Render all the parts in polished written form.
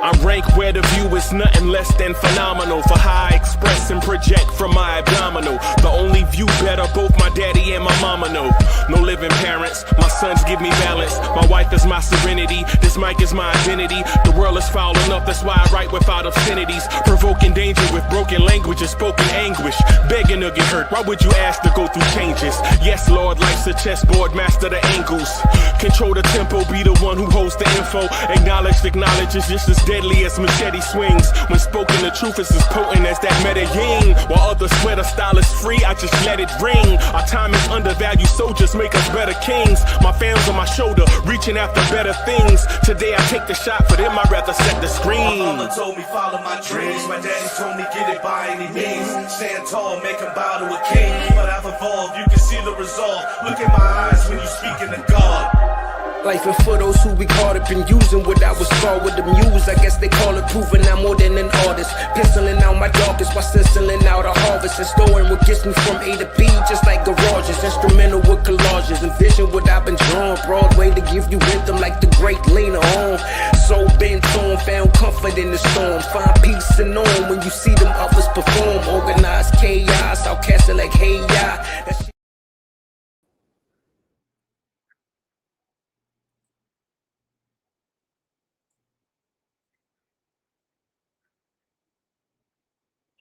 I rank where the view is nothing less than phenomenal. For how I express and project from my abdominal. The only view better, both my daddy and my mama know. No living parents, my sons give me balance. My wife is my serenity, this mic is my identity. The world is foul enough, that's why I write without obscenities. Provoking danger with broken language and spoken anguish. Begging to get hurt, why would you ask to go through changes? Yes, Lord, life's a chessboard, master the angles. Control the tempo, be the one who holds the info. Acknowledge is just as deadly as machete swings. When spoken, the truth is as potent as that Medellin. While others swear the style is free, I just let it ring. Our time is undervalued, soldiers make us better kings. My fans on my shoulder, reaching after better things. Today I take the shot, for them I'd rather set the screen. My mama told me follow my dreams. My daddy told me get it by any means. Stand tall, make him bow to a king. But I've evolved, you can see the resolve. Look in my eyes when you speaking to God. Life and for those who be caught up in using what I was called with the muse. I guess they call it proving I'm more than an artist. Penciling out my darkest while stenciling out a harvest. And storing what gets me from A to B, just like garages. Instrumental with collages. Envision what I've been drawing. Broadway to give you rhythm like the great Lena on. So bent on, found comfort in the storm. Find peace and on when you see them others perform. Organized chaos, outcast it like hey ya.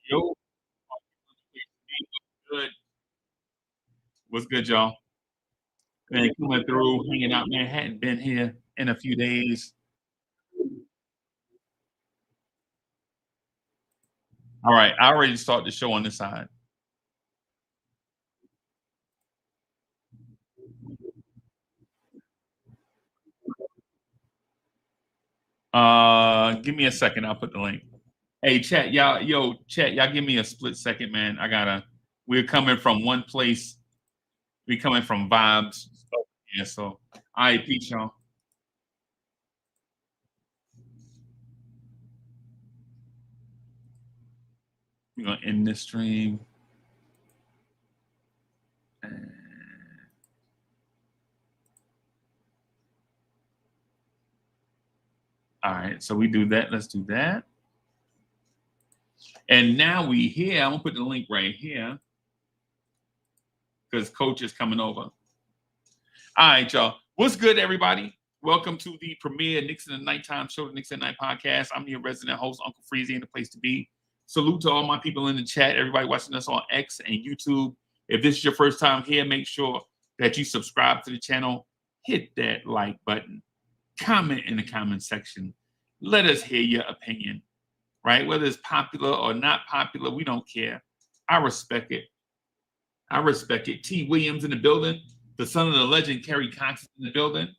Yo, good. What's good, y'all? Man, coming through, hanging out, man. Hadn't been here in a few days. All right, I already started the show on this side. Give me a second. I'll put the link. Hey, chat, y'all, chat, y'all give me a split second, man. We're coming from one place. We're coming from vibes. Yeah, so, all right, peace, y'all. We're going to end this stream. All right, so we do that. Let's do that. And now we here. I'm gonna put the link right here because Coach is coming over. All right, y'all. What's good, everybody? Welcome to the premiere Knicks in the Nighttime show, the Knicks at Night podcast. I'm your resident host, Uncle Freezy, and the place to be. Salute to all my people in the chat, everybody watching us on X and YouTube. If this is your first time here, make sure that you subscribe to the channel, hit that like button, comment in the comment section. Let us hear your opinion. Right? Whether it's popular or not popular, we don't care. I respect it. I respect it. T. Williams in the building. The son of the legend, Kerry Cox in the building.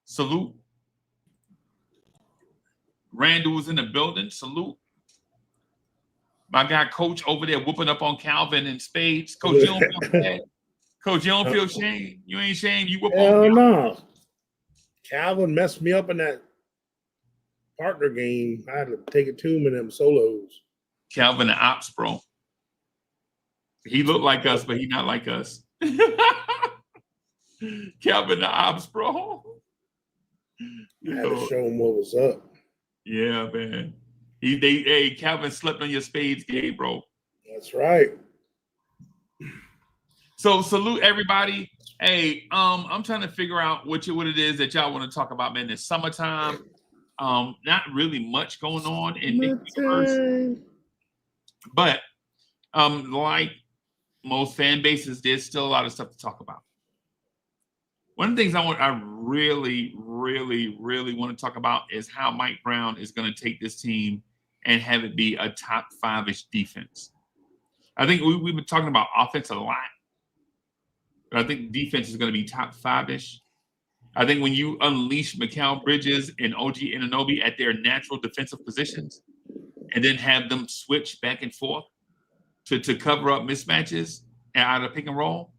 Salute. Randall's in the building. Salute. My guy, Coach, over there whooping up on Calvin and Spades. Coach, you don't feel bad. Coach, you don't feel shame. You ain't shame. You whoop Hell on no. Calvin messed me up in that partner game. I had to take it to him in them solos. Calvin the ops, bro. He looked like us, but he not like us. Calvin the ops, bro. I had to show him what was up. Yeah, man. Hey, Calvin slept on your Spades game, bro. That's right. So salute everybody. Hey, I'm trying to figure out what it is that y'all want to talk about, man. It's summertime. Not really much going on in the universe, but like most fan bases, there's still a lot of stuff to talk about. One of the things I really want to talk about is how Mike Brown is going to take this team and have it be a top 5-ish defense. I think we've been talking about offense a lot, but I think defense is going to be top 5-ish. I think when you unleash Mikal Bridges and OG Anunoby at their natural defensive positions and then have them switch back and forth to cover up mismatches out of pick and roll,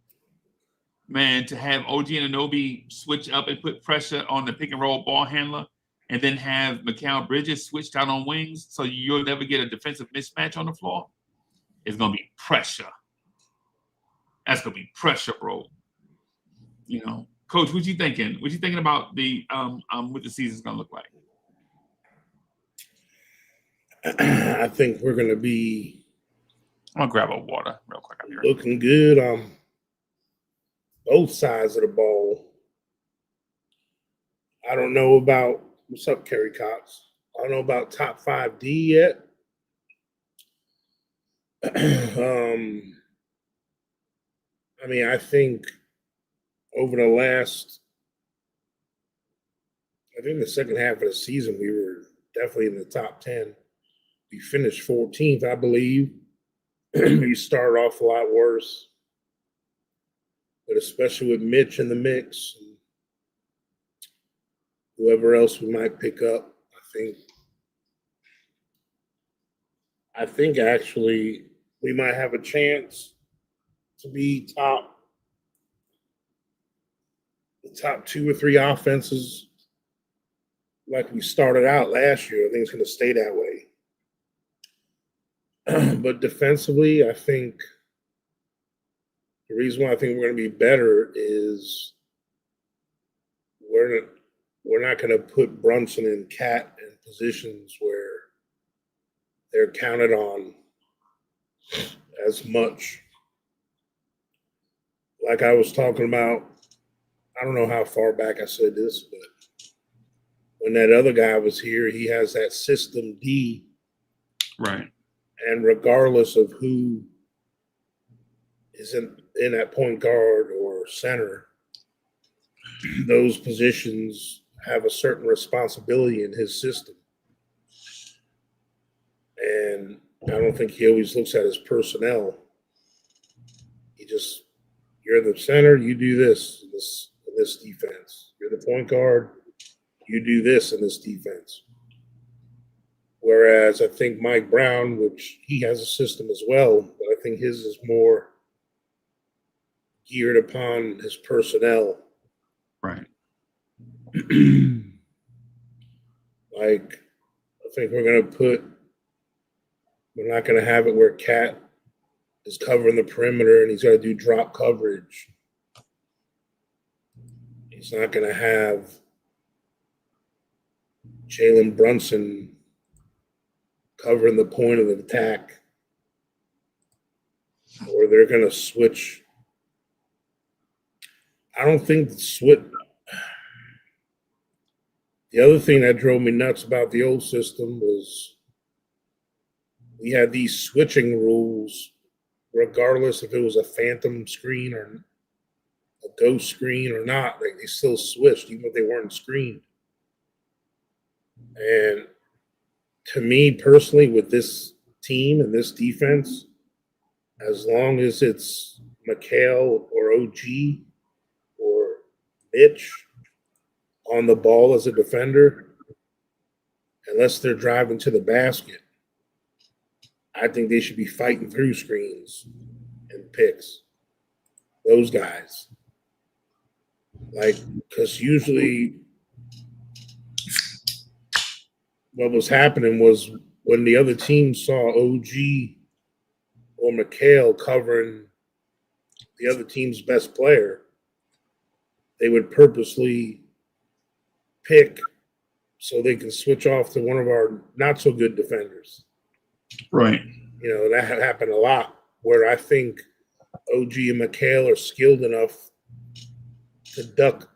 man, to have OG Anunoby switch up and put pressure on the pick and roll ball handler and then have Mikal Bridges switched out on wings so you'll never get a defensive mismatch on the floor, it's going to be pressure. That's going to be pressure, bro. You know. Coach, what you thinking? What you thinking about the what the season's gonna look like? I think we're going to be I'm gonna grab a water real quick. I'll be right looking good on both sides of the ball. I don't know about what's up, Kerry Cox. I don't know about top 5D yet. I mean, I think over the last, I think the second half of the season, we were definitely in the top 10. We finished 14th, I believe. We started off a lot worse, but especially with Mitch in the mix, and whoever else we might pick up, I think actually we might have a chance to be the top 2 or 3 offenses like we started out last year. I think it's going to stay that way. But defensively, I think the reason why I think we're going to be better is we're not going to put Brunson and Cat in positions where they're counted on as much. Like I was talking about, I don't know how far back I said this, but when that other guy was here, he has that system D. Right. And regardless of who is in that point guard or center, those positions have a certain responsibility in his system. And I don't think he always looks at his personnel. He just, you're the center, you do this in this defense. You're the point guard, you do this in this defense. Whereas I think Mike Brown, which he has a system as well, but I think his is more geared upon his personnel. Right. Like, I think we're not going to have it where Cat is covering the perimeter and he's got to do drop coverage. He's not going to have Jalen Brunson covering the point of the attack, or they're going to switch. I don't think the other thing that drove me nuts about the old system was we had these switching rules, regardless if it was a phantom screen or a ghost screen or not. Like, they still switched, even if they weren't screened. And to me personally, with this team and this defense, as long as it's McHale or OG or Mitch on the ball as a defender, unless they're driving to the basket, I think they should be fighting through screens and picks. Those guys. Like, because usually what was happening was when the other team saw OG or McHale covering the other team's best player, they would purposely pick so they can switch off to one of our not so good defenders. Right. You know, that had happened a lot, where I think OG and McHale are skilled enough to duck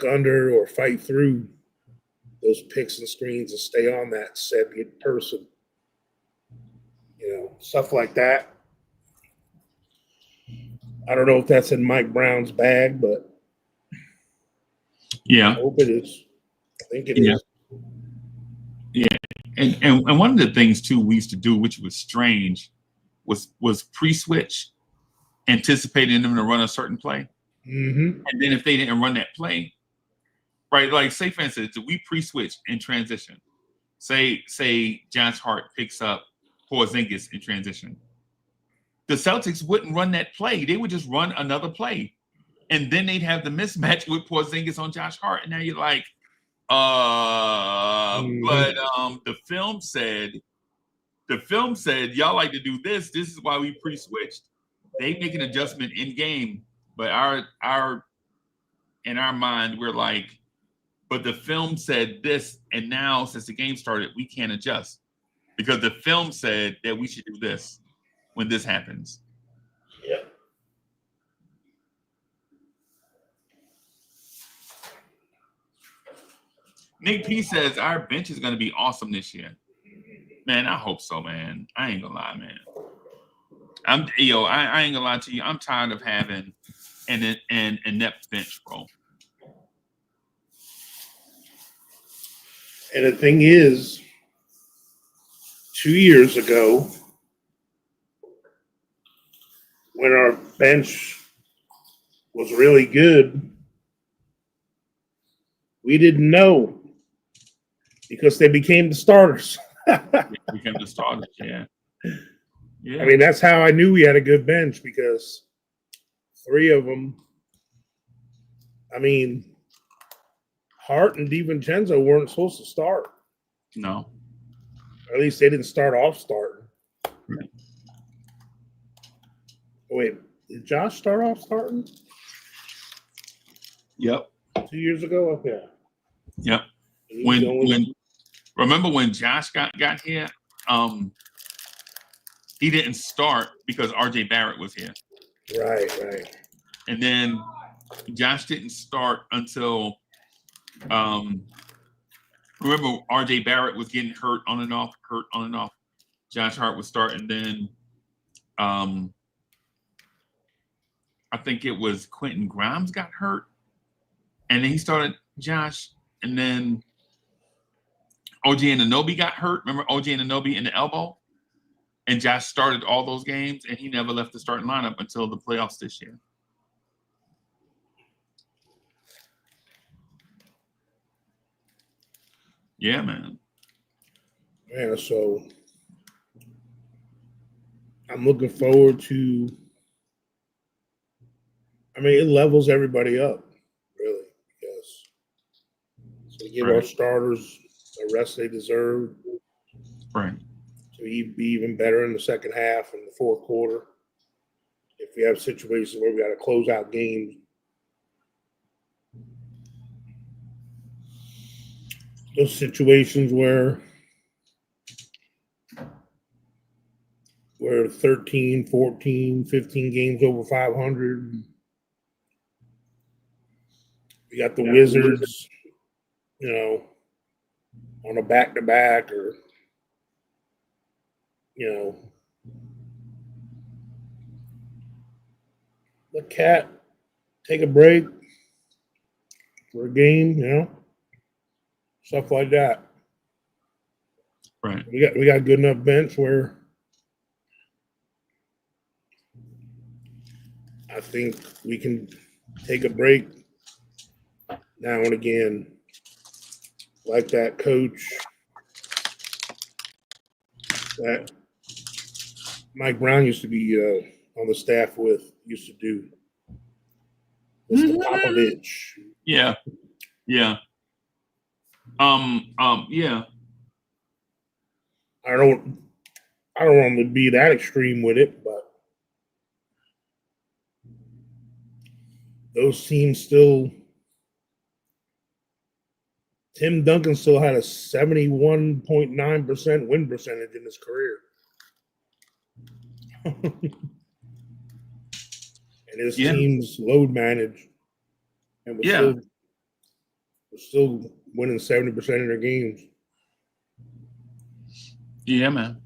under or fight through those picks and screens and stay on that said person. You know, stuff like that. I don't know if that's in Mike Brown's bag, but yeah, I hope it is. I think it is. Yeah. And one of the things too we used to do, which was strange, was pre-switch, anticipating them to run a certain play. Mm-hmm. And then if they didn't run that play, right? Like, say for instance, we pre-switch in transition. Say Josh Hart picks up Porzingis in transition. The Celtics wouldn't run that play. They would just run another play. And then they'd have the mismatch with Porzingis on Josh Hart. And now you're like, but the film said y'all like to do this. This is why we pre-switched. They make an adjustment in game, but in our mind, we're like, but the film said this, and now since the game started, we can't adjust. because the film said that we should do this when this happens. Yeah. Nick P says our bench is going to be awesome this year. Man, I hope so, man. I ain't gonna lie, man. I ain't gonna lie to you. I'm tired of having an inept bench, bro. And the thing is, 2 years ago, when our bench was really good, we didn't know because they became the starters. Became the starters, yeah. Yeah. I mean, that's how I knew we had a good bench because 3 of them, I mean, Hart and DiVincenzo weren't supposed to start. No. Or at least they didn't start off starting. Right. Oh, wait, did Josh start off starting? Yep. 2 years ago? Okay. Yep. He's When remember when Josh got here, he didn't start because RJ Barrett was here. Right. And then Josh didn't start until remember RJ Barrett was getting hurt on and off. Josh Hart would start, and then I think it was Quentin Grimes got hurt, and then he started Josh, and then OG Anunoby got hurt. Remember OG Anunoby in the elbow? And Josh started all those games, and he never left the starting lineup until the playoffs this year. Yeah, man. Yeah, so I'm looking forward to. I mean, it levels everybody up, really, because so give our starters the rest they deserve. Right. So he'd be even better in the second half and the fourth quarter. If we have situations where we got to close out games, those situations where 13, 14, 15 games over 500. We got the Wizards, on a back-to-back or, let Cat take a break for a game, stuff like that. Right. We got a good enough bench where I think we can take a break now and again, like that coach that Mike Brown used to be on the staff with, used to do. Mr. Popovich. Yeah. Yeah. Yeah. I don't want to be that extreme with it, but those teams still. Tim Duncan still had a 71.9% win percentage in his career. And his teams load managed and was still winning 70% of their games. Yeah, man.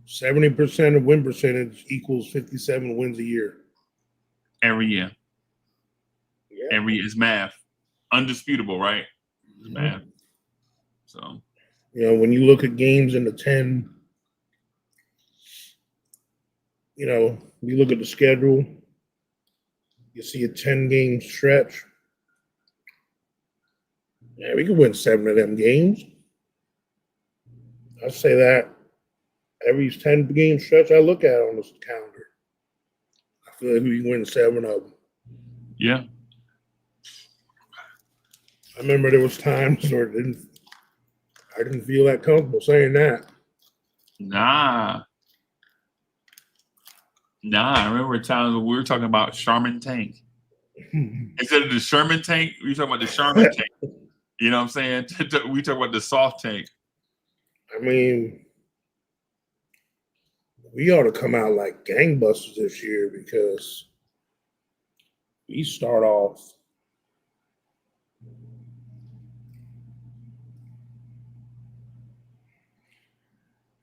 70% of win percentage equals 57 wins a year. Every year. Yeah. Every year is math. Undisputable, right? It's math. So, when you look at games in the 10, you look at the schedule, you see a 10-game stretch. Yeah, we can win 7 of them games. I say that every 10-game stretch I look at on this calendar. I feel like we can win 7 of them. Yeah. I remember there was times where I didn't feel that comfortable saying that. Nah, I remember times when we were talking about Charmin tank. Instead of the Sherman tank, we talking about the Charmin tank. You know what I'm saying? We talk about the soft tank. I mean, We ought to come out like gangbusters this year because we start off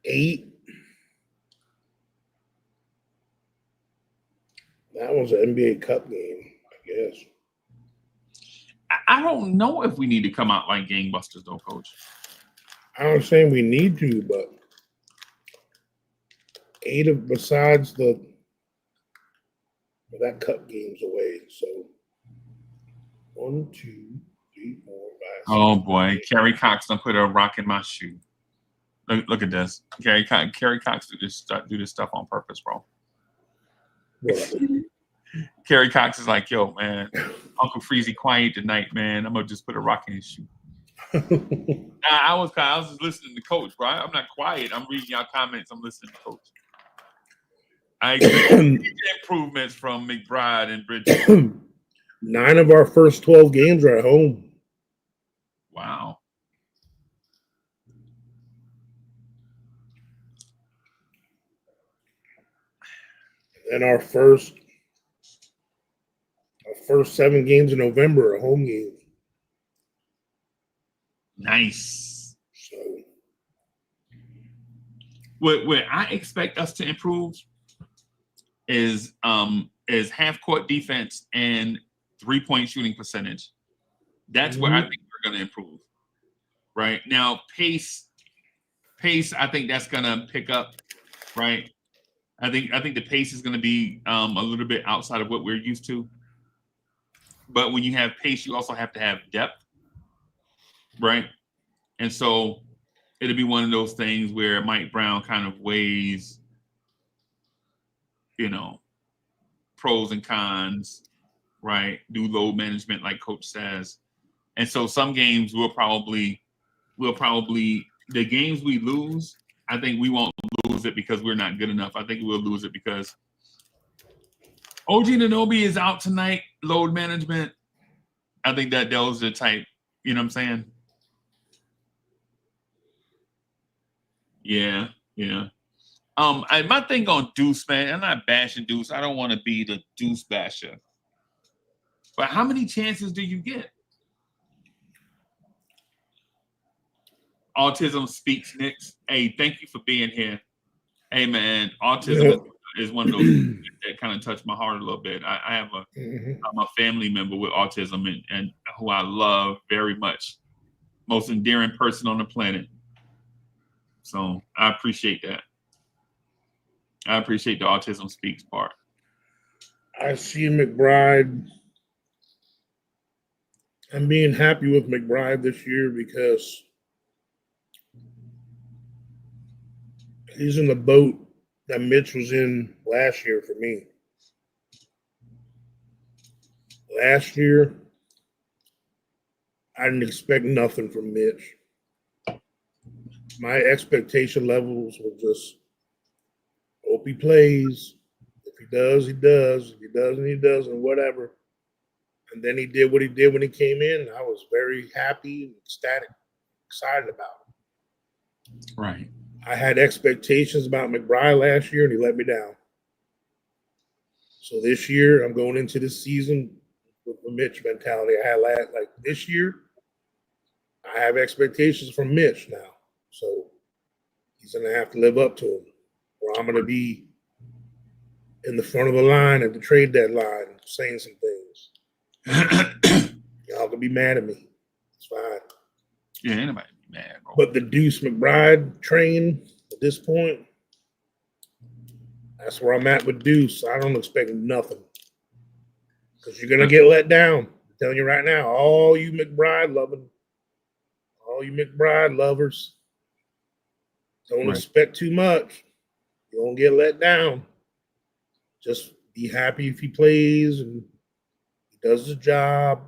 eight. That was an NBA Cup game, I guess. I don't know if we need to come out like gangbusters, though, Coach. I'm saying we need to, but besides that Cup game's away. So 1, 2, 3, 4, 5. Oh boy, Kerry Cox done put a rock in my shoe. Look at this. Kerry Cox do this stuff on purpose, bro. Kerry Cox is like, yo, man, Uncle Freezy quiet tonight, man. I'm gonna just put a rock in his shoe. I was just listening to Coach, bro. I'm not quiet. I'm reading y'all comments. I'm listening to Coach. I expect improvements from McBride and Bridges. 9 of our first 12 games are at home. Wow. And our first 7 games in November are home games. Nice. So what I expect us to improve is half court defense and 3-point shooting percentage. That's where I think we're going to improve. Right now, pace. I think that's going to pick up. Right. I think the pace is going to be a little bit outside of what we're used to. But when you have pace, you also have to have depth. Right. And so it'll be one of those things where Mike Brown kind of weighs, pros and cons, right? Do load management like Coach says. And so some games we'll probably the games we lose, I think we won't lose it because we're not good enough. I think we'll lose it because OG Anunoby is out tonight, load management. I think that was the type, you know what I'm saying? Yeah. My thing on Deuce, man, I'm not bashing Deuce. I don't want to be the Deuce basher. But how many chances do you get? Autism Speaks, Knicks. Hey, thank you for being here. Hey, man, autism is one of those things that kind of touched my heart a little bit. I have I'm a family member with autism and who I love very much. Most endearing person on the planet. So I appreciate that. I appreciate the Autism Speaks part. I see McBride. I'm being happy with McBride this year because he's in the boat that Mitch was in last year for me. Last year, I didn't expect nothing from Mitch. My expectation levels were just hope he plays. If he does, he does. If he doesn't, he doesn't, whatever. And then he did what he did when he came in. And I was very happy and ecstatic, excited about it. Right. I had expectations about McBride last year, and he let me down. So this year, I'm going into this season with the Mitch mentality I had this year. I have expectations from Mitch now. So he's going to have to live up to them, or I'm going to be in the front of the line at the trade deadline saying some things. Y'all can be mad at me. It's fine. Yeah, anybody be mad, bro. But the Deuce McBride train at this point, that's where I'm at with Deuce. I don't expect nothing because you're going to get let down. I'm telling you right now, all you McBride lovers, don't expect too much. You won't get let down. Just be happy if he plays and he does his job.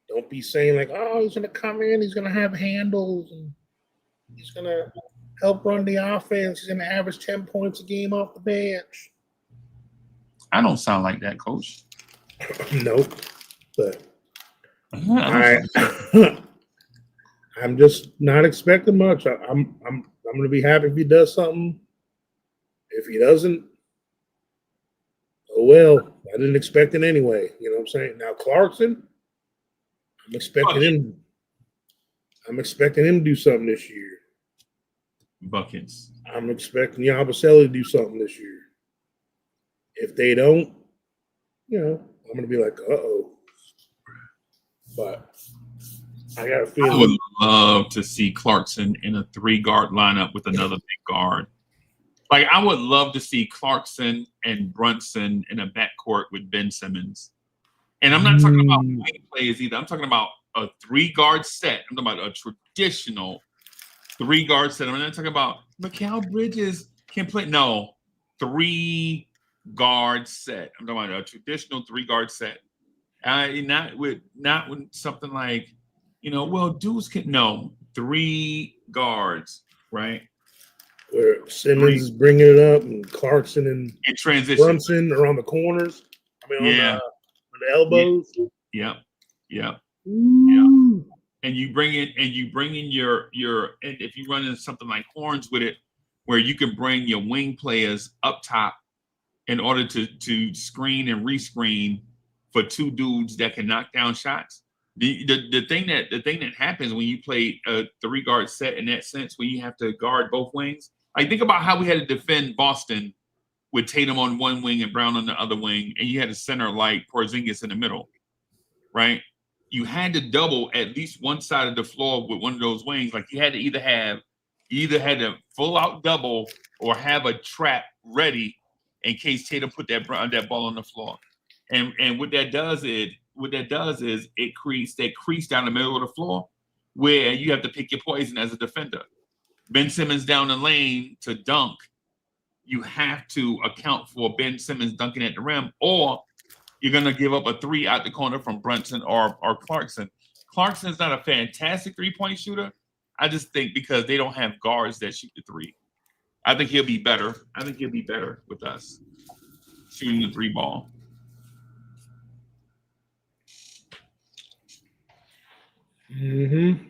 Don't be saying like, oh, he's going to come in, he's going to have handles, and he's going to help run the offense. He's going to average 10 points a game off the bench. I don't sound like that, Coach. Nope. But I'm just not expecting much. I'm going to be happy if he does something. If he doesn't, oh well. I didn't expect it anyway. You know what I'm saying? Now Clarkson, I'm expecting him. I'm expecting him to do something this year. Buckets. I'm expecting Yabusele to do something this year. If they don't, I'm gonna be like, uh-oh. But I got a feeling. I would love to see Clarkson in a 3-guard lineup with another big guard. Like, I would love to see Clarkson and Brunson in a backcourt with Ben Simmons. And I'm not talking about wing players either. I'm talking about a 3-guard set. I'm talking about a traditional 3-guard set. I'm not talking about Mikal Bridges can play. No, 3-guard set. I'm talking about a traditional 3-guard set. Not with something like, dudes can. No, 3 guards, right? Where Simmons is bringing it up and Clarkson and transition. Brunson around the corners. On the elbows. Yep. And you bring in your and if you run in something like horns with it, where you can bring your wing players up top in order to screen and rescreen for 2 dudes that can knock down shots. The thing that happens when you play a 3-guard set in that sense, when you have to guard both wings. Like, think about how we had to defend Boston with Tatum on one wing and Brown on the other wing, and you had a center like Porzingis in the middle, right? You had to double at least one side of the floor with one of those wings. Like, you had to full out double or have a trap ready in case Tatum put that ball on the floor. And what that does is it creates that crease down the middle of the floor where you have to pick your poison as a defender. Ben Simmons down the lane to dunk, you have to account for Ben Simmons dunking at the rim, or you're going to give up a 3 out the corner from Brunson or Clarkson. Clarkson's not a fantastic 3-point shooter. I just think because they don't have guards that shoot the 3. I think he'll be better. I think he'll be better with us shooting the 3 ball. Mm-hmm.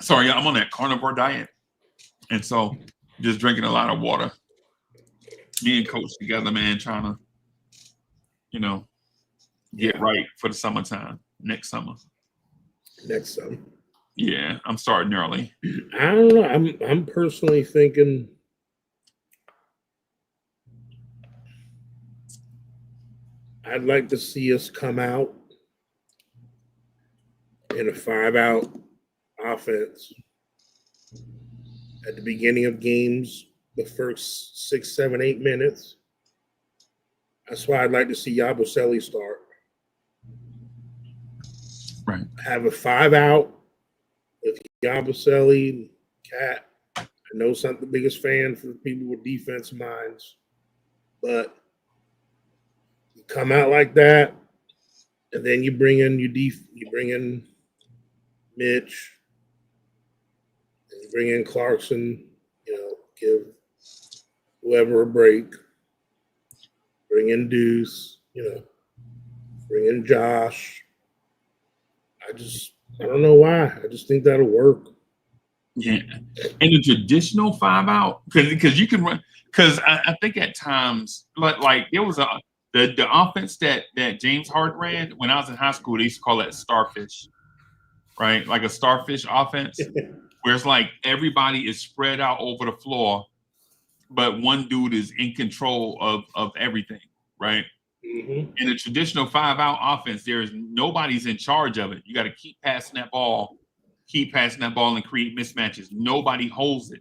Sorry, I'm on that carnivore diet, and so just drinking a lot of water. Me and Coach together, man, trying to, get right for the summertime next summer. Next summer. Yeah, I'm starting early. I don't know. I'm personally thinking I'd like to see us come out in a 5-out offense at the beginning of games, the first 6, 7, 8 minutes. That's why I'd like to see Yabusele start. Right. Have a 5-out with Yabusele, Cat. I know I'm not the biggest fan for people with defensive minds, but you come out like that, and then you bring in Mitch, and you bring in Clarkson, give whoever a break. Bring in Deuce, bring in Josh. I don't know why. I just think that'll work. Yeah. And the traditional 5-out, because you can run, because I think at times, like there was the offense that James Harden ran when I was in high school, they used to call that starfish, right? Like a starfish offense, where it's like everybody is spread out over the floor, but one dude is in control of everything, right? Mm-hmm. In a traditional 5-out offense, nobody's in charge of it. You got to keep passing that ball and create mismatches. Nobody holds it,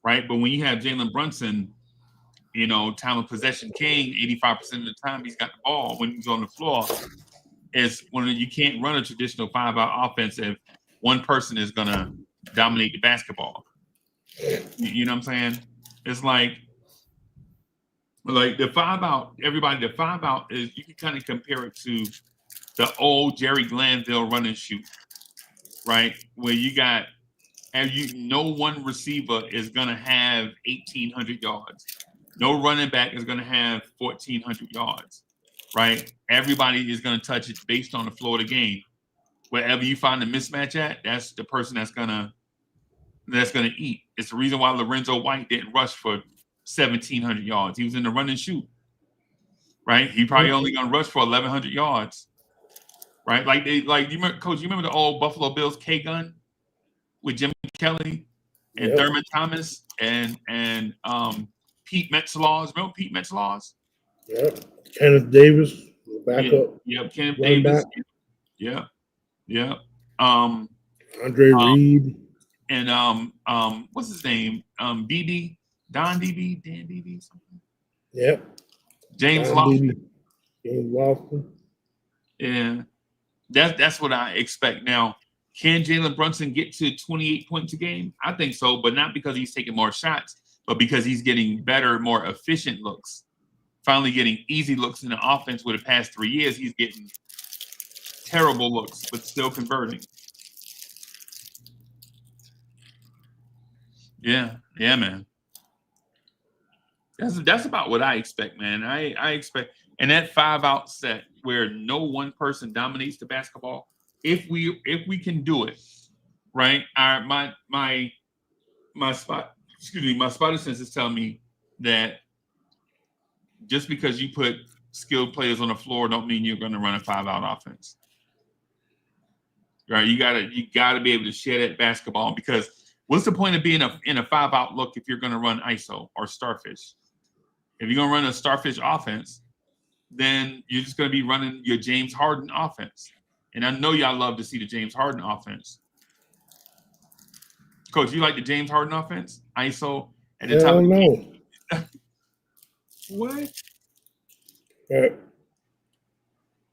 right? But when you have Jalen Brunson, time of possession king, 85% of the time he's got the ball when he's on the floor. Is when you can't run a traditional 5-out offense if one person is going to dominate the basketball. You know what I'm saying? It's like the 5-out, everybody, the 5-out is, you can kind of compare it to the old Jerry Glanville run and shoot, right? Where no one receiver is going to have 1,800 yards. No running back is going to have 1,400 yards, right? Everybody is going to touch it based on the flow of the game. Wherever you find a mismatch at, that's the person that's going to that's going to eat. It's the reason why Lorenzo White didn't rush for 1,700 yards. He was in the run and shoot, right? He probably only going to rush for 1,100 yards, right? Like you remember, Coach. You remember the old Buffalo Bills K gun with Jim Kelly and Yep. Thurman Thomas and Pete Metzlaws. Remember Pete Metzlaws? Yep. Kenneth Davis, the backup. Yeah, Kenneth Run Davis. back. Yeah. Andre Reed. And what's his name? Dan Beebe, something. Yep. James Don Lofton. Beebe. James Lofton. Yeah, that's what I expect. Now, can Jalen Brunson get to 28 points a game? I think so, but not because he's taking more shots, but because he's getting better, more efficient looks. Finally getting easy looks in the offense. With the past 3 years, he's getting terrible looks, but still converting. Yeah, man. That's about what I expect, man. I expect, and that 5-out set where no one person dominates the basketball. If we can do it, right? My spot, my spotted sense is telling me that just because you put skilled players on the floor don't mean you're going to run a 5-out offense. Right? You gotta be able to share that basketball, because what's the point of being in a 5-out look if you're going to run ISO or starfish? If you're going to run a starfish offense, then you're just going to be running your James Harden offense. And I know y'all love to see the James Harden offense. Coach, you like the James Harden offense? ISO at the top Hell of the no. game? What?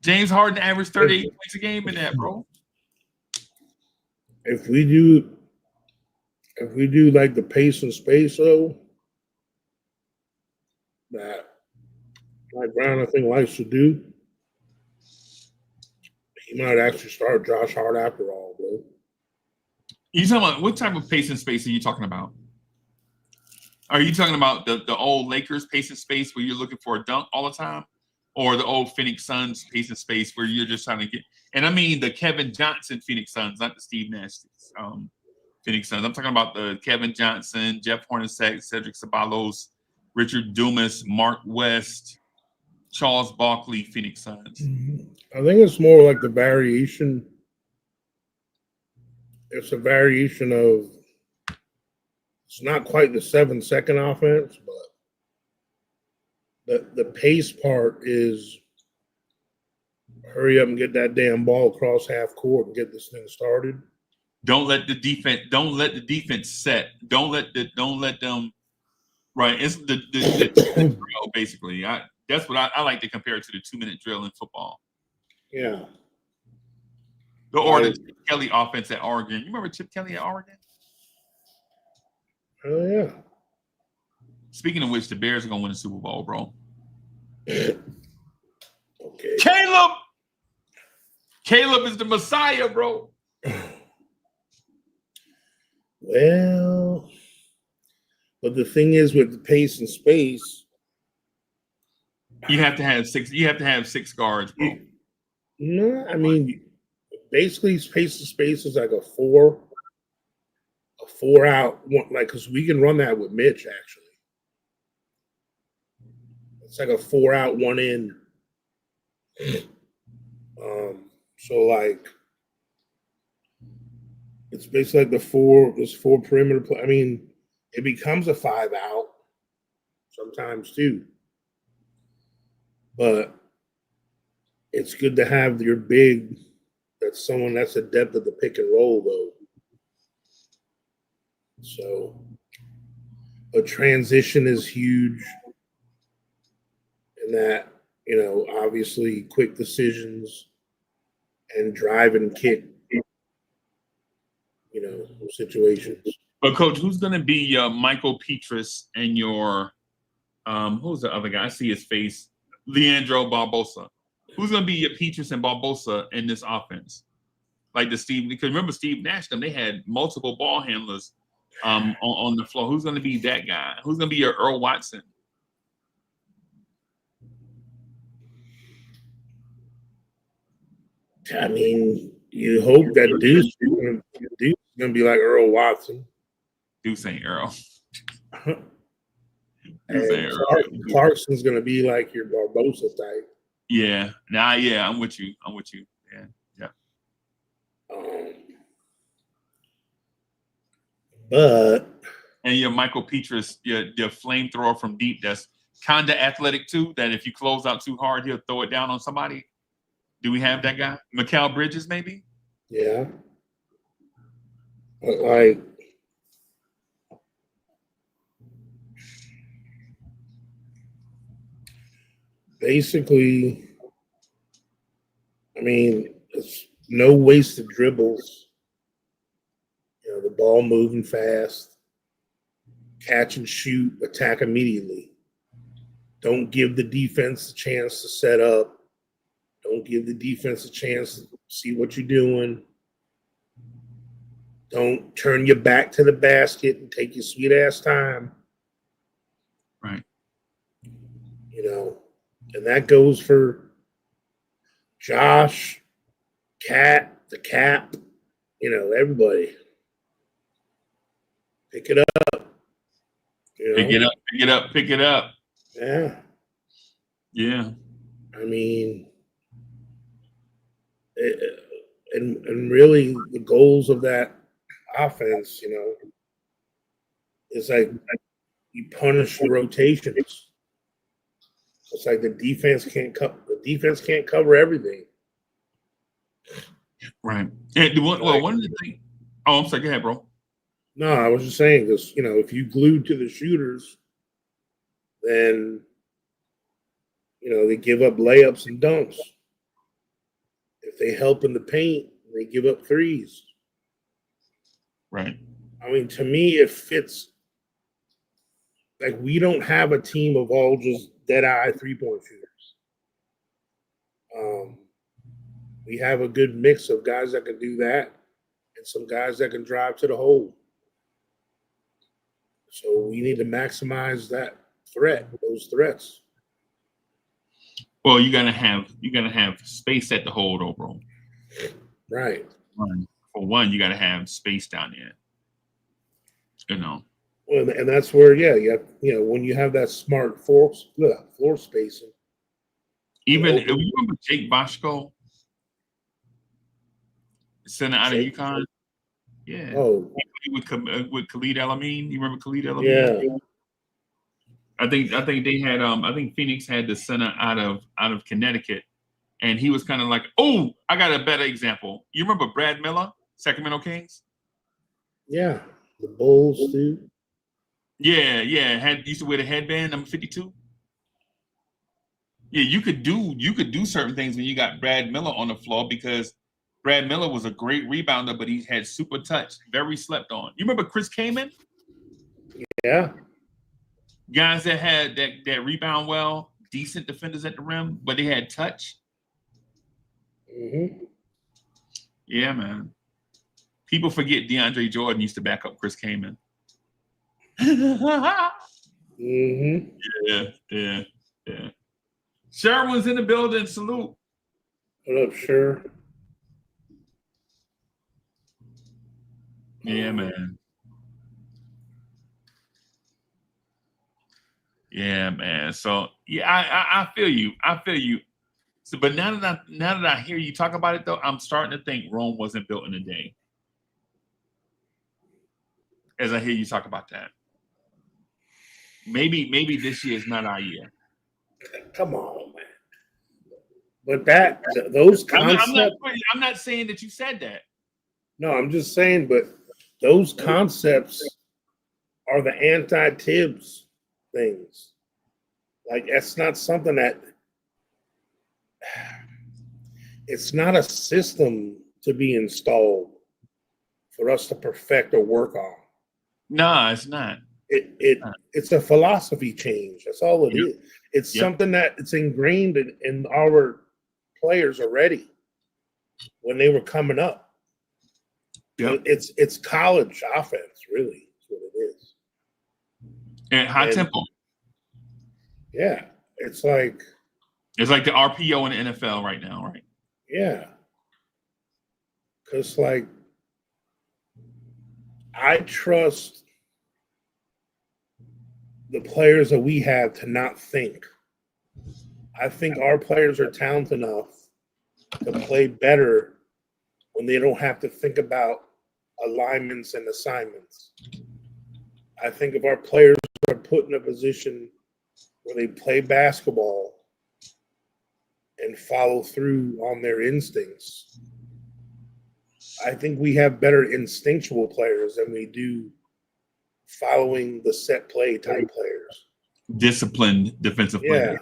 James Harden averaged 38 points a game in that, bro. If we do like the pace and space, though, that Mike Brown I think likes to do, he might actually start Josh Hart after all, bro. You talking about what type of pace and space are you talking about? Are you talking about the old Lakers pace and space where you're looking for a dunk all the time, or the old Phoenix Suns pace and space where you're just trying to get? And I mean the Kevin Johnson Phoenix Suns, not the Steve Nash Phoenix Suns. I'm talking about the Kevin Johnson, Jeff Hornacek, Cedric Ceballos, Richard Dumas, Mark West, Charles Barkley Phoenix Suns. I think it's more like the variation. It's a variation of. It's not quite the 7-second offense, but the pace part is hurry up and get that damn ball across half court and get this thing started. Don't let the defense set. Don't let them. Right, it's the drill, basically. That's what I like to compare it to, the 2-minute drill in football. Yeah. Or the Chip Kelly offense at Oregon. You remember Chip Kelly at Oregon? Oh yeah. Speaking of which, the Bears are gonna win the Super Bowl, bro. Okay. Caleb is the Messiah, bro. Well, but the thing is, with the pace and space, You have to have 6 guards, bro. No, I mean, basically, pace and space is like a 4-out one, like, because we can run that with Mitch. Actually, it's like a 4-out, 1 in. So like, it's basically like this 4 perimeter play. I mean, it becomes a 5-out sometimes too, but it's good to have your big. That's someone that's adept at the pick and roll, though. So, a transition is huge, and that, obviously, quick decisions and drive and kick, situations. But Coach, who's going to be your Michael Petrus and your who's the other guy? I see his face, Leandro Barbosa. Who's going to be your Petrus and Barbosa in this offense? Like because remember Steve Nash, they had multiple ball handlers on the floor. Who's going to be that guy? Who's going to be your Earl Watson? I mean, you hope that Deuce is going to be like Earl Watson. Deuce ain't Earl. And Clarkson's going to be like your Barbosa type. Yeah. Nah, yeah, I'm with you. Yeah. Yeah. But and your Michael Petrus, your flamethrower from deep, that's kind of athletic too, that if you close out too hard, he'll throw it down on somebody. Do we have that guy? Mikal Bridges, maybe? Yeah. Like, basically, I mean, it's no wasted dribbles. You know, the ball moving fast, catch and shoot, attack immediately. Don't give the defense a chance to set up. Don't give the defense a chance to see what you're doing. Don't turn your back to the basket and take your sweet ass time. Right. You know, and that goes for Josh, Cat, the Cap, you know, everybody. Pick it up. You know? Pick it up. Yeah. Yeah. I mean, and really the goals of that offense, you know, is like you punish the rotations. It's like the defense can't cover everything. Right. And one of the things. Oh, I'm sorry. Go ahead, bro. No, I was just saying this. You know, if you glued to the shooters, then you know they give up layups and dunks. If they help in the paint, they give up threes. Right. I mean, to me, it fits. Like, we don't have a team of all just dead-eye three-point shooters. We have a good mix of guys that can do that and some guys that can drive to the hole. So we need to maximize those threats. Well, you're gonna have space at the hole, though, bro. Right. For one, you gotta have space down there. You know. Well, and that's where, you know, when you have that smart floor spacing. Even if you remember Jake Boshko, center out of UConn. Yeah. Oh. With Khalid El-Amin. You remember Khalid El-Amin? Yeah. I think they had I think Phoenix had the center out of Connecticut, and he was kind of like, oh, I got a better example. You remember Brad Miller, Sacramento Kings? Yeah, the Bulls too. Yeah. Used to wear the headband, number 52. Yeah, you could do certain things when you got Brad Miller on the floor, because Brad Miller was a great rebounder, but he had super touch, very slept on. You remember Chris Kaman? Yeah. Guys that had that rebound well, decent defenders at the rim, but they had touch. Mm-hmm. Yeah, man. People forget DeAndre Jordan used to back up Chris Kaman. Mm-hmm. Yeah. Sherwin's in the building. Salute. What up, Sher? Yeah, man. Yeah, man. So yeah, I feel you. So, but now that I hear you talk about it, though, I'm starting to think Rome wasn't built in a day. As I hear you talk about that, maybe this year is not our year. Come on, man. But those concepts. I'm not saying that you said that. No, I'm just saying, but those concepts are the anti-Tibbs things. Like, that's not something that. It's not a system to be installed for us to perfect or work on. No, it's not. It's a philosophy change. That's all it is. It's something that it's ingrained in our players already when they were coming up. Yep. It's college offense, really. That's what it is. And high tempo. Yeah, it's like the RPO in the NFL right now, right? Yeah, because like I trust the players that we have to not think. I think our players are talented enough to play better when they don't have to think about alignments and assignments. I think if our players are put in a position where they play basketball and follow through on their instincts, I think we have better instinctual players than we do following the set play type players. Disciplined defensive players.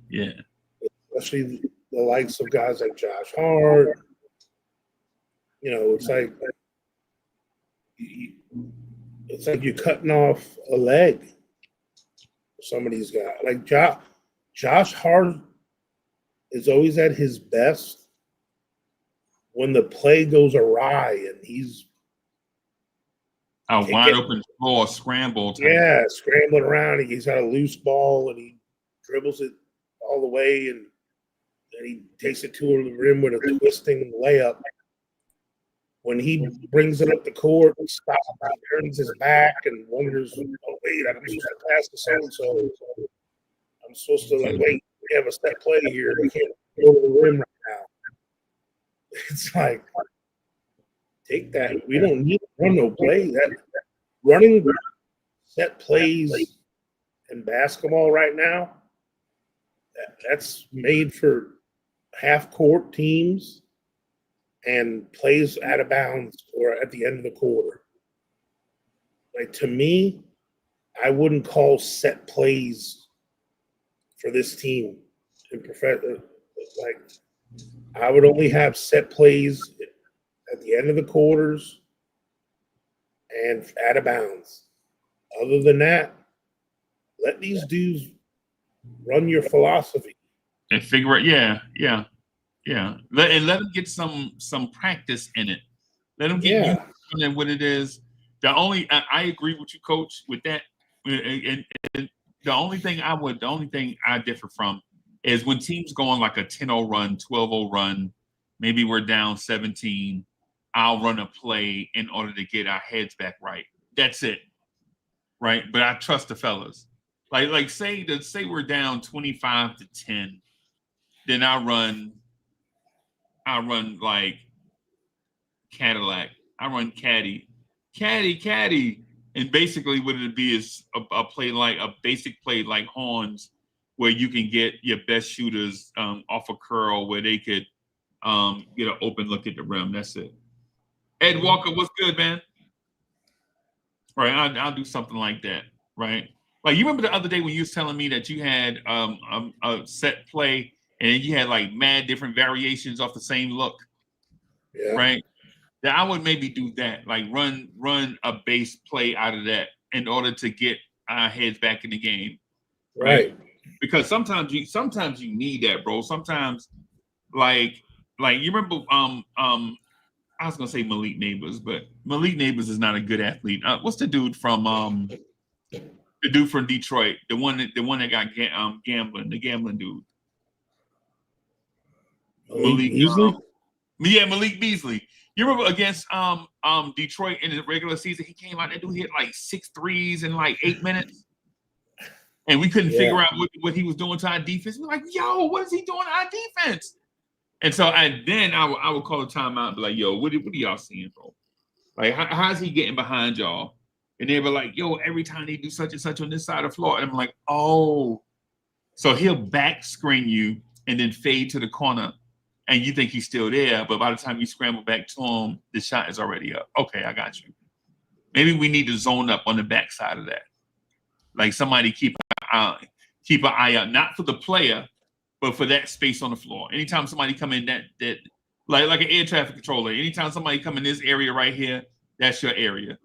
Yeah. Especially the likes of guys like Josh Hart. You know, it's like you're cutting off a leg for some of these guys. Like Josh Hart is always at his best when the play goes awry and he's a wide open floor scramble type. Yeah, scrambling around. He's got a loose ball and he dribbles it all the way and he takes it to the rim with a twisting layup. When he brings it up the court, stops, turns his back, and wonders, "Oh wait, I'm supposed to pass to so and so. I'm supposed to wait. We have a set play here. We can't go to the rim right now." It's like, take that. We don't need to run no play. That running set plays in basketball right now, that's made for half court teams and plays out of bounds or at the end of the quarter. Like, to me, I wouldn't call set plays for this team in like, I would only have set plays at the end of the quarters and out of bounds. Other than that, let these dudes run your philosophy and figure it. Yeah. Let them get some practice in it. Let them get used to what it is. I agree with you, Coach, with that. And the only thing I differ from is when teams go on like a 10-0 run, 12-0 run, maybe we're down 17. I'll run a play in order to get our heads back right. That's it, right? But I trust the fellas. Like say we're down 25-10, then I run like Cadillac. I run caddy, and basically what it'd be is a play like a basic play like horns, where you can get your best shooters off a curl where they could get an open look at the rim. That's it. Ed Walker, what's good, man? Right, I'll do something like that. Right, like you remember the other day when you was telling me that you had a set play and you had like mad different variations off the same look. Yeah. Right. That I would maybe do that, like run a base play out of that in order to get our heads back in the game. Right. Because sometimes you need that, bro. Sometimes like you remember I was gonna say Malik Neighbors, but Malik Neighbors is not a good athlete. What's the dude from Detroit? The one that got gambling, the gambling dude. Malik Beasley? Malik Beasley. You remember against Detroit in the regular season, he came out, that dude hit like 6 threes in like 8 minutes. And we couldn't figure out what he was doing to our defense. We're like, yo, what is he doing to our defense? And so I would call a timeout and be like, yo, what are y'all seeing, bro? Like, how's he getting behind y'all? And they were like, yo, every time they do such and such on this side of the floor. And I'm like, oh. So he'll back screen you and then fade to the corner. And you think he's still there, but by the time you scramble back to him, the shot is already up. Okay, I got you. Maybe we need to zone up on the backside of that. Like somebody keep an eye out, not for the player, but for that space on the floor. Anytime somebody come in that like an air traffic controller, anytime somebody come in this area right here, that's your area.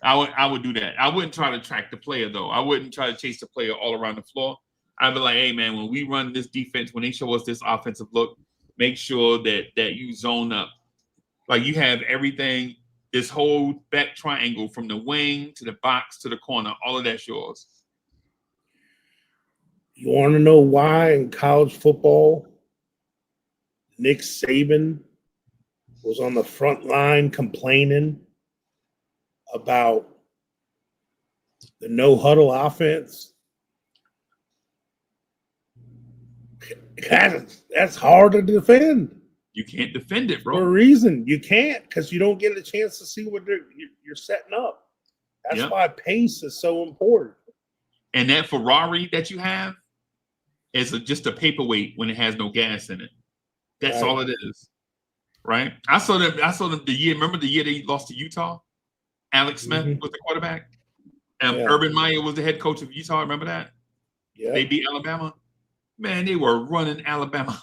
I would do that. I wouldn't try to track the player though. I wouldn't try to chase the player all around the floor. I'd be like, hey man, when we run this defense, when they show us this offensive look, make sure that you zone up. Like you have everything, this whole back triangle from the wing to the box to the corner, all of that's yours. You want to know why in college football, Nick Saban was on the front line complaining about the no huddle offense. That's hard to defend. You can't defend it, For a bro. reason. You can't, because you don't get a chance to see what you're setting up. That's Yep. why pace is so important. And that Ferrari that you have is just a paperweight when it has no gas in it. That's Right. all it is. Right? I saw them the year. Remember the year they lost to Utah? Alex Smith was the quarterback. Yeah. Urban Meyer was the head coach of Utah. Remember that? Yeah. They beat Alabama. Man, they were running Alabama.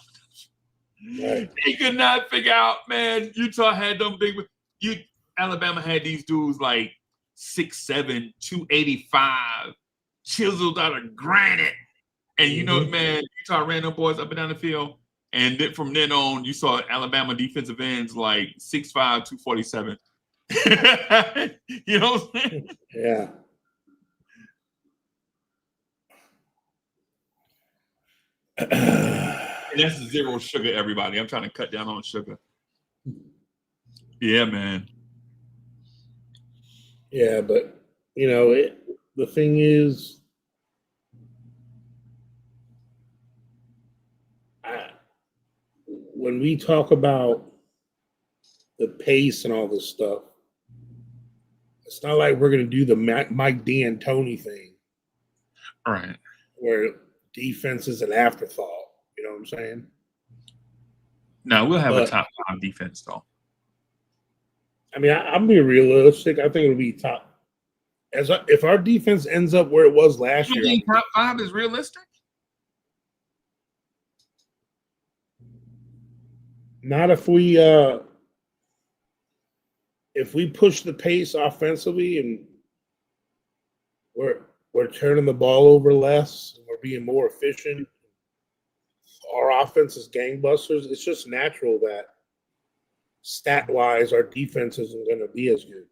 Right. They could not figure out, man. Utah had them big. Alabama had these dudes like 6'7", 285, chiseled out of granite. And you know, man, Utah ran them boys up and down the field. And then from then on, you saw Alabama defensive ends like 6'5", 247. You know what I'm saying? Yeah. And that's zero sugar, everybody. I'm trying to cut down on sugar. Yeah, man. Yeah, but you know, the thing is, when we talk about the pace and all this stuff, it's not like we're going to do the Mike D'Antoni thing. All right. Where defense is an afterthought. You know what I'm saying? No, we'll have a top 5 defense, though. I mean, I'm being realistic. I think it'll be top. If our defense ends up where it was last year, You think top 5 is realistic? Not if we push the pace offensively and we're turning the ball over less, we're being more efficient. Our offense is gangbusters. It's just natural that stat-wise, our defense isn't going to be as good.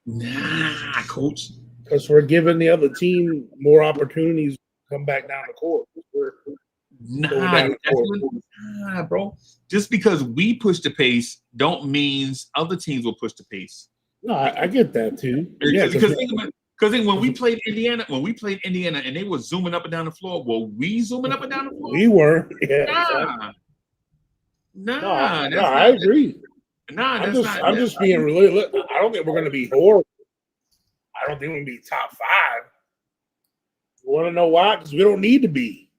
Nah, coach. Because we're giving the other team more opportunities to come back down the court. Nah, bro. Just because we push the pace don't means other teams will push the pace. No, I get that too. Yeah, because when we played Indiana and they were zooming up and down the floor, were we zooming up and down the floor? We were. Yeah. Nah. I agree. Nah, I'm just being really. I don't think we're going to be horrible. I don't think we're going to be top 5. You want to know why? Because we don't need to be.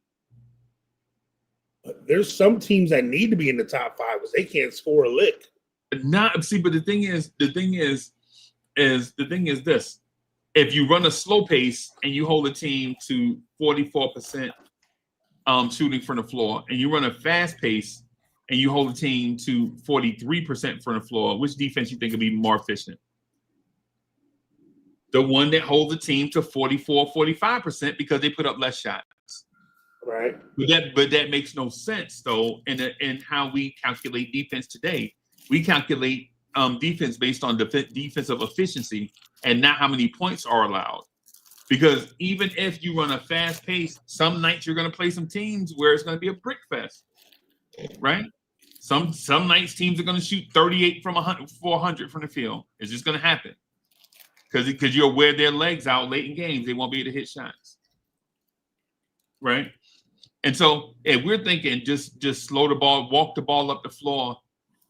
But there's some teams that need to be in the top 5 because they can't score a lick. But the thing is this: if you run a slow pace and you hold a team to 44% shooting from the floor, and you run a fast pace and you hold a team to 43% from the floor, which defense you think will be more efficient? The one that holds the team to 44, 45% because they put up less shots. Right. But that makes no sense, though, in how we calculate defense today. We calculate defense based on defensive efficiency and not how many points are allowed. Because even if you run a fast pace, some nights you're going to play some teams where it's going to be a brick fest, right? Some nights teams are going to shoot 38 from 400 from the field. It's just going to happen because you'll wear their legs out late in games. They won't be able to hit shots, right? And so if we're thinking just slow the ball, walk the ball up the floor,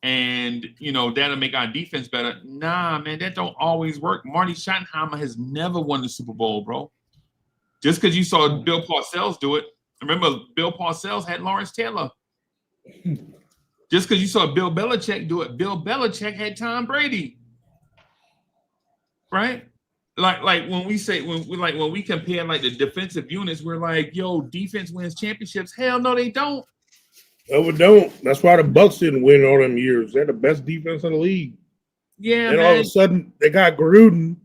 and that'll make our defense better. Nah, man, that don't always work. Marty Schottenheimer has never won the Super Bowl, bro. Just because you saw Bill Parcells do it. Remember, Bill Parcells had Lawrence Taylor. Just because you saw Bill Belichick do it, Bill Belichick had Tom Brady. Right? Like when we say when we compare like the defensive units, we're like, yo, defense wins championships. Hell no, they don't. No, we don't. That's why the Bucks didn't win all them years. They're the best defense in the league. Yeah, and man. all of a sudden they got Gruden.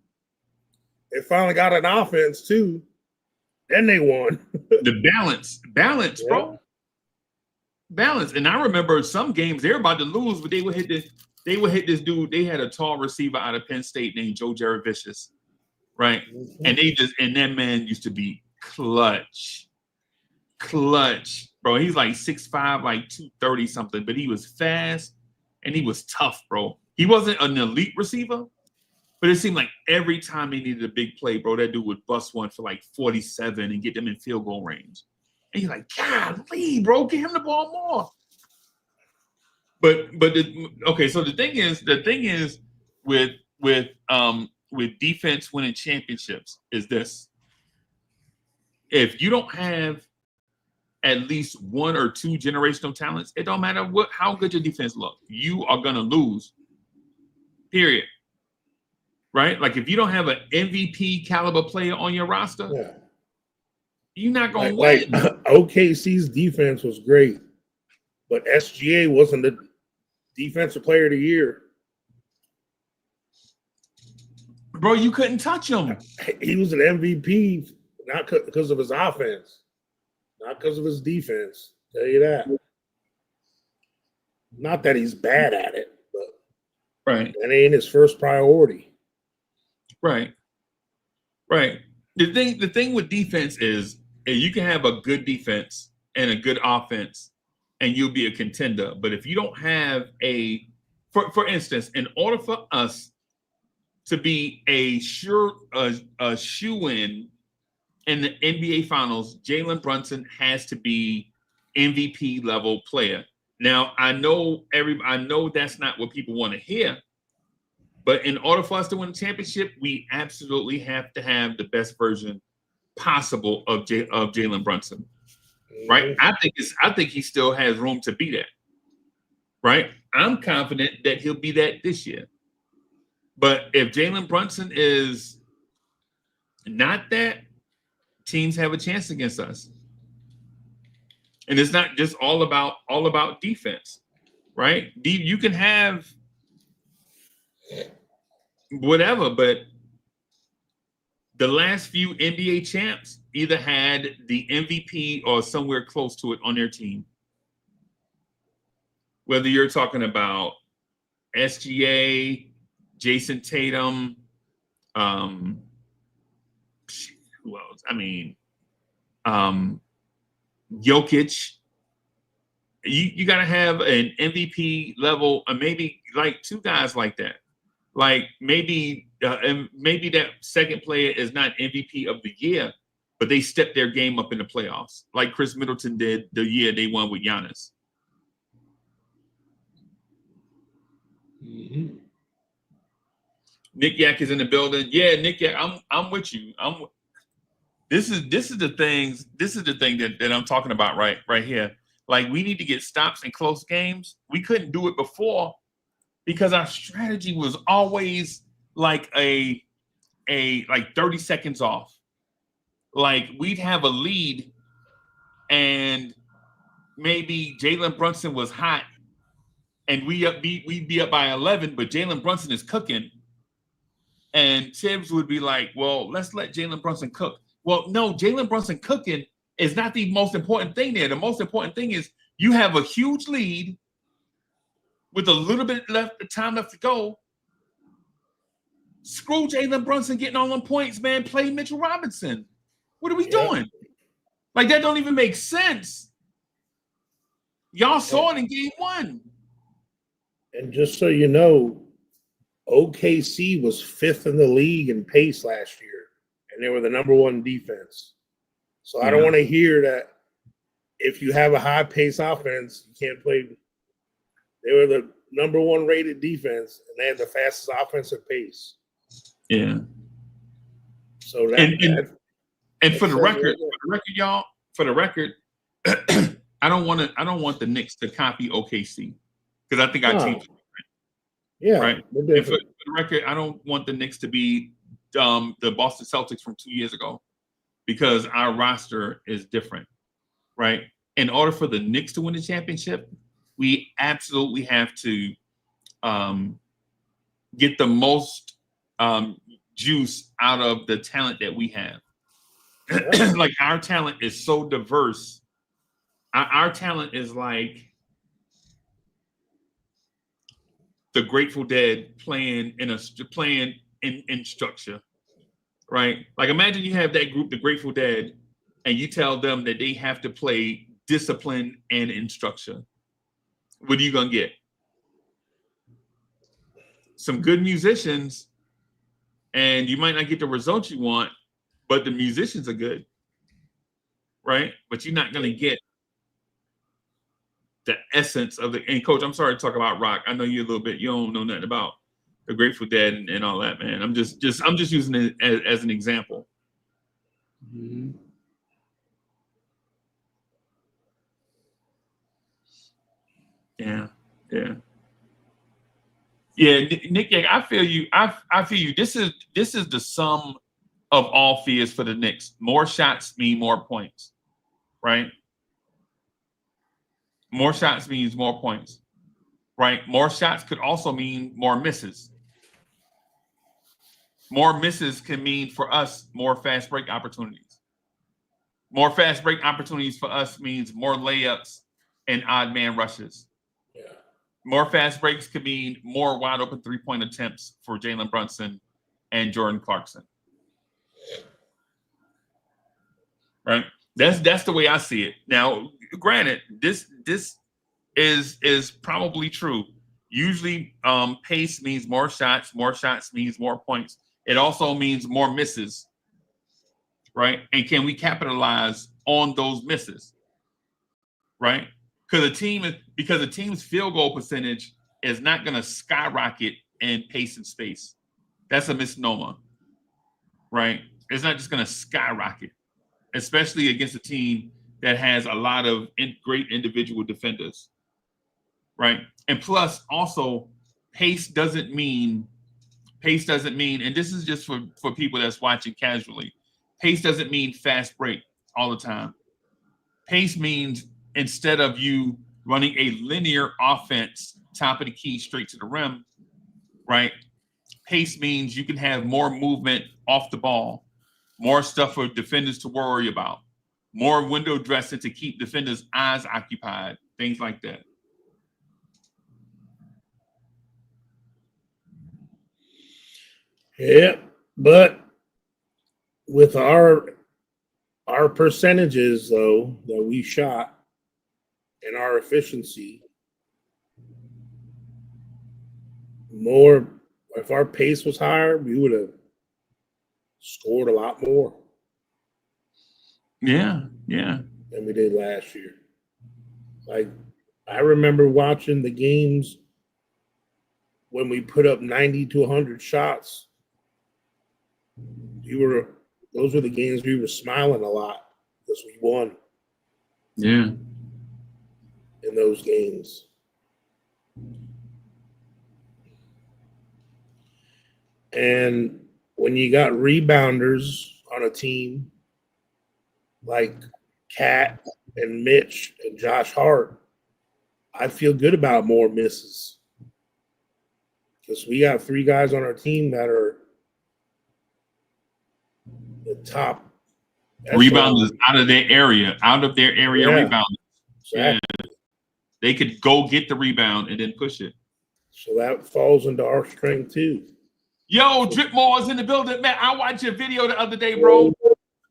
They finally got an offense too. Then they won. The balance, yeah. Bro. Balance. And I remember some games they were about to lose, but they would hit this dude. They had a tall receiver out of Penn State named Joe Jaravicious, right? Mm-hmm. And that man used to be clutch, bro. He's like 6'5", like 230 something, but he was fast and he was tough, bro. He wasn't an elite receiver, But it seemed like every time they needed a big play, bro, that dude would bust one for like 47 and get them in field goal range. And you're like, golly, bro, give him the ball more. Okay, so the thing is with defense winning championships is this. If you don't have at least one or two generational talents, it don't matter how good your defense look, you are gonna lose. Period. Right? Like if you don't have an MVP caliber player on your roster, you're not gonna win. Like OKC's defense was great, but SGA wasn't the defensive player of the year. Bro, you couldn't touch him. He was an MVP, not because of his offense, not because of his defense. Tell you that. Not that he's bad at it, but that ain't his first priority. Right. The thing with defense is you can have a good defense and a good offense, and you'll be a contender. But if you don't have for instance, in order for us to be a shoe-in in the NBA Finals, Jalen Brunson has to be MVP level player. Now, I know that's not what people want to hear, but in order for us to win a championship, we absolutely have to have the best version possible of Jalen Brunson. Right? I think he still has room to be that. Right? I'm confident that he'll be that this year. But if Jalen Brunson is not that, teams have a chance against us. And it's not just all about defense, right? You can have whatever, but the last few NBA champs either had the MVP or somewhere close to it on their team. Whether you're talking about SGA, Jason Tatum, who else? I mean, Jokic. You got to have an MVP level, or maybe like two guys like that. Like maybe that second player is not MVP of the year, but they stepped their game up in the playoffs, like Chris Middleton did the year they won with Giannis. Mm-hmm. Nick Yak is in the building. Yeah, Nick Yak, I'm with you. This is the thing that I'm talking about right here. Like we need to get stops in close games. We couldn't do it before because our strategy was always like a 30 seconds off. Like we'd have a lead and maybe Jalen Brunson was hot and we'd be up by 11, but Jalen Brunson is cooking. And Tibbs would be like, well, let's let Jalen Brunson cook. Well, no, Jalen Brunson cooking is not the most important thing there. The most important thing is you have a huge lead with a little bit time left to go. Screw Jalen Brunson getting all them points, man. Play Mitchell Robinson. What are we doing? Like, that don't even make sense. Y'all saw it in game one. And just so you know, OKC was 5th in the league in pace last year, and they were the number 1 defense. So I don't want to hear that if you have a high pace offense, you can't play. They were the number 1 rated defense, and they had the fastest offensive pace. Yeah. So for the record, y'all, I don't want the Knicks to copy OKC because I think I changed it. Yeah, right. For the record, I don't want the Knicks to be the Boston Celtics from 2 years ago because our roster is different, right? In order for the Knicks to win the championship, we absolutely have to get the most juice out of the talent that we have. Like our talent is so diverse. Our talent is like the Grateful Dead playing in structure, right? Like imagine you have that group, the Grateful Dead, and you tell them that they have to play discipline and in structure. What are you gonna get? Some good musicians, and you might not get the results you want, but the musicians are good, right? But you're not going to get the essence of the. And coach, I'm sorry to talk about rock. I know you a little bit. You don't know nothing about the Grateful Dead and all that, man. I'm just using it as an example. Mm-hmm. Yeah. Nick, I feel you. I feel you. This is the sum of all fears for the Knicks. More shots mean more points, right? More shots means more points, right? More shots could also mean more misses. More misses can mean for us more fast break opportunities. More fast break opportunities for us means more layups and odd man rushes. Yeah. More fast breaks could mean more wide open 3-point attempts for Jalen Brunson and Jordan Clarkson. Right? That's the way I see it. Now, granted, this is probably true. Usually, pace means more shots. More shots means more points. It also means more misses, right? And can we capitalize on those misses, right? Because the team's field goal percentage is not going to skyrocket in pace and space. That's a misnomer, right? It's not just going to skyrocket, especially against a team that has a lot of great individual defenders, right? And plus, also, pace doesn't mean, and this is just for people that's watching casually, pace doesn't mean fast break all the time. Pace means instead of you running a linear offense, top of the key, straight to the rim, right? Pace means you can have more movement off the ball, more stuff for defenders to worry about, more window dressing to keep defenders' eyes occupied, things like that. Yeah, but with our percentages though that we shot and our efficiency, more if our pace was higher, we would have scored a lot more. Yeah. Than we did last year. Like I remember watching the games when we put up 90 to 100 shots. Those were the games we were smiling a lot because we won. Yeah. In those games. And when you got rebounders on a team like Cat and Mitch and Josh Hart, I feel good about more misses. Because we got 3 guys on our team that are the top rebounders out of their area rebounders. Exactly. Yeah. They could go get the rebound and then push it. So that falls into our strength too. Yo, Dripmore is in the building. Man, I watched your video the other day, bro.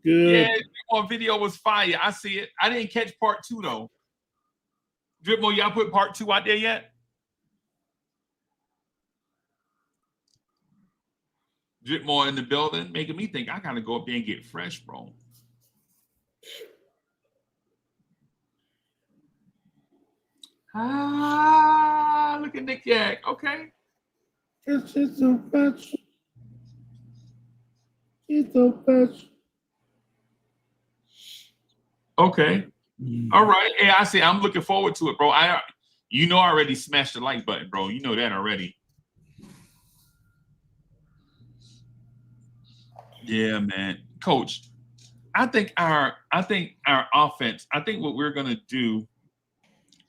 Good. Yeah, Dripmore video was fire. I see it. I didn't catch part 2 though. Dripmore, y'all put part 2 out there yet? Dripmore in the building, making me think I gotta go up there and get fresh, bro. Look at Nick Yak. Okay. It's a bitch. It's a bitch. Okay. All right. Hey, I see. I'm looking forward to it, bro. I already smashed the like button, bro. You know that already. Yeah, man. Coach, I think our offense, I think what we're gonna do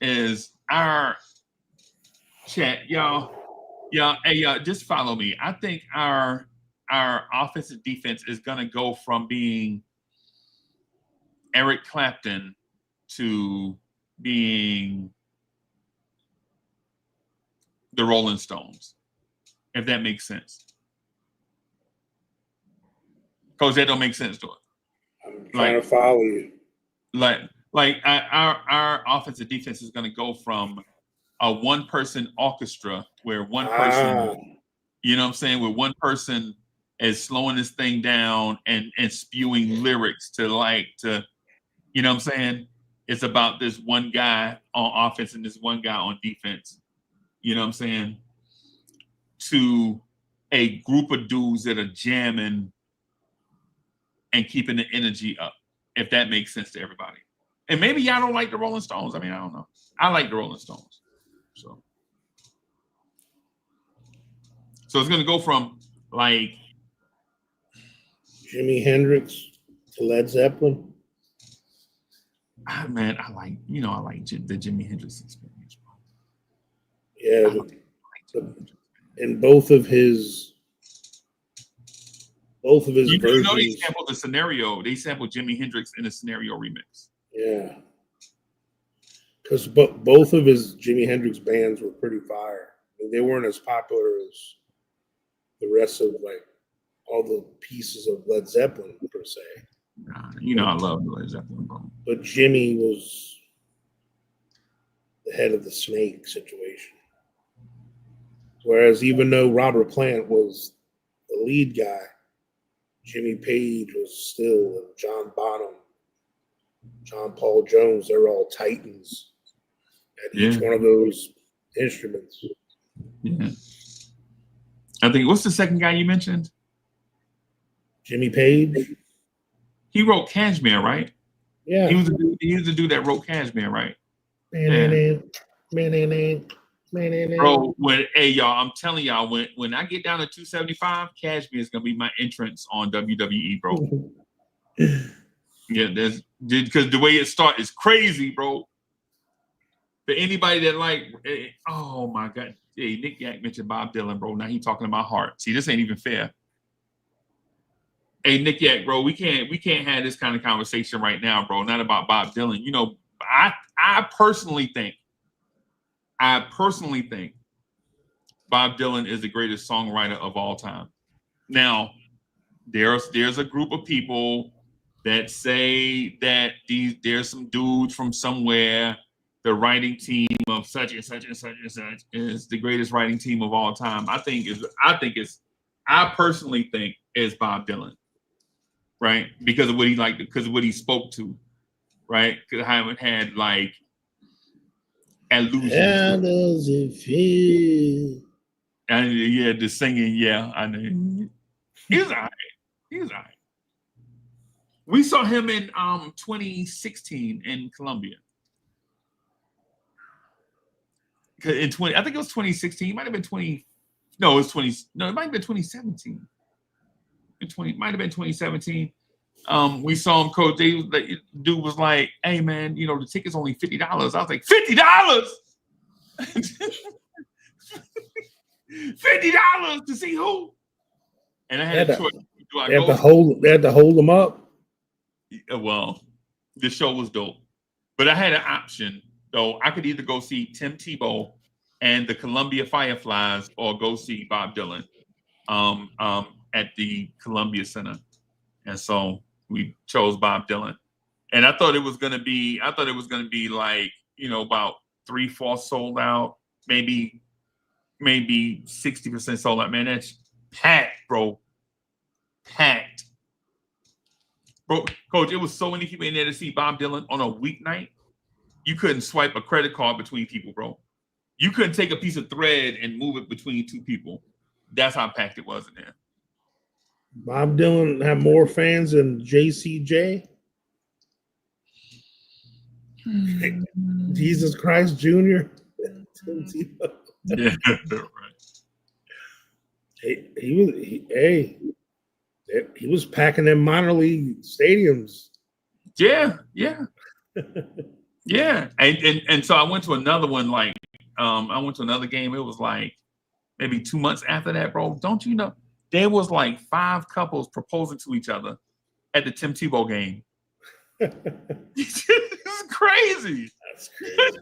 is our chat, y'all, hey, y'all, just follow me. I think our offensive defense is gonna go from being Eric Clapton to being the Rolling Stones, if that makes sense. Coach, that don't make sense to it. I'm trying to follow you. Like our offensive defense is going to go from a one-person orchestra where one person, you know what I'm saying, where one person as slowing this thing down and spewing lyrics to you know what I'm saying? It's about this one guy on offense and this one guy on defense. You know what I'm saying? To a group of dudes that are jamming and keeping the energy up, if that makes sense to everybody. And maybe y'all don't like the Rolling Stones. I mean, I don't know. I like the Rolling Stones. So it's going to go from like Jimi Hendrix to Led Zeppelin. Man, I like the Jimi Hendrix experience, bro. Yeah, and both of his versions. You know, they sampled the Scenario. They sampled Jimi Hendrix in a Scenario remix. Yeah, because both of his Jimi Hendrix bands were pretty fire. I mean, they weren't as popular as the rest of like all the pieces of Led Zeppelin per se. You know, I love Led Zeppelin, bro. But Jimmy was the head of the snake situation. Whereas even though Robert Plant was the lead guy, Jimmy Page was still, and John Bonham, John Paul Jones, they're all titans at each one of those instruments. Yeah. I think, what's the second guy you mentioned? Jimmy Page. He wrote Cashmere, right? Yeah. He was the dude that wrote Cashmere, right? Bro, hey y'all, I'm telling y'all, when I get down to 275, Cashmere is gonna be my entrance on WWE, bro. Yeah, because the way it starts is crazy, bro. For anybody that oh my God, hey, Nick Yak mentioned Bob Dylan, bro. Now he talking to my heart. See, this ain't even fair. Hey, Nick Yak, bro, we can't have this kind of conversation right now, bro. Not about Bob Dylan. You know, I personally think Bob Dylan is the greatest songwriter of all time. Now, there's a group of people that say that there's some dudes from somewhere, the writing team of such and such and such and such is the greatest writing team of all time. I personally think it's Bob Dylan. Right, because of what he liked, because of what he spoke to, right? Because I haven't had like allusions. How does it feel? And yeah, the singing, yeah, I know. He's all right. We saw him in 2016 in Colombia. I think it was 2016. It might have been 20. No, it was 20. No, it might have been 2017. Might have been 2017. We saw him, Coach. Dude was like, "Hey man, you know the ticket's only $50." I was like, $50? $50 to see who? And I had a choice. They had to hold them up. Well, the show was dope, but I had an option though. I could either go see Tim Tebow and the Columbia Fireflies, or go see Bob Dylan. At the Columbia Center, and so we chose Bob Dylan. And I thought it was gonna be like, you know, about 3/4 sold out, maybe 60% sold out. Man, that's packed, bro. Packed, bro. Coach, it was so many people in there to see Bob Dylan on a weeknight. You couldn't swipe a credit card between people, bro. You couldn't take a piece of thread and move it between two people. That's how packed it was in there. Bob Dylan had more fans than JCJ. Jesus Christ Jr. Yeah, right. He was packing them minor league stadiums. Yeah. Yeah. And so I went to another one, like I went to another game. It was like maybe 2 months after that, bro. Don't you know? There was like 5 couples proposing to each other at the Tim Tebow game. This is crazy. That's crazy.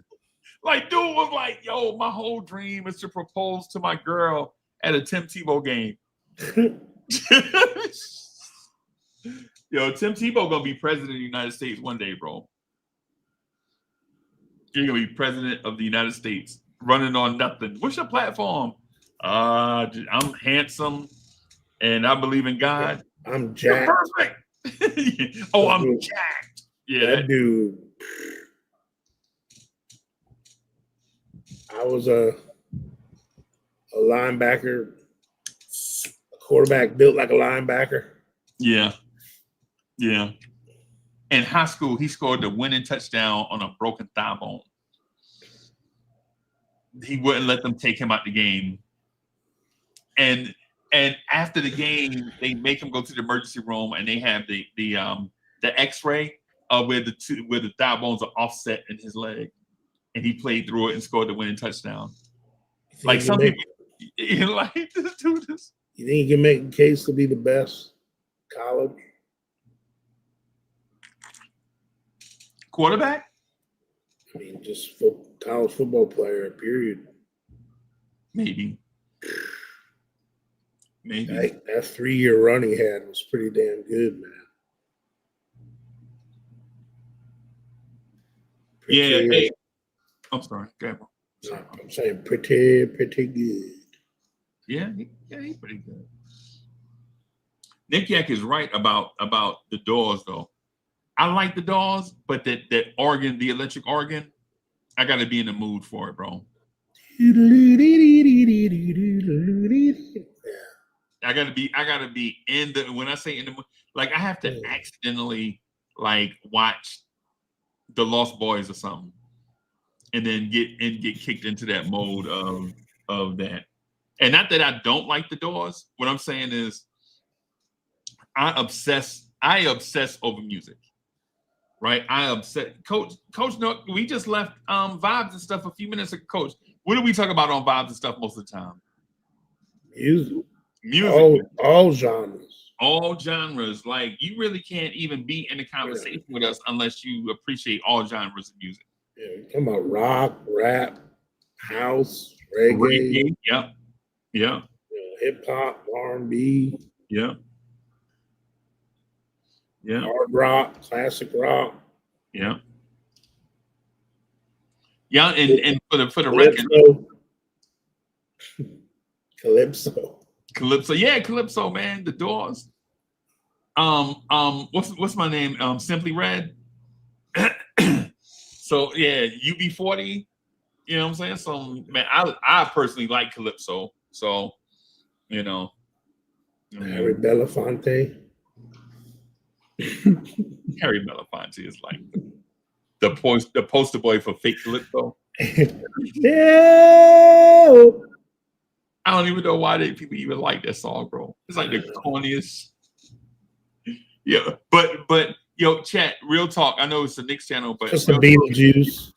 Like, dude was like, yo, my whole dream is to propose to my girl at a Tim Tebow game. Yo, Tim Tebow gonna be president of the United States one day, bro. You're gonna be president of the United States, running on nothing. What's your platform? I'm handsome. and I believe in God. I'm You're jacked. perfect. Oh, I'm jacked. Yeah, That dude. I was a linebacker, a quarterback built like a linebacker. yeah. In high school, he scored the winning touchdown on a broken thigh bone. He wouldn't let them take him out the game. And after the game, they make him go to the emergency room, and they have the X-ray of where the thigh bones are offset in his leg, and he played through it and scored the winning touchdown. Like some people, like this dude is. You think you can make a case to be the best college quarterback? I mean, just college football player. Period. Maybe. That 3-year run he had was pretty damn good, man. Yeah. Hey, I'm sorry. Go ahead, bro. I'm saying pretty good. Yeah, he's pretty good. Nick Yak is right about the Doors, though. I like the Doors, but that organ, the electric organ, I got to be in the mood for it, bro. I gotta be in the, when I say in the, like I have to accidentally like watch The Lost Boys or something, and then get kicked into that mode of that. And not that I don't like the Doors. What I'm saying is I obsess over music. Right? Coach, no, we just left Vibes and stuff a few minutes ago. Coach, what do we talk about on Vibes and stuff most of the time? Music. All genres. All genres. Like, you really can't even be in a conversation with us unless you appreciate all genres of music. Yeah, talking about rock, rap, house, reggae. Yeah. Hip hop, R&B. Yeah. Hard rock, classic rock. Yeah. And for the record, Calypso. Yeah, Calypso, man. The Doors. What's my name? Simply Red. So yeah, UB40. You know what I'm saying? So man, I personally like Calypso. So, you know. Harry Belafonte. Harry Belafonte is like the poster boy for fake Calypso. Yeah. I don't even know why people even like that song, bro. It's like the corniest. Yeah, but yo, chat, real talk. I know it's the Knicks channel, but just the Beetlejuice.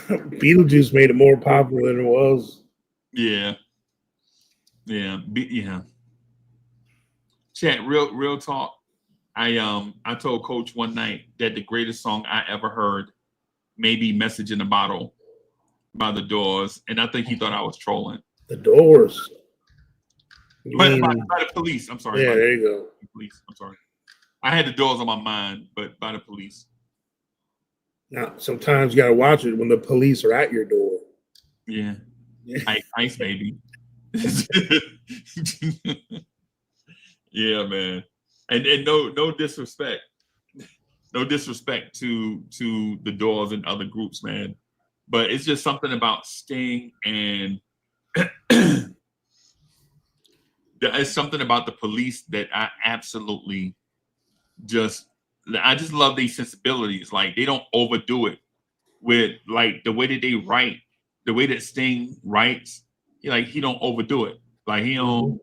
Beetlejuice made it more popular than it was. Yeah. Chat, real talk. I told Coach one night that the greatest song I ever heard may be "Message in a Bottle" by the Doors, and I think he thought I was trolling. The Doors. But by the Police. I'm sorry. Yeah, there you go. The Police. I'm sorry. I had the Doors on my mind, but by the Police. Now, sometimes you got to watch it when the police are at your door. Yeah. Ice baby. Yeah, man. And no disrespect. No disrespect to the Doors and other groups, man. But it's just something about Sting, and it's something about the Police that I absolutely just love these sensibilities. Like, they don't overdo it with like the way that they write, the way that Sting writes. Like, he don't overdo it. Like, he don't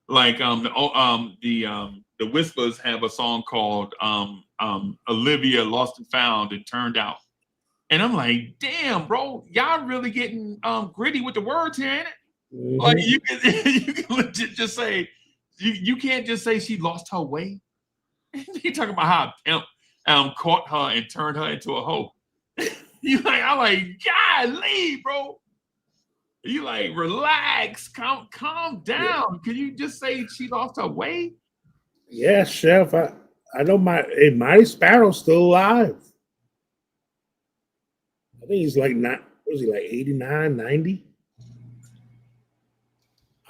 like the Whispers have a song called Olivia Lost and Found and Turned Out. And I'm like, damn, bro, y'all really getting gritty with the words here, ain't it? Mm-hmm. Like, you can legit just say, you can't just say she lost her way. You talking about how pimp caught her and turned her into a hoe. I'm like, golly, bro. You like, relax, calm down. Yeah. Can you just say she lost her way? Yeah, Chef. I know Mighty Sparrow's still alive. I think he's like 89, 90.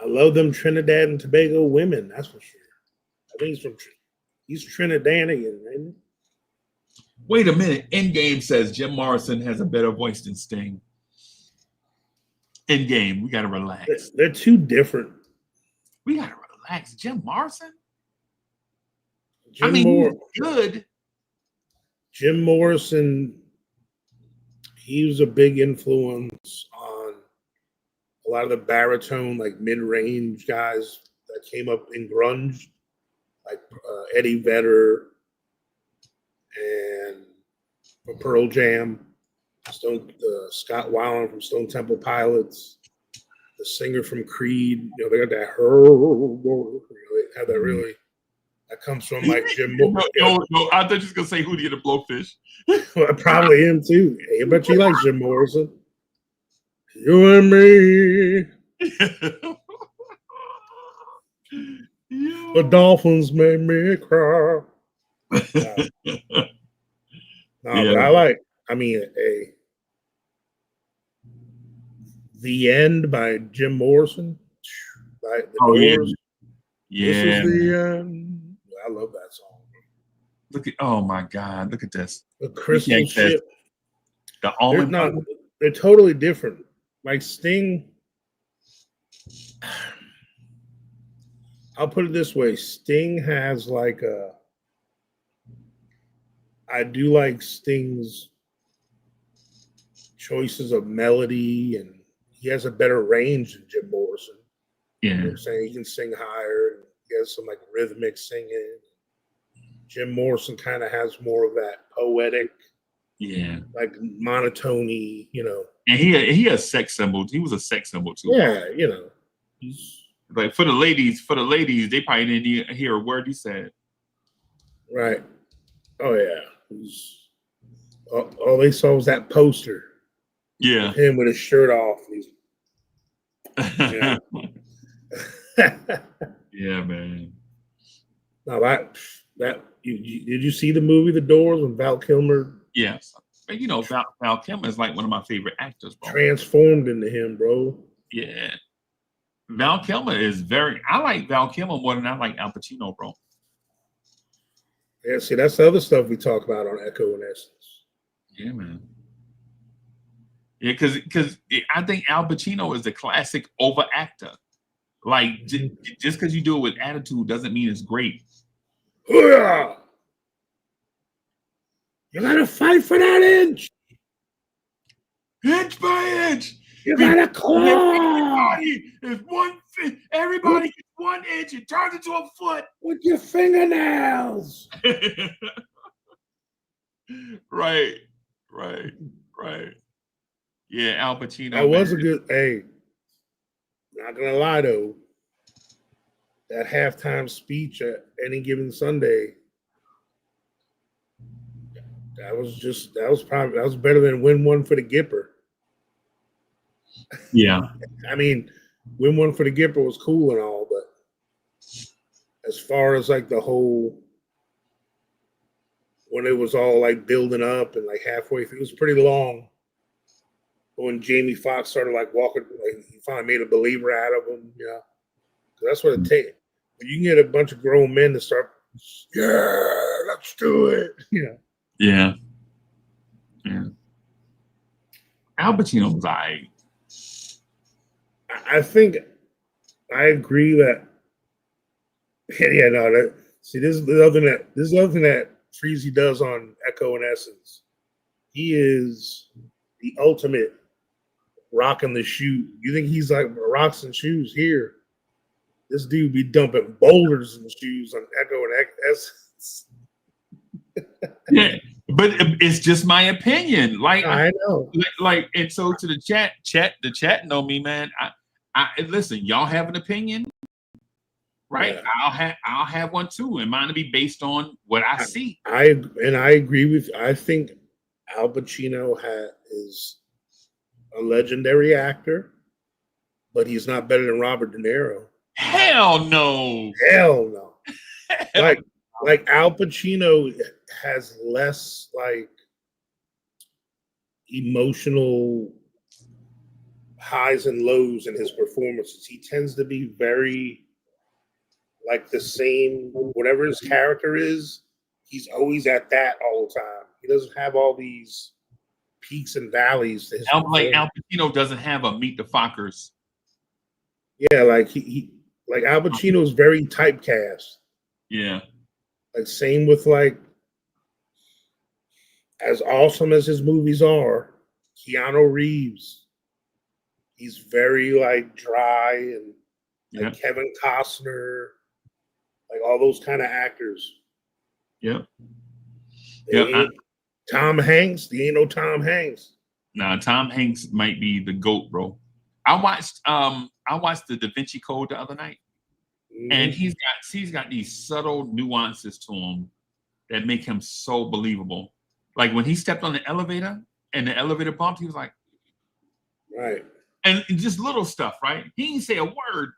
I love them Trinidad and Tobago women. That's for sure. I think he's Trinidadian, man. Wait a minute. Endgame says Jim Morrison has a better voice than Sting. Endgame, we gotta relax. They're too different. We gotta relax. Jim Morrison? Jim he's good. Jim Morrison, he was a big influence on a lot of the baritone, like mid-range guys that came up in grunge, like Eddie Vedder and Pearl Jam, Scott Weiland from Stone Temple Pilots, the singer from Creed. You know, they got that they have that really. That comes from like Jim Morrison. No, I thought you was gonna say Hootie and the Blowfish. Well, probably him too. Hey, I bet you like Jim Morrison. You and me. The Dolphins made me cry. But The End by Jim Morrison. By the Doors. Yeah. This is the end. I love that song. Oh my God, look at this. The Crystal Ship. The almond. They're totally different. Like Sting, I'll put it this way. Sting has I do like Sting's choices of melody, and he has a better range than Jim Morrison. Yeah. You know what I'm saying? He can sing higher. He has some like rhythmic singing. Jim Morrison kind of has more of that poetic, like monotony, you know. And he has sex symbols. He was a sex symbol too. Yeah, you know. He's like for the ladies, they probably didn't hear a word he said. Right. Oh yeah. All they saw was that poster. Yeah. Him with his shirt off. Yeah. Yeah, man. Now did you see the movie The Doors when Val Kilmer? Yes. You know, Val Kilmer is like one of my favorite actors, bro. Transformed into him, bro. Yeah. Val Kilmer I like Val Kilmer more than I like Al Pacino, bro. Yeah, see, that's the other stuff we talk about on Echo and Essence. Yeah, man. Yeah, because I think Al Pacino is the classic over actor. Like, just because you do it with attitude doesn't mean it's great. You gotta fight for that inch. Inch by inch. You gotta claw. Everybody gets 1 inch. It turns into a foot. With your fingernails. Right. Yeah, Al Pacino. That was a good, not gonna lie though, that halftime speech at Any Given Sunday, that was better than Win One for the Gipper. Yeah. I mean, Win One for the Gipper was cool and all, but as far as like the whole, when it was all like building up and like halfway through, it was pretty long. But when Jamie Foxx started like walking, like he finally made a believer out of him, you know. That's what it takes. When you can get a bunch of grown men to start, let's do it, you know. Yeah. Al Pacino was I think I agree that. Yeah, no. See, this is the other thing that Freezy does on Echo and Essence. He is the ultimate rocking the shoe. You think he's like rocks and shoes here? This dude be dumping boulders and shoes on Echo and Essence. Yeah, but it's just my opinion. Like I know. Like, and so to the chat know me, man. I listen. Y'all have an opinion, right? Yeah. I'll have one too, and mine will be based on what I see. I agree with. I think Al Pacino is a legendary actor, but he's not better than Robert De Niro. Hell no. Hell no. Like Al Pacino has less like emotional. highs and lows in his performances. He tends to be very like the same, whatever his character is, he's always at that all the time. He doesn't have all these peaks and valleys to his Like Al Pacino doesn't have a Meet the Fockers. Yeah, like he like Al Pacino's very typecast. Yeah. Like same with like as awesome as his movies are, Keanu Reeves. He's very like dry and like Kevin Costner, like all those kind of actors. Yeah. Tom Hanks, there ain't no Tom Hanks. Nah, Tom Hanks might be the GOAT, bro. I watched the Da Vinci Code the other night, and he's got these subtle nuances to him that make him so believable. Like when he stepped on the elevator and the elevator bumped, he was like, right. And just little stuff, right? He didn't say a word,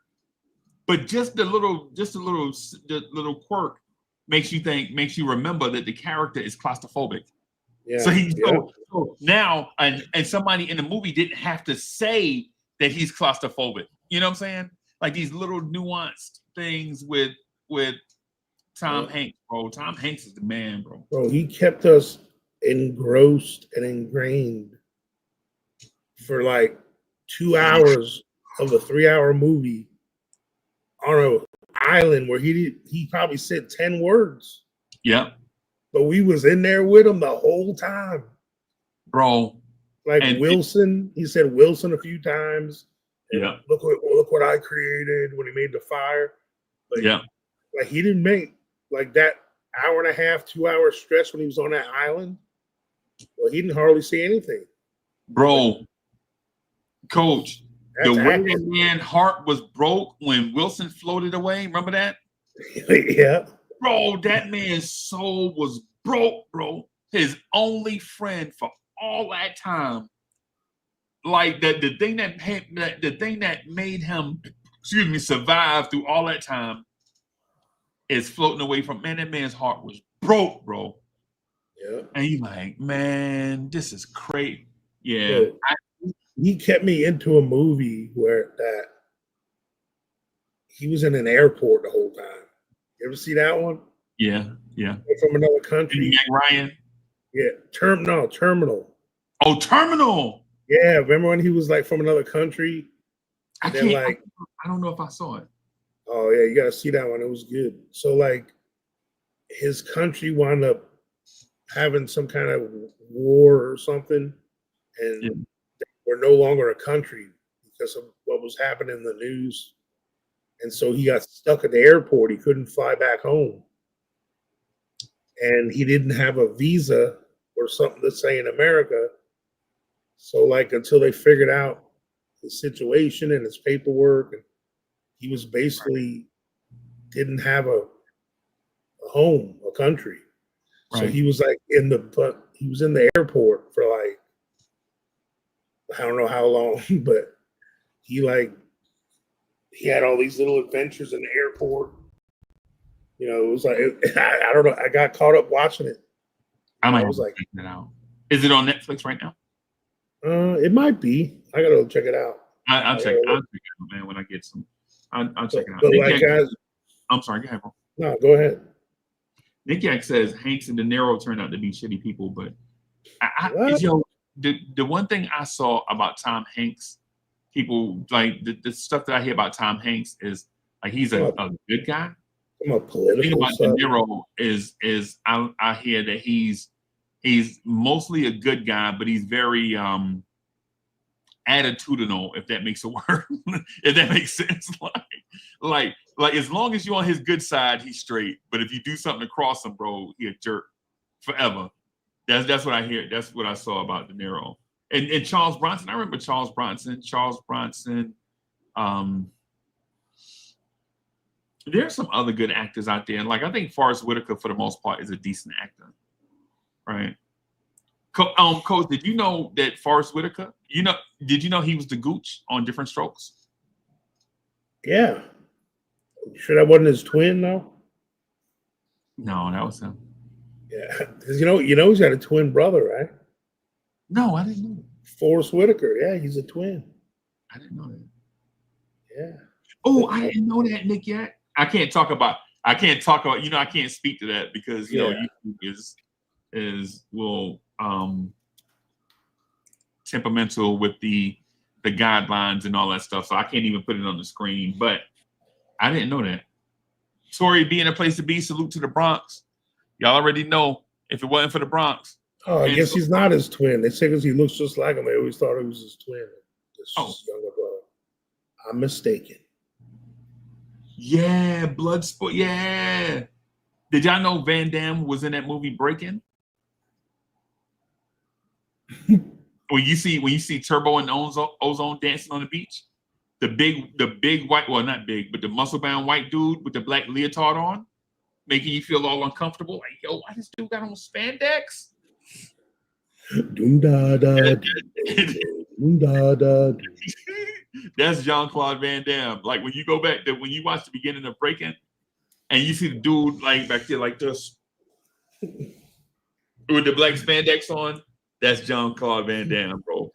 but just the little quirk makes you remember that the character is claustrophobic. Yeah. So so now, and somebody in the movie didn't have to say that he's claustrophobic. You know what I'm saying? Like these little nuanced things with Tom Hanks, bro. Tom Hanks is the man, bro. Bro, he kept us engrossed and ingrained for like 2 hours of a 3-hour movie on an island where he probably said 10 words. Yeah. But we was in there with him the whole time. Bro. Like Wilson, he said Wilson a few times. Yeah. Look what I created when he made the fire. Like, like he didn't make like that hour and a half, 2 hour stretch when he was on that island. Well, he didn't hardly say anything. Bro, Coach, the way accurate. that man's heart was broke when Wilson floated away. Remember that? Yeah. Bro, that man's soul was broke, bro. His only friend for all that time. Like the thing that made him, survive through all that time is floating away from, man, that man's heart was broke, bro. Yeah. And he's like, man, this is crazy. Yeah. So, he kept me into a movie where that he was in an airport the whole time. You ever see that one? Yeah. From another country. Meg Ryan. Yeah. Terminal. Oh, Terminal. Yeah. Remember when he was like from another country? I don't know if I saw it. Oh yeah, you gotta see that one. It was good. So like his country wound up having some kind of war or something, and they were no longer a country because of what was happening in the news. And so he got stuck at the airport. He couldn't fly back home. And he didn't have a visa or something to say in America. So like until they figured out his situation and his paperwork, and he was basically didn't have a home, a country. Right. So he was like in the airport for like, I don't know how long, but he had all these little adventures in the airport. You know, it was like, I don't know. I got caught up watching it. I was like, check it out. Is it on Netflix right now? It might be. I gotta check it out. I'll check it out, man, when I get some. I'll check it out. But like, guys, I'm sorry, go ahead, bro. No, go ahead. Nick Yak says Hanks and De Niro turned out to be shitty people, but the one thing I saw about Tom Hanks, people like the stuff that I hear about Tom Hanks is like he's a good guy. The thing about De Niro is I hear that he's mostly a good guy, but he's very attitudinal, if that makes a word, if that makes sense. Like as long as you're on his good side, he's straight. But if you do something to cross him, bro, he a jerk forever. That's what I hear. That's what I saw about De Niro. And Charles Bronson. I remember Charles Bronson. There's some other good actors out there. And like I think Forrest Whitaker, for the most part, is a decent actor. Right. Coach, did you know that Forrest Whitaker, did you know he was the Gooch on Different Strokes? Yeah. You sure that wasn't his twin, though? No, that was him. Yeah. Because he's got a twin brother, right? No, I didn't know. Forrest Whitaker. Yeah, he's a twin. I didn't know that. Yeah. Oh, I didn't know that, Nick, yet. I can't talk about, I can't speak to that because, YouTube is temperamental with the guidelines and all that stuff. So I can't even put it on the screen, but I didn't know that. Tory being a place to be, salute to the Bronx. Y'all already know if it wasn't for the Bronx. Oh, I guess he's not his twin. They say because he looks just like him. They always thought he was his twin. This younger brother. I'm mistaken. Yeah, Bloodsport. Yeah. Did y'all know Van Damme was in that movie Breaking? when you see Turbo and Ozone dancing on the beach, the big white, well, not big, but the muscle bound white dude with the black leotard on, making you feel all uncomfortable. Like, yo, why this dude got on spandex? Doom da da. Doom da da. That's Jean-Claude Van Damme. Like when you go back to when you watch the beginning of Breaking, and you see the dude like back there like this with the black spandex on, that's Jean-Claude Van Damme, bro.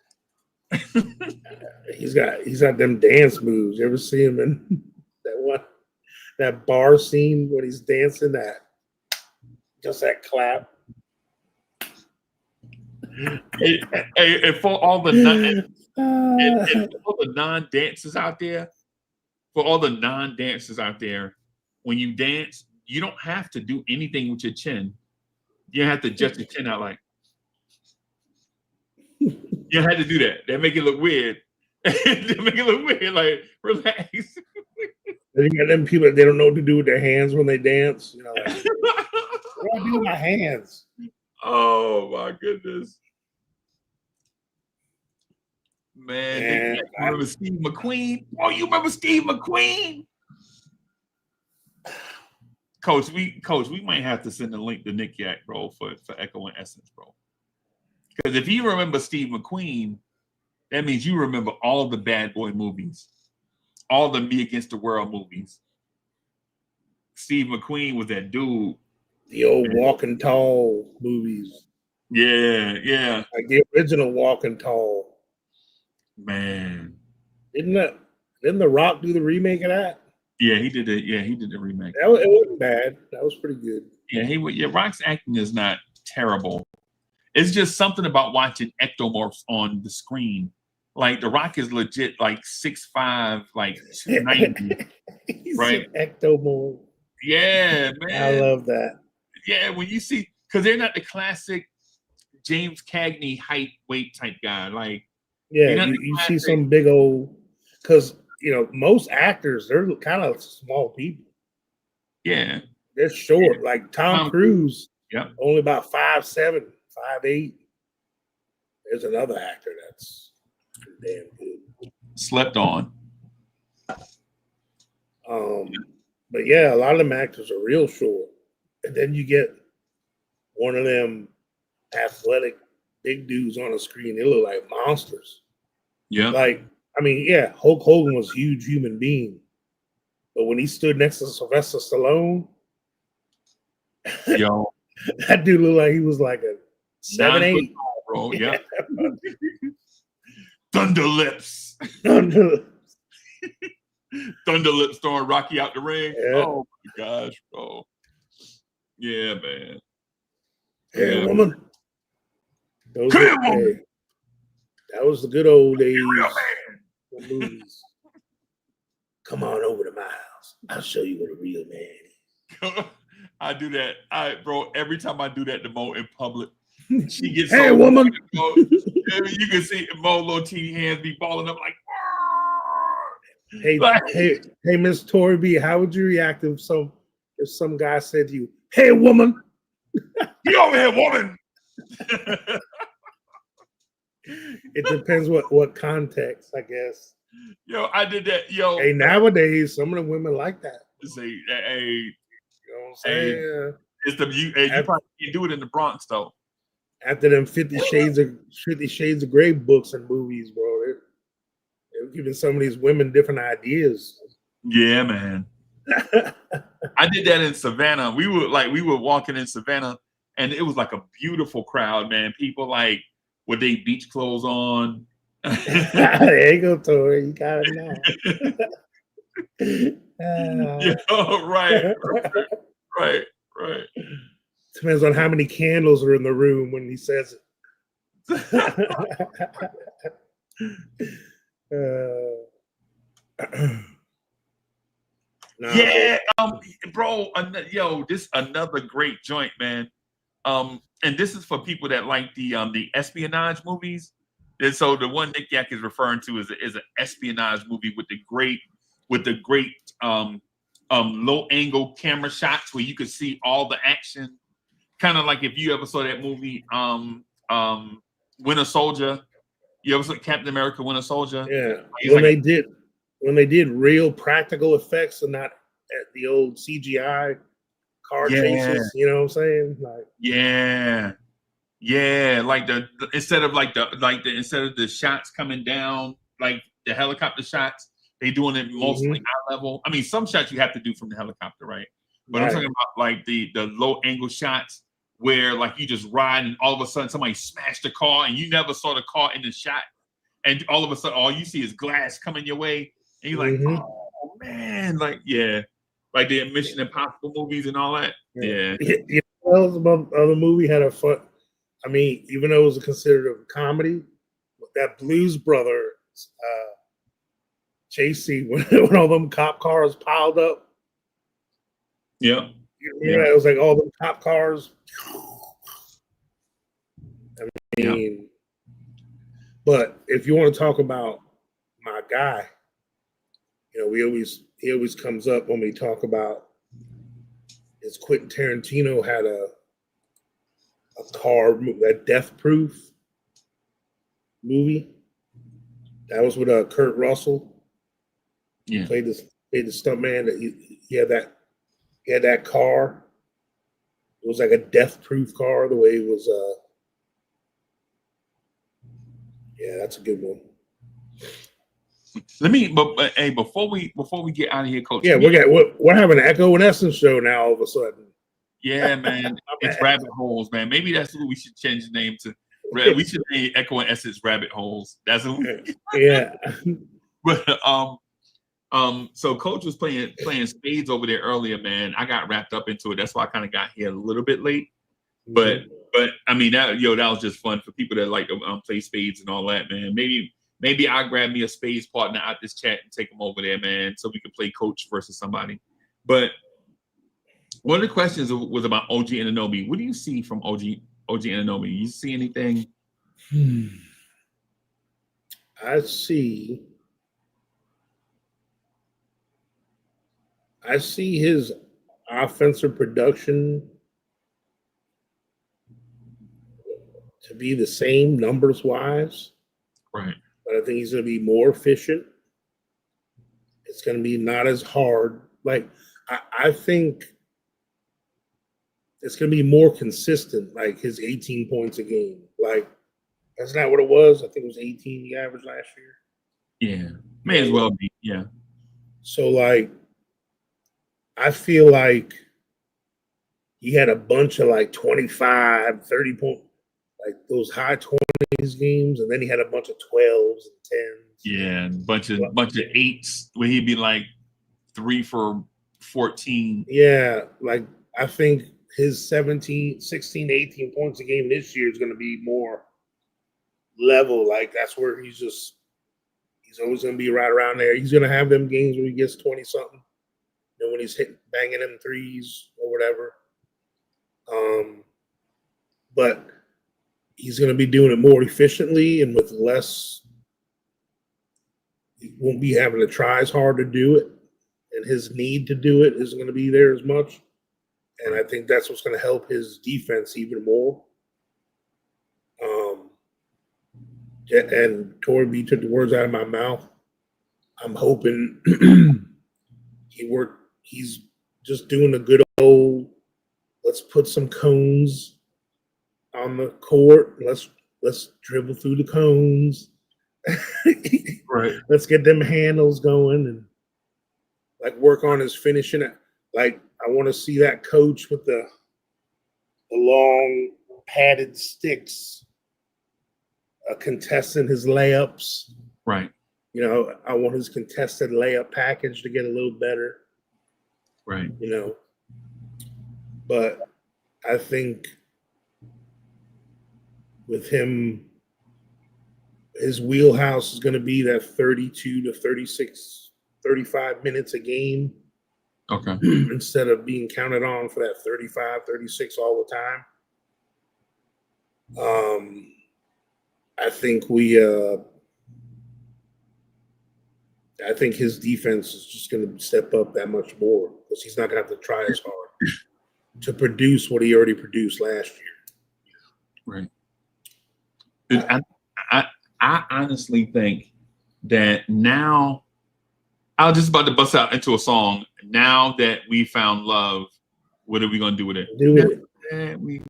He's got them dance moves. You ever see him in that bar scene when he's dancing just that clap? And for all the non-dancers out there, when you dance, you don't have to do anything with your chin. You have to adjust your chin out like. You had to do that. That make it look weird. Like, relax. You got them people, they don't know what to do with their hands when they dance. You know, like, what do I do with my hands? Oh my goodness. Man, you remember Steve McQueen? Oh, you remember Steve McQueen? Coach, we might have to send a link to Nick Yak, bro, for Echo and Essence, bro. Because if you remember Steve McQueen, that means you remember all the Bad Boy movies, all the Me Against the World movies. Steve McQueen was that dude. The old Walking Tall movies. Yeah. Like the original Walking Tall. Man. Didn't The Rock do the remake of that? Yeah, he did it. Yeah, he did the remake. It wasn't bad. That was pretty good. Yeah, Rock's acting is not terrible. It's just something about watching ectomorphs on the screen. Like The Rock is legit like 6'5", like 290. Right? Ectomorph. Yeah, man. I love that. Yeah, when you see, because they're not the classic James Cagney height weight type guy. Like, yeah, you see some big old, because most actors, they're kind of small people. Yeah, they're short. Yeah. Like Tom Cruise, only about 5'7", 5'8". There's another actor that's damn good. Slept on. But yeah, a lot of them actors are real short. And then you get one of them athletic big dudes on the screen. They look like monsters. Yeah. Like, I mean, yeah, Hulk Hogan was a huge human being. But when he stood next to Sylvester Stallone, yo, that dude looked like he was like a 7'8", bro. Yeah. Thunder Lips. Thunder Lips throwing Rocky out the ring. Yeah. Oh my gosh, bro. Yeah, man. Hey, woman. That was the good old days. Movies. Come on over to my house. I'll show you what a real man is. I do that. Bro, every time I do that to Mo in public, she gets hey, woman. You can see Mo little teeny hands be balling up like. Hey, Miss Tori B, how would you react if some guy said to you, "Hey, woman"? Get over here, woman. It depends what context, I guess. Yo, I did that. Yo, hey, nowadays some of the women like that. Say, hey, you know what I'm saying? Hey, it's you probably can't do it in the Bronx though. After them 50 Shades of Grey books and movies, bro, they're giving some of these women different ideas. Yeah, man. I did that in Savannah. We were walking in Savannah, and it was like a beautiful crowd, man. People like with their beach clothes on, There you go, Tori. You got it now. Yeah, right. Depends on how many candles are in the room when he says it. Yeah, bro, this another great joint, man. And this is for people that like the espionage movies. And so the one Nick Yak is referring to is an espionage movie with the great low angle camera shots where you could see all the action. Kind of like if you ever saw that movie Winter Soldier. You ever saw Captain America Winter Soldier? Yeah. He's When they did real practical effects and not at the old CGI car chases, you know what I'm saying? Like, like instead of the shots coming down, like the helicopter shots, they doing it mostly high level. I mean, some shots you have to do from the helicopter, right? But I'm talking about like the low angle shots where like you just ride and all of a sudden somebody smashed the car and you never saw the car in the shot, and all of a sudden all you see is glass coming your way, and you're like, oh man, like the Mission Impossible movies and all that. Yeah. You know, the other movie had a fun. I mean, even though it was considered a comedy, that Blues Brothers chase scene when all them cop cars piled up. Yeah. It was like all the cop cars. I mean, but if you want to talk about my guy, you know, he always comes up when we talk about is Quentin Tarantino had a car, that Death Proof movie. That was with Kurt Russell. Yeah, played the stuntman. That he had that car. It was like a death proof car. The way it was. Yeah, that's a good one. Hey, before we get out of here, Coach. Yeah, we're having an Echo and Essence show now. All of a sudden. Yeah, man, it's rabbit holes, man. Maybe that's what we should change the name to. We should name Echo and Essence Rabbit Holes. That's what yeah. But so Coach was playing spades over there earlier, man. I got wrapped up into it. That's why I kind of got here a little bit late. But I mean that was just fun for people that like to play spades and all that, man. Maybe I'll grab me a spades partner out this chat and take them over there, man, so we can play Coach versus somebody. But one of the questions was about OG Anunoby. What do you see from OG Anunoby? You see anything? I see his offensive production to be the same numbers wise. Right. But I think he's going to be more efficient. It's going to be not as hard. Like, I think it's going to be more consistent, like his 18 points a game. Like, that's not what it was. I think it was 18 he averaged last year. Yeah. May as well be. Yeah. So, like, I feel like he had a bunch of like 25, 30 point, like those high 20s games, and then he had a bunch of 12s and 10s. Yeah, and bunch of 8s where he'd be like 3 for 14. Yeah, like I think his 16, 18 points a game this year is going to be more level. Like that's where he's always going to be right around there. He's going to have them games where he gets 20 something. You know, when he's banging them threes or whatever. But he's going to be doing it more efficiently and with less. He won't be having to try as hard to do it, and his need to do it isn't going to be there as much. And I think that's what's going to help his defense even more. And Tori B took the words out of my mouth. I'm hoping he's just doing a good old, let's put some cones on the court. Let's dribble through the cones. Right. Let's get them handles going and like work on his finishing. Like I want to see that coach with the long padded sticks contesting his layups. Right. You know, I want his contested layup package to get a little better. Right. You know, but I think with him, his wheelhouse is going to be that 32 to 36, 35 minutes a game. Okay. Instead of being counted on for that 35, 36 all the time. I think I think his defense is just going to step up that much more because he's not going to have to try as hard to produce what he already produced last year. Right. I honestly think that now, I was just about to bust out into a song. Now that we found love, what are we going to do with it? Do it. That we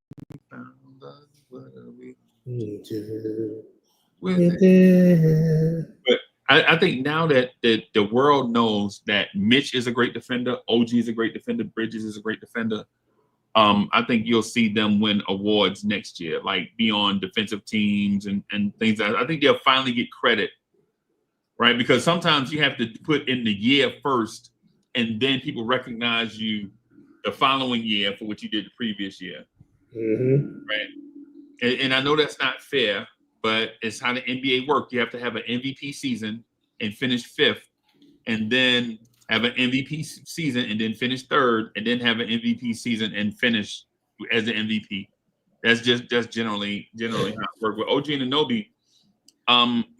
found love, what are we Do with it. it? But I think now that the world knows that Mitch is a great defender, OG is a great defender, Bridges is a great defender, I think you'll see them win awards next year, like beyond defensive teams and things. I think they'll finally get credit, right? Because sometimes you have to put in the year first, and then people recognize you the following year for what you did the previous year, right? And I know that's not fair, but it's how the NBA works. You have to have an MVP season and finish 5th, and then have an MVP season and then finish 3rd, and then have an MVP season and finish as the MVP. That's generally how it works. With OG and Anunoby,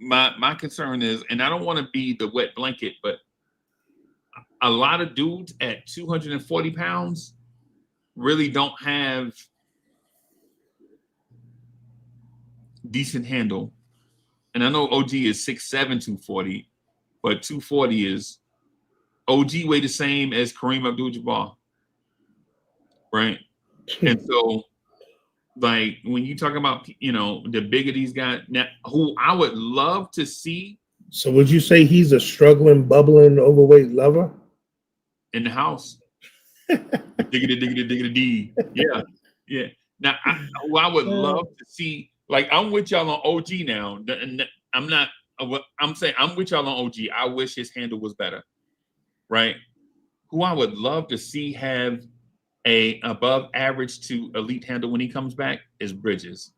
my concern is, and I don't want to be the wet blanket, but a lot of dudes at 240 pounds really don't have decent handle. And I know OG is 6'7", 240, but 240 is OG weigh the same as Kareem Abdul-Jabbar, right? And so, like, when you talk about, you know, the bigger these guys, now, who I would love to see. So would you say he's a struggling, bubbling, overweight lover? In the house. Diggity, D. Yeah. Now, who I would love to see, like, I'm with y'all on OG now. I'm not, I'm saying I'm with y'all on OG. I wish his handle was better, right? Who I would love to see have a above average to elite handle when he comes back is Bridges.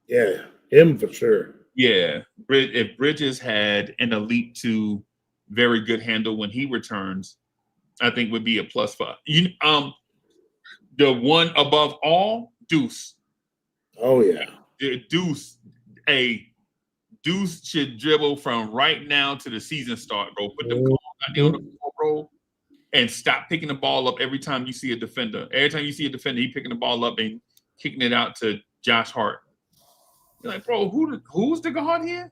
Yeah, him for sure. Yeah, if Bridges had an elite to very good handle when he returns, I think would be a plus for you. The one above all, Deuce. Oh yeah, Deuce. Deuce should dribble from right now to the season start, bro. Put them calls out there on the floor, bro, and stop picking the ball up every time you see a defender. Every time you see a defender, he picking the ball up and kicking it out to Josh Hart. You're like, bro, who's the guard here?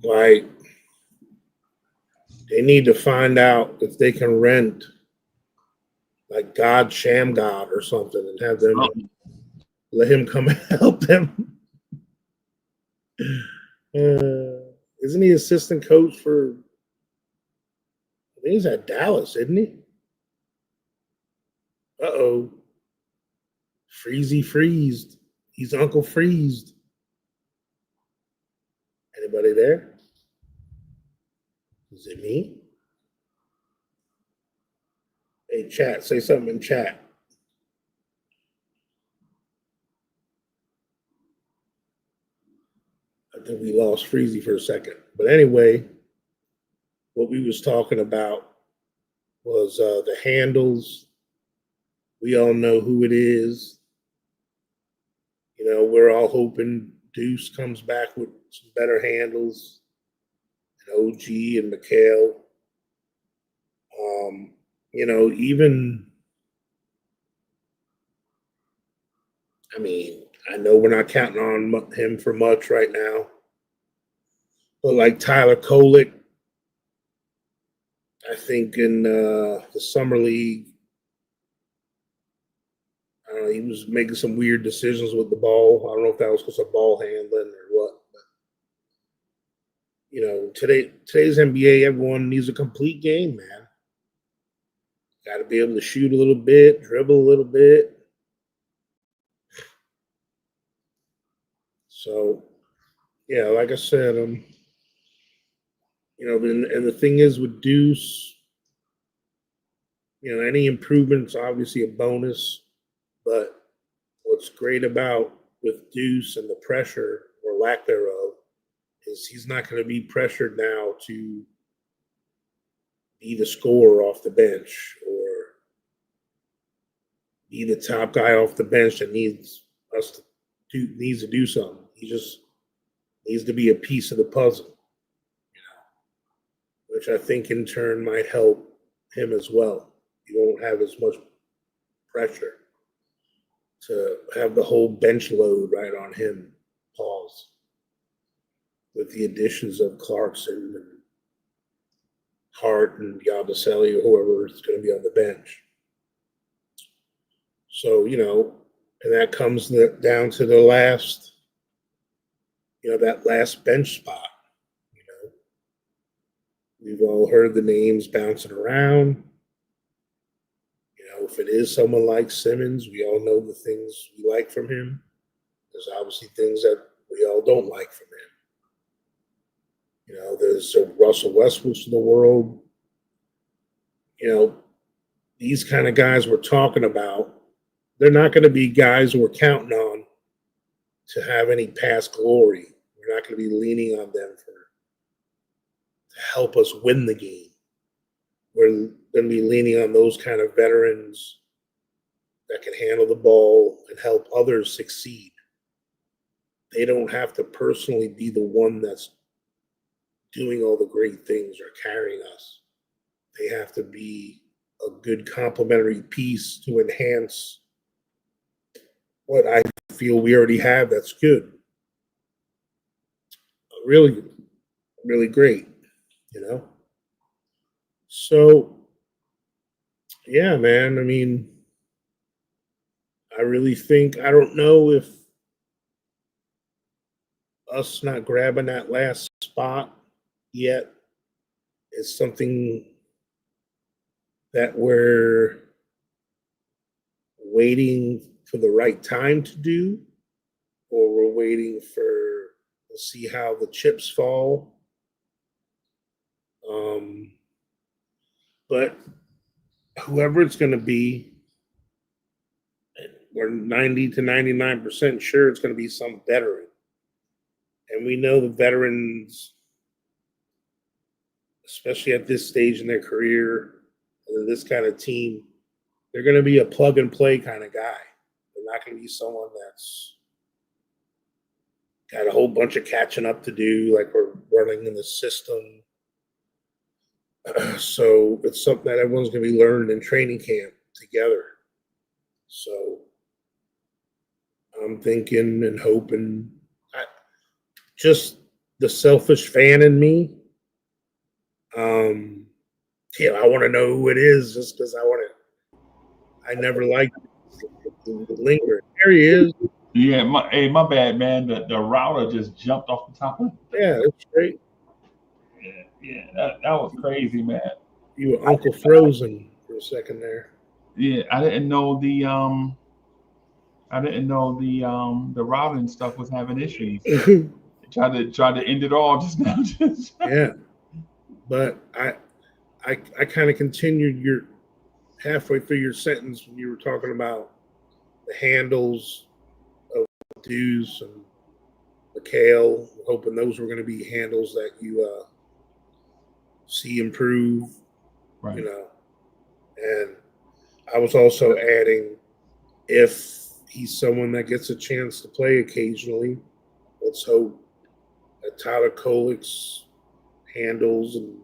like they need to find out if they can rent like God Sham God or something and have them let him come and help them. Isn't he assistant coach for? I think he's at Dallas, isn't he? Uh-oh. Freezy freezed. He's Uncle Freezed. Anybody there? Is it me? Hey, chat, say something in chat. I think we lost Freezy for a second. But anyway, what we was talking about was the handles. We all know who it is. You know, we're all hoping Deuce comes back with some better handles, and OG and Mikhail. You know, even, I mean, I know we're not counting on him for much right now, but like Tyler Kolek, I think in the summer league, he was making some weird decisions with the ball. I don't know if that was because of ball handling or what. But, you know, today's NBA, everyone needs a complete game, man. Got to be able to shoot a little bit, dribble a little bit. So, yeah, like I said, and the thing is with Deuce, any improvements obviously a bonus, but what's great about with Deuce and the pressure or lack thereof is he's not going to be pressured now to be the scorer off the bench or be the top guy off the bench that needs to do something. He just needs to be a piece of the puzzle, which I think in turn might help him as well. He won't have as much pressure to have the whole bench load right on him. Pause. With the additions of Clarkson and Hart and Yabusele or whoever is going to be on the bench. So, and that comes down to the last, that last bench spot. We've all heard the names bouncing around. If it is someone like Simmons, we all know the things we like from him. There's obviously things that we all don't like from him. There's Russell Westbrooks of the world. These kind of guys we're talking about, they're not going to be guys we're counting on to have any past glory. We're not going to be leaning on them to help us win the game. We're going to be leaning on those kind of veterans that can handle the ball and help others succeed. They don't have to personally be the one that's doing all the great things or carrying us. They have to be a good complementary piece to enhance what I feel we already have that's good. Really, really great, So, yeah, man, I mean, I really think, I don't know if us not grabbing that last spot yet is something that we're waiting for the right time to do, or we're waiting to see how the chips fall. But whoever it's going to be, we're 90 to 99% sure it's going to be some veteran. And we know the veterans, especially at this stage in their career, and this kind of team, they're going to be a plug and play kind of guy. They're not going to be someone that's got a whole bunch of catching up to do, like we're running in the system. So it's something that everyone's going to be learning in training camp together. So I'm thinking and hoping, just the selfish fan in me, I want to know who it is just because I never liked the linger. There he is. Yeah, my bad, man. The router just jumped off the top of it. Yeah, that's great. Yeah, that was crazy, man. You were Uncle Frozen for a second there. Yeah, I didn't know the routing stuff was having issues. Tried to end it all just now. Yeah, but I kind of continued your halfway through your sentence when you were talking about the handles of Deuce and McHale, hoping those were going to be handles that you see improve, right. And I was also adding, if he's someone that gets a chance to play occasionally, let's hope that Tyler Kolick's handles and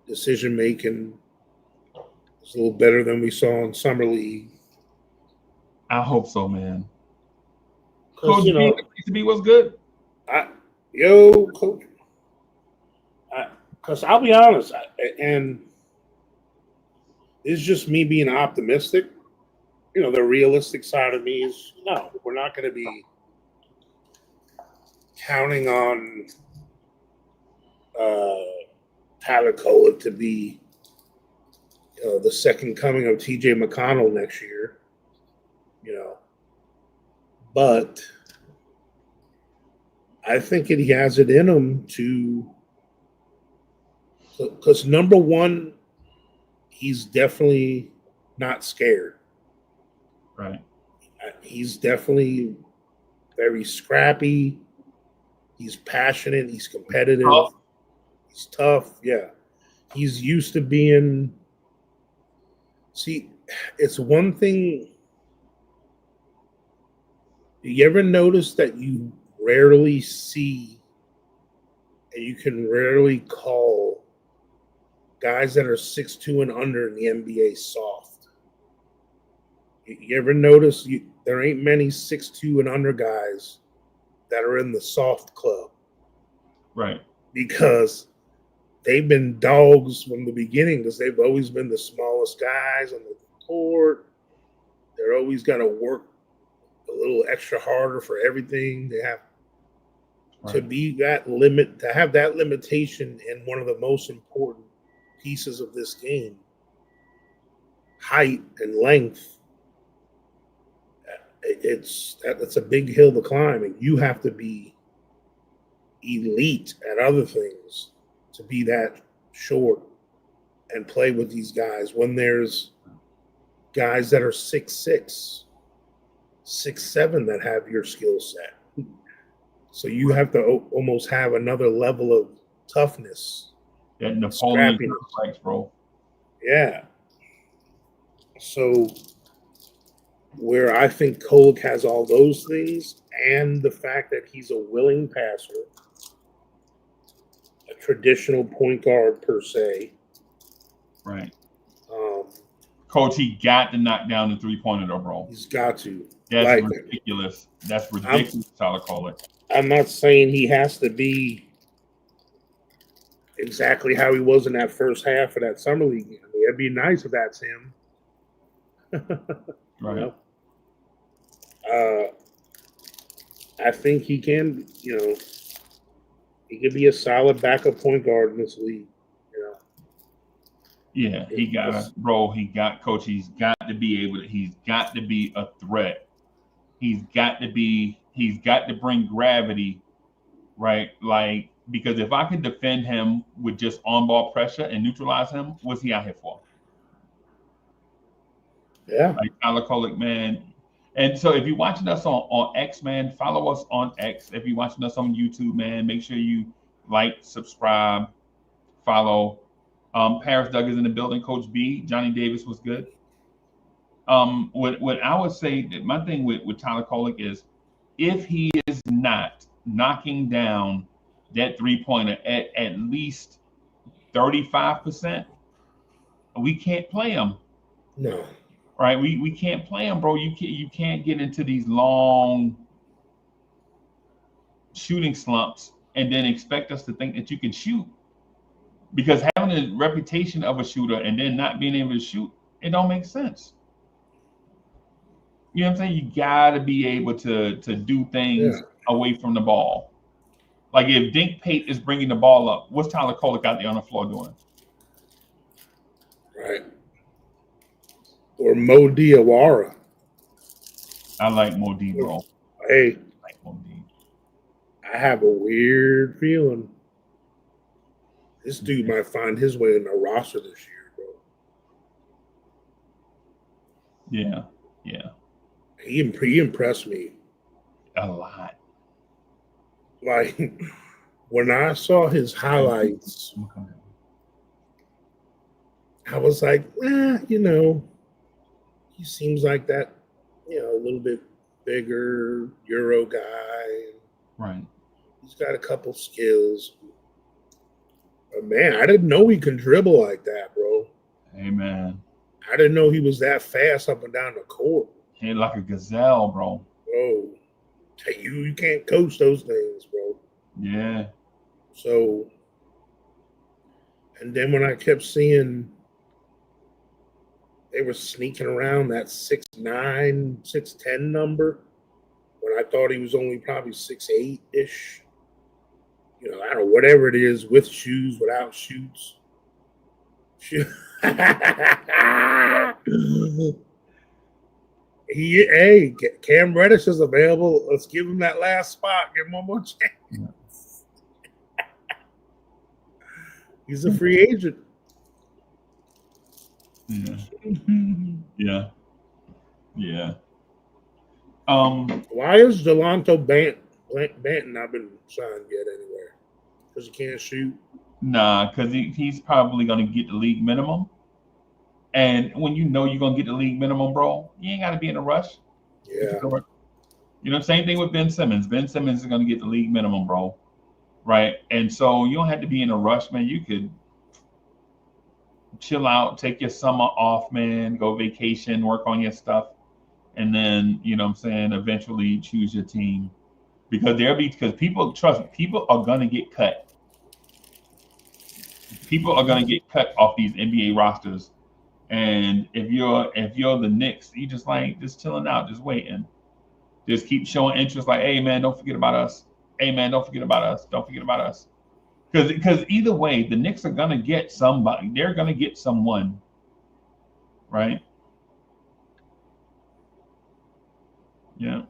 decision making is a little better than we saw in summer league. I hope so, man. Coach, to be was good. Coach. Because I'll be honest, and it's just me being optimistic. The realistic side of me is no, we're not going to be counting on Tyler Kolick to be the second coming of TJ McConnell next year. But I think he has it in him to, because number one, he's definitely not scared. Right. He's definitely very scrappy. He's passionate. He's competitive. Tough. He's tough. Yeah. He's used to being. See, it's one thing. Do you ever notice that you rarely see and you can rarely call guys that are 6'2" and under in the NBA soft? You ever notice there ain't many 6'2" and under guys that are in the soft club? Right. Because they've been dogs from the beginning, because they've always been the smallest guys on the court. They're always got to work a little extra harder for everything. They have to be that limit, to have that limitation in one of the most important pieces of this game, height and length. It's a big hill to climb, and you have to be elite at other things to be that short and play with these guys when there's guys that are 6'6", 6'7" that have your skill set. So you have to almost have another level of toughness. That Napoleon complex, bro. Yeah. So where I think Kolek has all those things, and the fact that he's a willing passer, a traditional point guard per se. Right. Coach, he got to knock down the 3-pointer, though, bro. He's got to. That's ridiculous. That's ridiculous, Tyler Kolek. I'm not saying he has to be exactly how he was in that first half of that summer league. I mean, it'd be nice if that's him. Right. I think he can, he could be a solid backup point guard in this league. Yeah, he's got to be a threat. He's got to bring gravity, right? Like, because if I could defend him with just on-ball pressure and neutralize him, what's he out here for? Yeah. Like Tyler Kolek, man. And so if you're watching us on X, man, follow us on X. If you're watching us on YouTube, man, make sure you like, subscribe, follow. Paris Doug is in the building. Coach B, Johnny Davis was good. What I would say, that my thing with Tyler Kolek is, if he is not knocking down that 3-pointer at least 35%, we can't play him. No. Right? We can't play him, bro. You can't get into these long shooting slumps and then expect us to think that you can shoot. Because having a reputation of a shooter and then not being able to shoot, it don't make sense. You know what I'm saying? You got to be able to do things away from the ball. Like if Dink Pate is bringing the ball up, what's Tyler Kolek out there on the floor doing? Right. Or Mo Diawara. I like Mo D, bro. Hey. I like Mo D. I have a weird feeling this dude might find his way in the roster this year, bro. Yeah, yeah. He impressed me a lot. Like when I saw his highlights, I was like, he seems like that, a little bit bigger Euro guy. Right. He's got a couple skills. But man, I didn't know he can dribble like that, bro. Hey, man. I didn't know he was that fast up and down the court. He like a gazelle, bro. Bro, you can't coach those things, bro. Yeah. So, and then when I kept seeing they were sneaking around that 6'9", 6'10" number, when I thought he was only probably 6'8"-ish. I don't know, whatever it is, with shoes, without shoes. Cam Reddish is available. Let's give him that last spot. Give him one more chance. He's a free agent. Yeah. Yeah. Yeah. Why is Delonto Banton not been signed yet anywhere? Because he can't shoot. Nah, because he's probably gonna get the league minimum. And when you know you're gonna get the league minimum, bro, you ain't gotta be in a rush. Yeah. You know, same thing with Ben Simmons. Ben Simmons is gonna get the league minimum, bro. Right? And so you don't have to be in a rush, man. You could chill out, take your summer off, man, go vacation, work on your stuff, and then, you know what I'm saying, eventually choose your team. Because people, trust me, people are gonna get cut. People are gonna get cut off these NBA rosters. And if you're the Knicks, you just chilling out, just waiting. Just keep showing interest, like, hey man, don't forget about us. Hey man, don't forget about us. Don't forget about us. Because either way, the Knicks are gonna get somebody. They're gonna get someone, right? Yeah.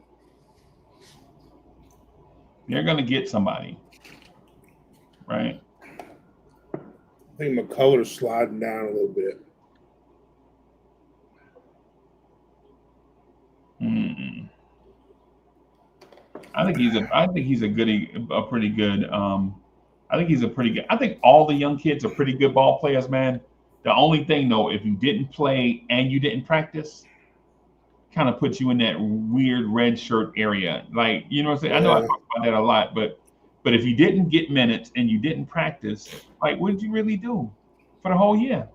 They're gonna get somebody, right? I think McCullough's sliding down a little bit. Mm-mm. I think he's pretty good. I think all the young kids are pretty good ball players, man. The only thing though, if you didn't play and you didn't practice, kind of puts you in that weird red shirt area. Like, you know what I'm saying? Yeah. I know I talk about that a lot, but if you didn't get minutes and you didn't practice, like, what did you really do for the whole year?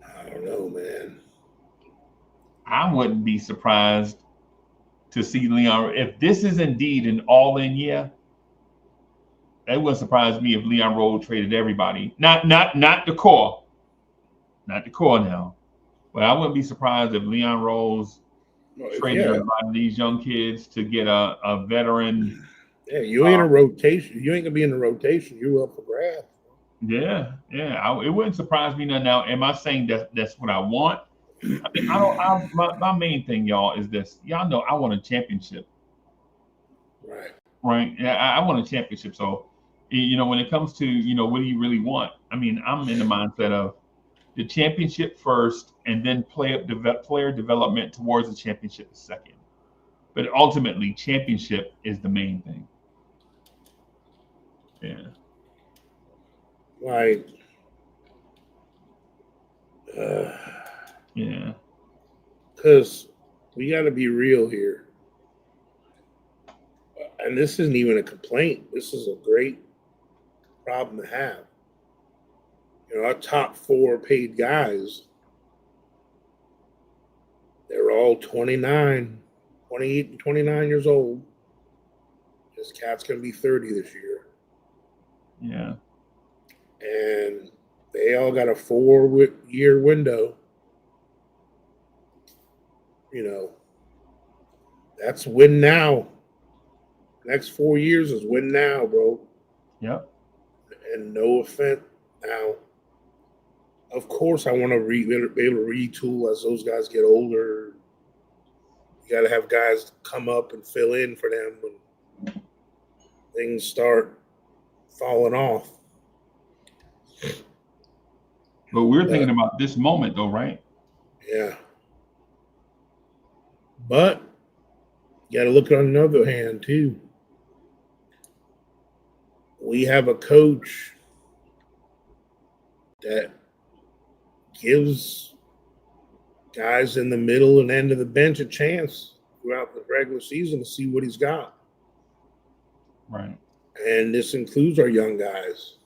I don't know, man. I wouldn't be surprised to see Leon. If this is indeed an all-in year, it wouldn't surprise me if Leon Rose traded everybody. Not the core. Not the core now. But I wouldn't be surprised if Leon Rose traded a lot of these young kids to get a veteran. Yeah, you ain't a rotation. You ain't gonna be in the rotation. You up for grabs. Yeah. It wouldn't surprise me none. Now, am I saying that's what I want? I mean, my main thing, y'all, is this. Y'all know I want a championship. Right. Yeah, I want a championship. So, you know, when it comes to, you know, what do you really want? I mean, I'm in the mindset of the championship first, and then player development towards the championship second. But ultimately, championship is the main thing. Yeah. Like, yeah. Because we got to be real here. And this isn't even a complaint. This is a great problem to have. You know, our top 4 paid guys, they're all 28 and 29 years old. This cat's going to be 30 this year. Yeah. And they all got a 4-year window. You know, that's win now. Next 4 years is win now, bro. Yep. And no offense. Now, of course, I want to be able to retool as those guys get older. You got to have guys come up and fill in for them when things start falling off. But we're thinking about this moment, though, right? Yeah. But you got to look on the other hand, too. We have a coach that gives guys in the middle and end of the bench a chance throughout the regular season to see what he's got. Right. And this includes our young guys.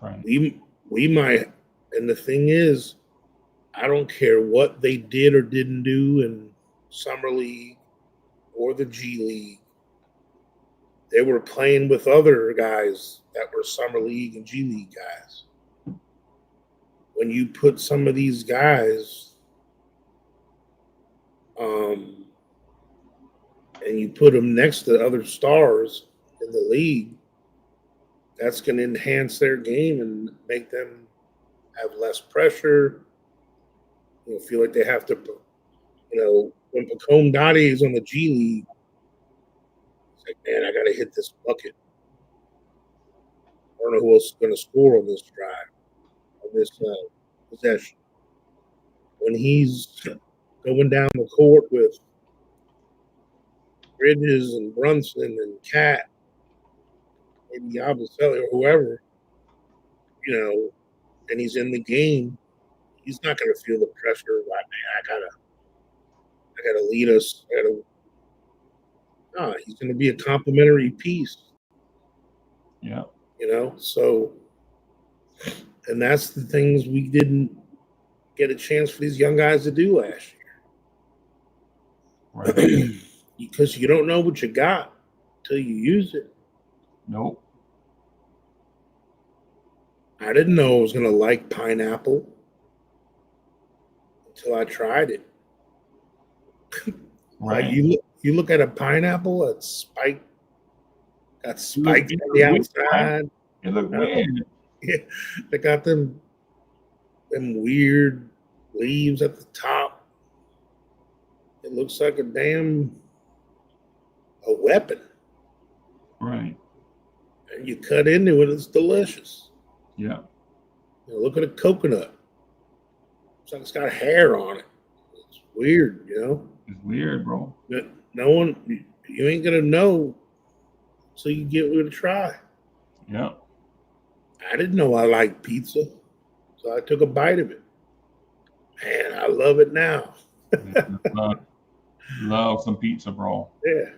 Right. We might, and the thing is, I don't care what they did or didn't do in Summer League or the G League. They were playing with other guys that were Summer League and G League guys. When you put some of these guys and you put them next to other stars in the league, that's going to enhance their game and make them have less pressure, feel like they have to, when Pacome Dottie is on the G League, it's like, man, I got to hit this bucket. I don't know who else is going to score on this drive, on this possession. When he's going down the court with Bridges and Brunson and Cat, maybe Yabusele or whoever, and he's in the game, he's not going to feel the pressure. Like, man, I gotta lead us. He's going to be a complimentary piece. Yeah. So, and that's the things we didn't get a chance for these young guys to do last year. Right. Because you don't know what you got until you use it. Nope. I didn't know I was going to like pineapple until I tried it. Right. Like you look at a pineapple, got spiked on the outside. It looked weird. Yeah, they got them weird leaves at the top. It looks like a weapon. Right. And you cut into it, it's delicious. Yeah. Look at a coconut. It's like it's got hair on it. It's weird, It's weird, bro. No one, you ain't gonna know until you give it a try. Yeah. I didn't know I liked pizza, so I took a bite of it. Man, I love it now. Love some pizza, bro. Yeah.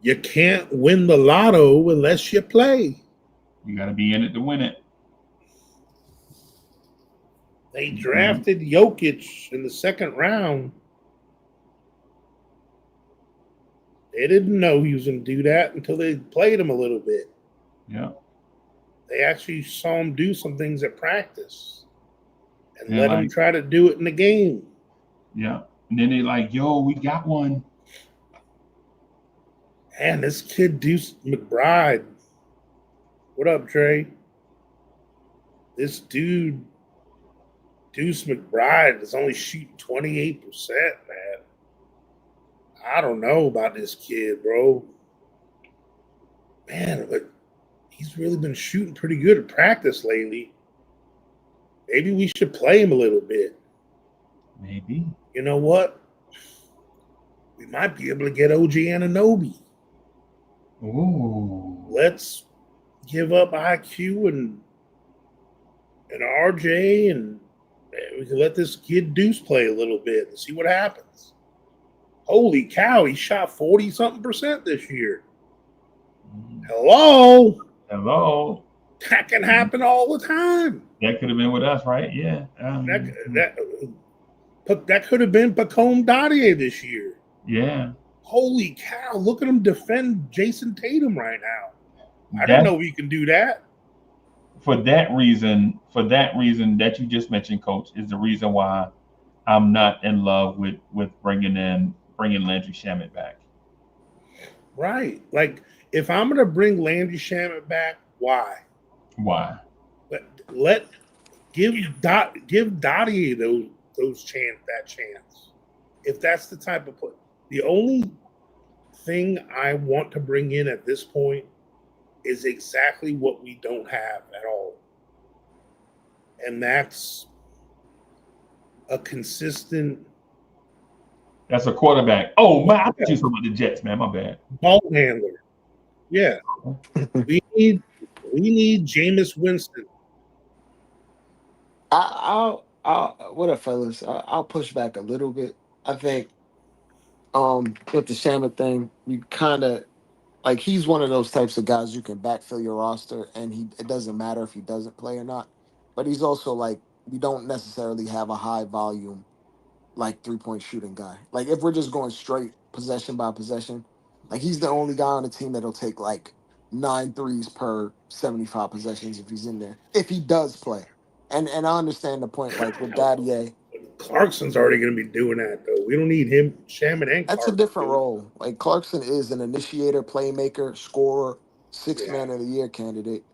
You can't win the lotto unless you play. You got to be in it to win it. They drafted Jokic in the second round. They didn't know he was going to do that until they played him a little bit. Yeah. They actually saw him do some things at practice and let him try to do it in the game. Yeah. And then they like, yo, we got one. Man, this kid Deuce McBride. What up, Trey? This dude, Deuce McBride, is only shooting 28%, man. I don't know about this kid, bro. Man, but he's really been shooting pretty good at practice lately. Maybe we should play him a little bit. Maybe. You know what? We might be able to get OG Anunoby. Ooh. Let's give up IQ and RJ, and we can let this kid Deuce play a little bit and see what happens. Holy cow, he shot 40-something% this year. Hello? That can happen all the time. That could have been with us, right? Yeah. That could have been Pacome Dottie this year. Yeah. Holy cow, look at him defend Jason Tatum right now. I didn't know we can do that. For that reason that you just mentioned, Coach, is the reason why I'm not in love with bringing Landry Shamet back. Right. Like, if I'm going to bring Landry Shamet back, why? Why? But give Dottie that chance. If that's the type of play. The only thing I want to bring in at this point is exactly what we don't have at all. And that's a consistent. That's a quarterback. Oh, man, I thought you were talking about the Jets, man. My bad. Ball handler. Yeah. we need Jameis Winston. I'll what up, fellas? I'll push back a little bit. I think with the Shamet thing, you kind of like he's one of those types of guys you can backfill your roster, and it doesn't matter if he doesn't play or not. But he's also like we don't necessarily have a high volume like 3-point shooting guy. Like if we're just going straight possession by possession, like he's the only guy on the team that'll take like 9 threes per 75 possessions if he's in there. If he does play. And I understand the point, like with Daddy. Clarkson's already going to be doing that, though. We don't need him, Shaman, and That's Clarkson. a different role. Like Clarkson is an initiator, playmaker, scorer, sixth man of the year candidate.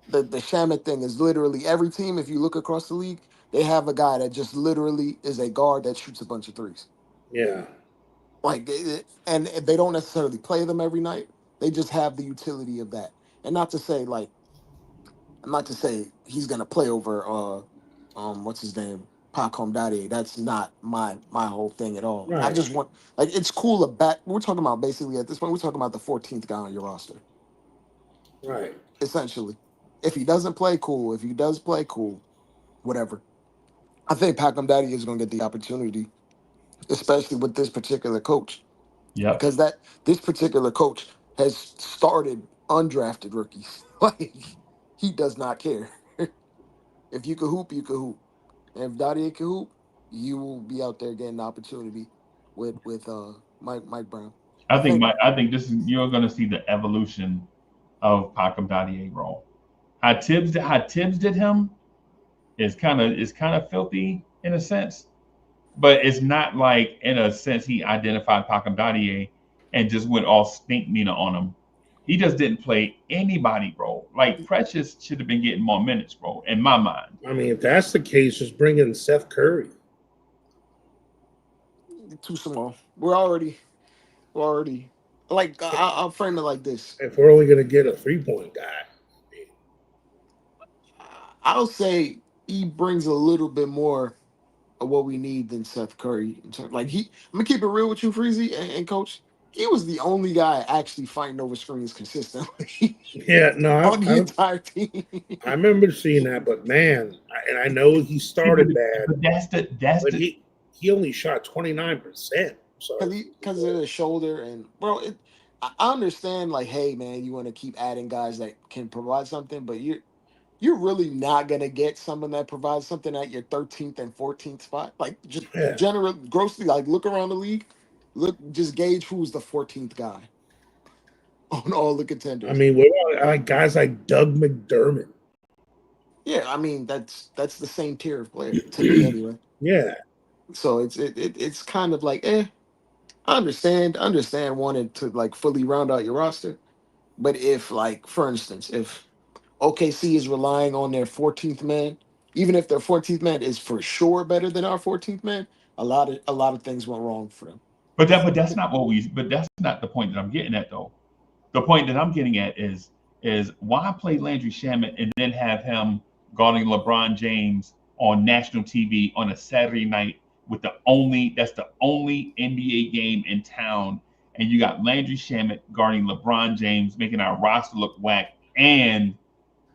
The Shaman thing is literally every team, if you look across the league, They have a guy that just literally is a guard that shoots a bunch of threes. Yeah. Like, and they don't necessarily play them every night. They just have the utility of that. And not to say like, not to say he's gonna play over what's his name, Pacom Daddy. That's not my whole thing at all. I Right. just want like it's cool. We're talking about basically at this point. We're talking about the 14th guy on your roster, Right. essentially. If he doesn't play, cool. If he does play, cool. Whatever. I think Pacom Daddy is gonna get the opportunity, especially with this particular coach, Yep. because this particular coach has started undrafted rookies. Like he does not care. If you could hoop, you could hoop. And if Dottie can hoop, you will be out there getting the opportunity with Mike Brown. I think I think this is you're going to see the evolution of Pacom Dadier role. How Tibbs did him is kind of filthy in a sense, but it's not like in a sense he identified Pacom Dadier and just went all stink Mina on him. He just didn't play anybody, bro. Like Precious should have been getting more minutes, bro, in my mind. I mean, if that's the case, just bring in Seth Curry. too small. We're already like I'll frame it like this. If we're only going to get a 3-point guy. I'll say he brings a little bit more of what we need than Seth Curry. Like I'm gonna keep it real with you, Freezy and Coach. He was the only guy actually fighting over screens consistently Yeah, no, on the entire team. I remember seeing that, but man, and I know he started bad, But but he only shot 29%. So Because of the shoulder and bro, I understand like, hey man, you want to keep adding guys that can provide something, but you're really not gonna get someone that provides something at your 13th and 14th spot. Like just yeah. general grossly, like look around the league, just gauge who's the 14th guy on all the contenders. I mean, what about like guys like Doug McDermott? Yeah, I mean that's the same tier of player to me anyway. Yeah, So it's kind of like I understand wanting to like fully round out your roster, but if like for instance if OKC is relying on their 14th man, even if their 14th man is for sure better than our 14th man, a lot of things went wrong for them. But that's not but that's not the point that I'm getting at though. The point that I'm getting at is why play Landry Shamet and then have him guarding LeBron James on national TV on a Saturday night with that's the only NBA game in town, and you got Landry Shamet guarding LeBron James, making our roster look whack, and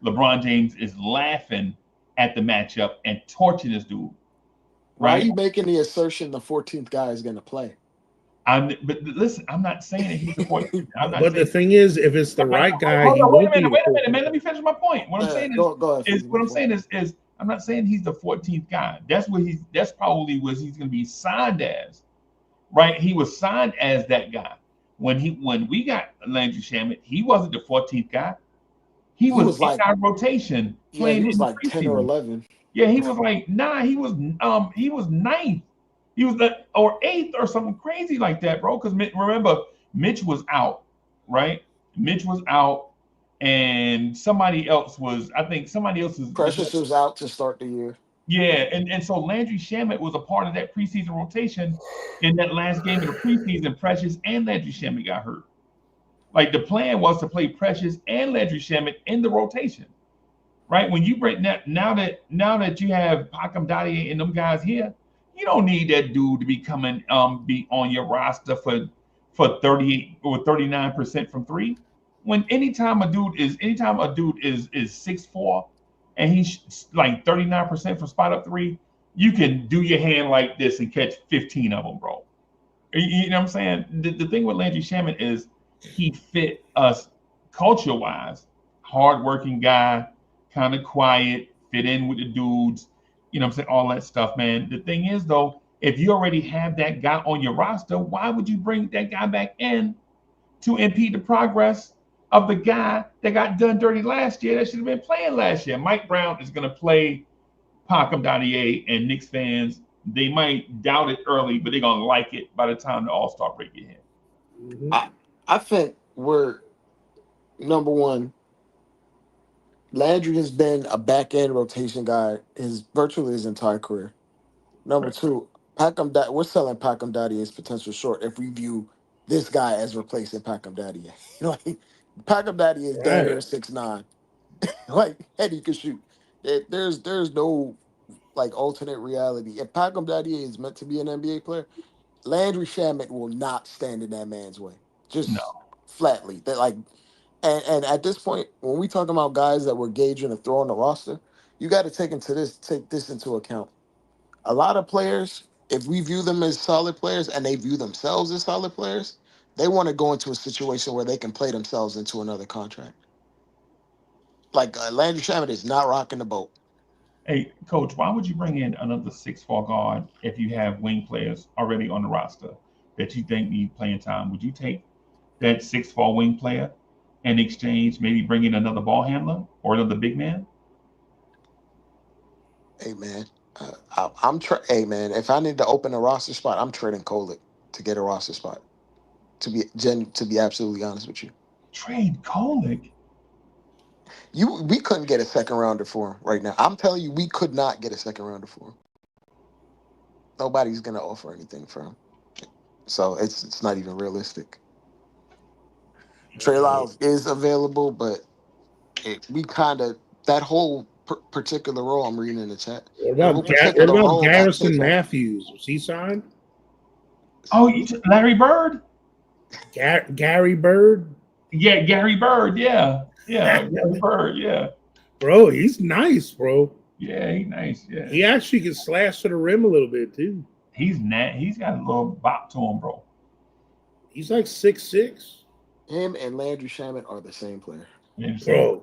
LeBron James is laughing at the matchup and torching this dude. Why Right? are you making the assertion the 14th guy is going to play? But listen, I'm not saying that he's the 14th. but the thing is, if it's the right guy, Hold he on, won't be. wait a minute, man. Let me finish my point. What I'm saying go ahead, is what I'm saying is I'm not saying he's the 14th guy. That's probably what he's going to be signed as, right? He was signed as that guy when we got Landry Shamet. He wasn't the 14th guy. He was in our rotation playing. He was like 10 or 11. Yeah, he was like he was ninth. He was or eighth or something crazy like that, bro. Because remember, Mitch was out, right? Mitch was out, and somebody else was. I think somebody else was. Precious was out to start the year. Yeah, and so Landry Shamet was a part of that preseason rotation. In that last game of the preseason, Precious and Landry Shamet got hurt. Like the plan was to play Precious and Landry Shamet in the rotation, right? When you break that now that you have Pacom Dadier and them guys here. You don't need that dude to be be on your roster for 38 or 39% from three. Anytime a dude is 6'4" and he's like 39% from spot up three, you can do your hand like this and catch 15 of them, bro. You know what I'm saying? The thing with Landry Shamet is he fit us culture-wise. Hardworking guy, kind of quiet, fit in with the dudes. You know what I'm saying? All that stuff, man. The thing is, though, if you already have that guy on your roster, why would you bring that guy back in to impede the progress of the guy that got done dirty last year that should have been playing last year? Mike Brown is going to play Pacom Dadier, and Knicks fans, they might doubt it early, but they're going to like it by the time the All-Star break get here. I think we're, number one, Landry has been a back end rotation guy virtually his entire career. Number two, we're selling Packham Daddy as potential short if we view this guy as replacing Packham Daddy. Like Packham Daddy is damn near Right. 6'9". Like and he can shoot. There's no like alternate reality. If Packham Daddy is meant to be an NBA player, Landry Shamet will not stand in that man's way. No. Just flatly. That like and at this point, when we talking about guys that we're gauging to throw on the roster, you got to take this into account. A lot of players, if we view them as solid players and they view themselves as solid players, they want to go into a situation where they can play themselves into another contract. Like Landry Shamet is not rocking the boat. Hey, coach, why would you bring in another 6'4" guard if you have wing players already on the roster that you think need playing time? Would you take that 6'4" wing player in exchange, maybe bring in another ball handler or another big man? Hey man, hey man, if I need to open a roster spot, I'm trading Kolek to get a roster spot. To be absolutely honest with you, Trade Kolek. we couldn't get a second rounder for him right now. I'm telling you, we could not get a second rounder for him. Nobody's gonna offer anything for him, so it's not even realistic. Trey Lyles is available, but we kind of that whole particular role I'm reading in the chat. That whole What particular about role got Garrison taken. Matthews? Was he signed? Oh, Larry Bird? Gary Bird? Yeah, Gary Bird. Yeah. Yeah. Gary Bird. Yeah. Bro, he's nice, bro. Yeah, he's nice. Yeah. He actually can slash to the rim a little bit too. He's got a little bop to him, bro. He's like 6'6". Him and Landry Shamet are the same player. Bro,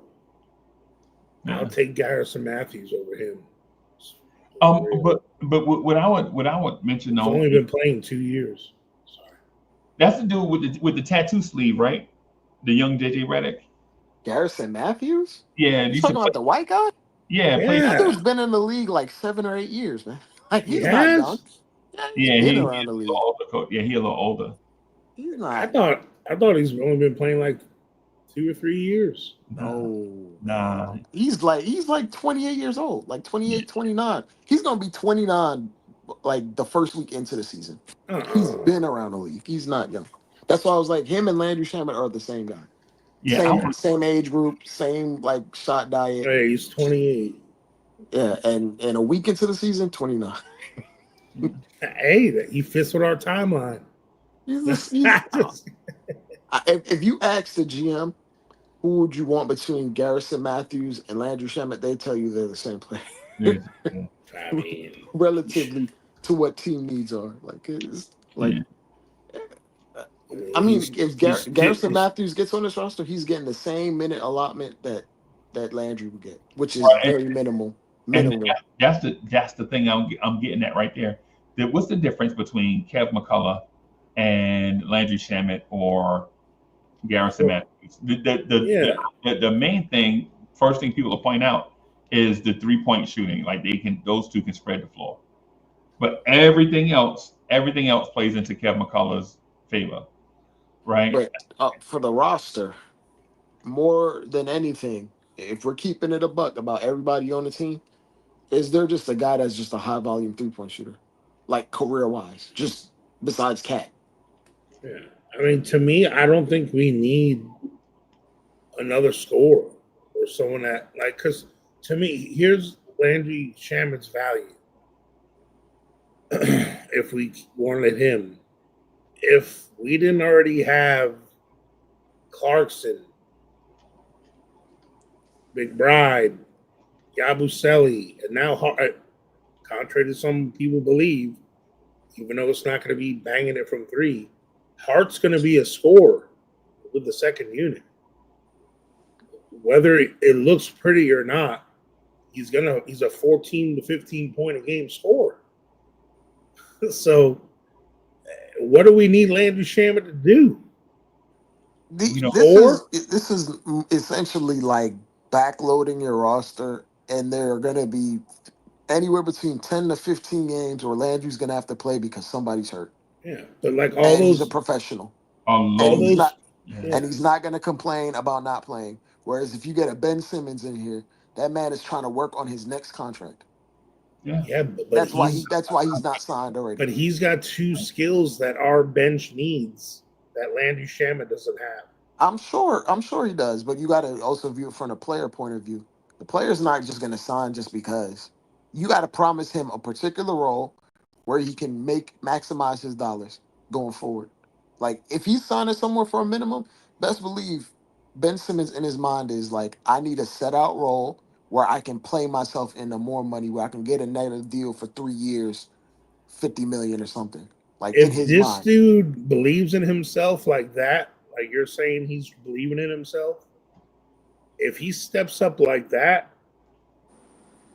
Yeah. I'll take Garrison Matthews over him. But what I would mention He's though, only been playing 2 years. Sorry. that's the dude with the tattoo sleeve, right? The young JJ Redick. Garrison Matthews? Yeah, You talking about the white guy? yeah, Yeah. That dude's been in the league like 7 or 8 years, man. Like he's not Yes. young. Yeah, he's been around the league. Yeah, he a little older. He's I not. thought he's only been playing like 2 or 3 years. Nah. He's like 28 years old, like 28, 29. He's gonna be 29 like the first week into the season. He's been around the league. He's not young. That's why I was like, him and Landry Shamet are the same guy. Yeah, Same age group, same like shot diet. Hey, he's 28. Yeah, and a week into the season, 29. Hey, he fits with our timeline. If you ask the GM, who would you want between Garrison Matthews and Landry Shamet, they tell you they're the same player. I mean, relatively to what team needs are. Like it's like if Garrison Matthews gets on this roster, he's getting the same minute allotment that Landry would get, which is very minimal. And that's the thing I'm getting at right there. What's the difference between Kev McCullough and Landry Shamet or Garrison Matthews? The main thing, first thing people will point out is the 3-point shooting. Like those two can spread the floor, but everything else plays into Kev McCullough's favor, right? But for the roster, more than anything, if we're keeping it a buck about everybody on the team, is there just a guy that's just a high volume 3-point shooter, like career wise, just besides Cat? Yeah, I mean, to me, I don't think we need another scorer or someone that because to me, here's Landry Shamet's value. If we wanted him, if we didn't already have Clarkson, McBride, Yabusele, and now, contrary to some people believe, even though it's not going to be banging it from 3, Hart's going to be a scorer with the second unit. Whether it looks pretty or not, he's a 14 to 15 point a game scorer. So, what do we need Landry Shamet to do? This is essentially like backloading your roster, and there are going to be anywhere between 10 to 15 games where Landry's going to have to play because somebody's hurt. Yeah, but like he's a professional. And he's not going to complain about not playing. Whereas if you get a Ben Simmons in here, that man is trying to work on his next contract. Yeah, but That's why he's not signed already. But he's got two skills that our bench needs that Landry Shamet doesn't have. I'm sure he does, but you got to also view it from a player point of view. The player's not just going to sign just because. You got to promise him a particular role where he can maximize his dollars going forward. Like if he's signing somewhere for a minimum, best believe Ben Simmons in his mind is like, I need a set out role where I can play myself into more money, where I can get another deal for 3 years, 50 million or something. Like in If his this mind. dude believes in himself like that, like you're saying he's believing in himself, if he steps up like that,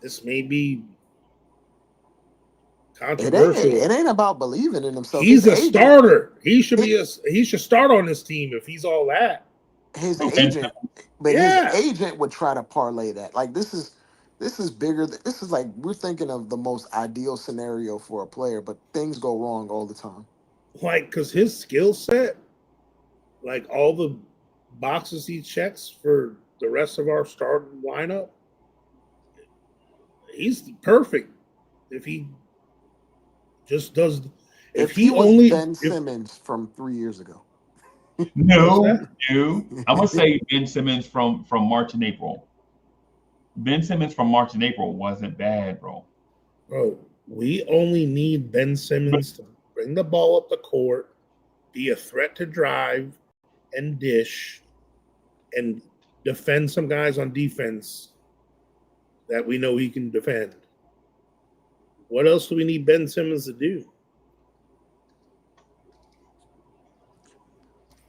this may be controversial. It ain't about believing in himself. He's His a agent, starter. He should start on this team if he's all that. his Okay. agent, but Yeah. his agent would try to parlay that. Like this is bigger. This is like we're thinking of the most ideal scenario for a player, but things go wrong all the time. Like, because his skill set, like all the boxes he checks for the rest of our starting lineup, he's perfect. If he just does, If he was Ben Simmons from 3 years ago, No. I'm gonna say Ben Simmons from March and April. Ben Simmons from March and April wasn't bad, bro. bro, we only need Ben Simmons to bring the ball up the court, be a threat to drive and dish, and defend some guys on defense that we know he can defend. What else do we need Ben Simmons to do?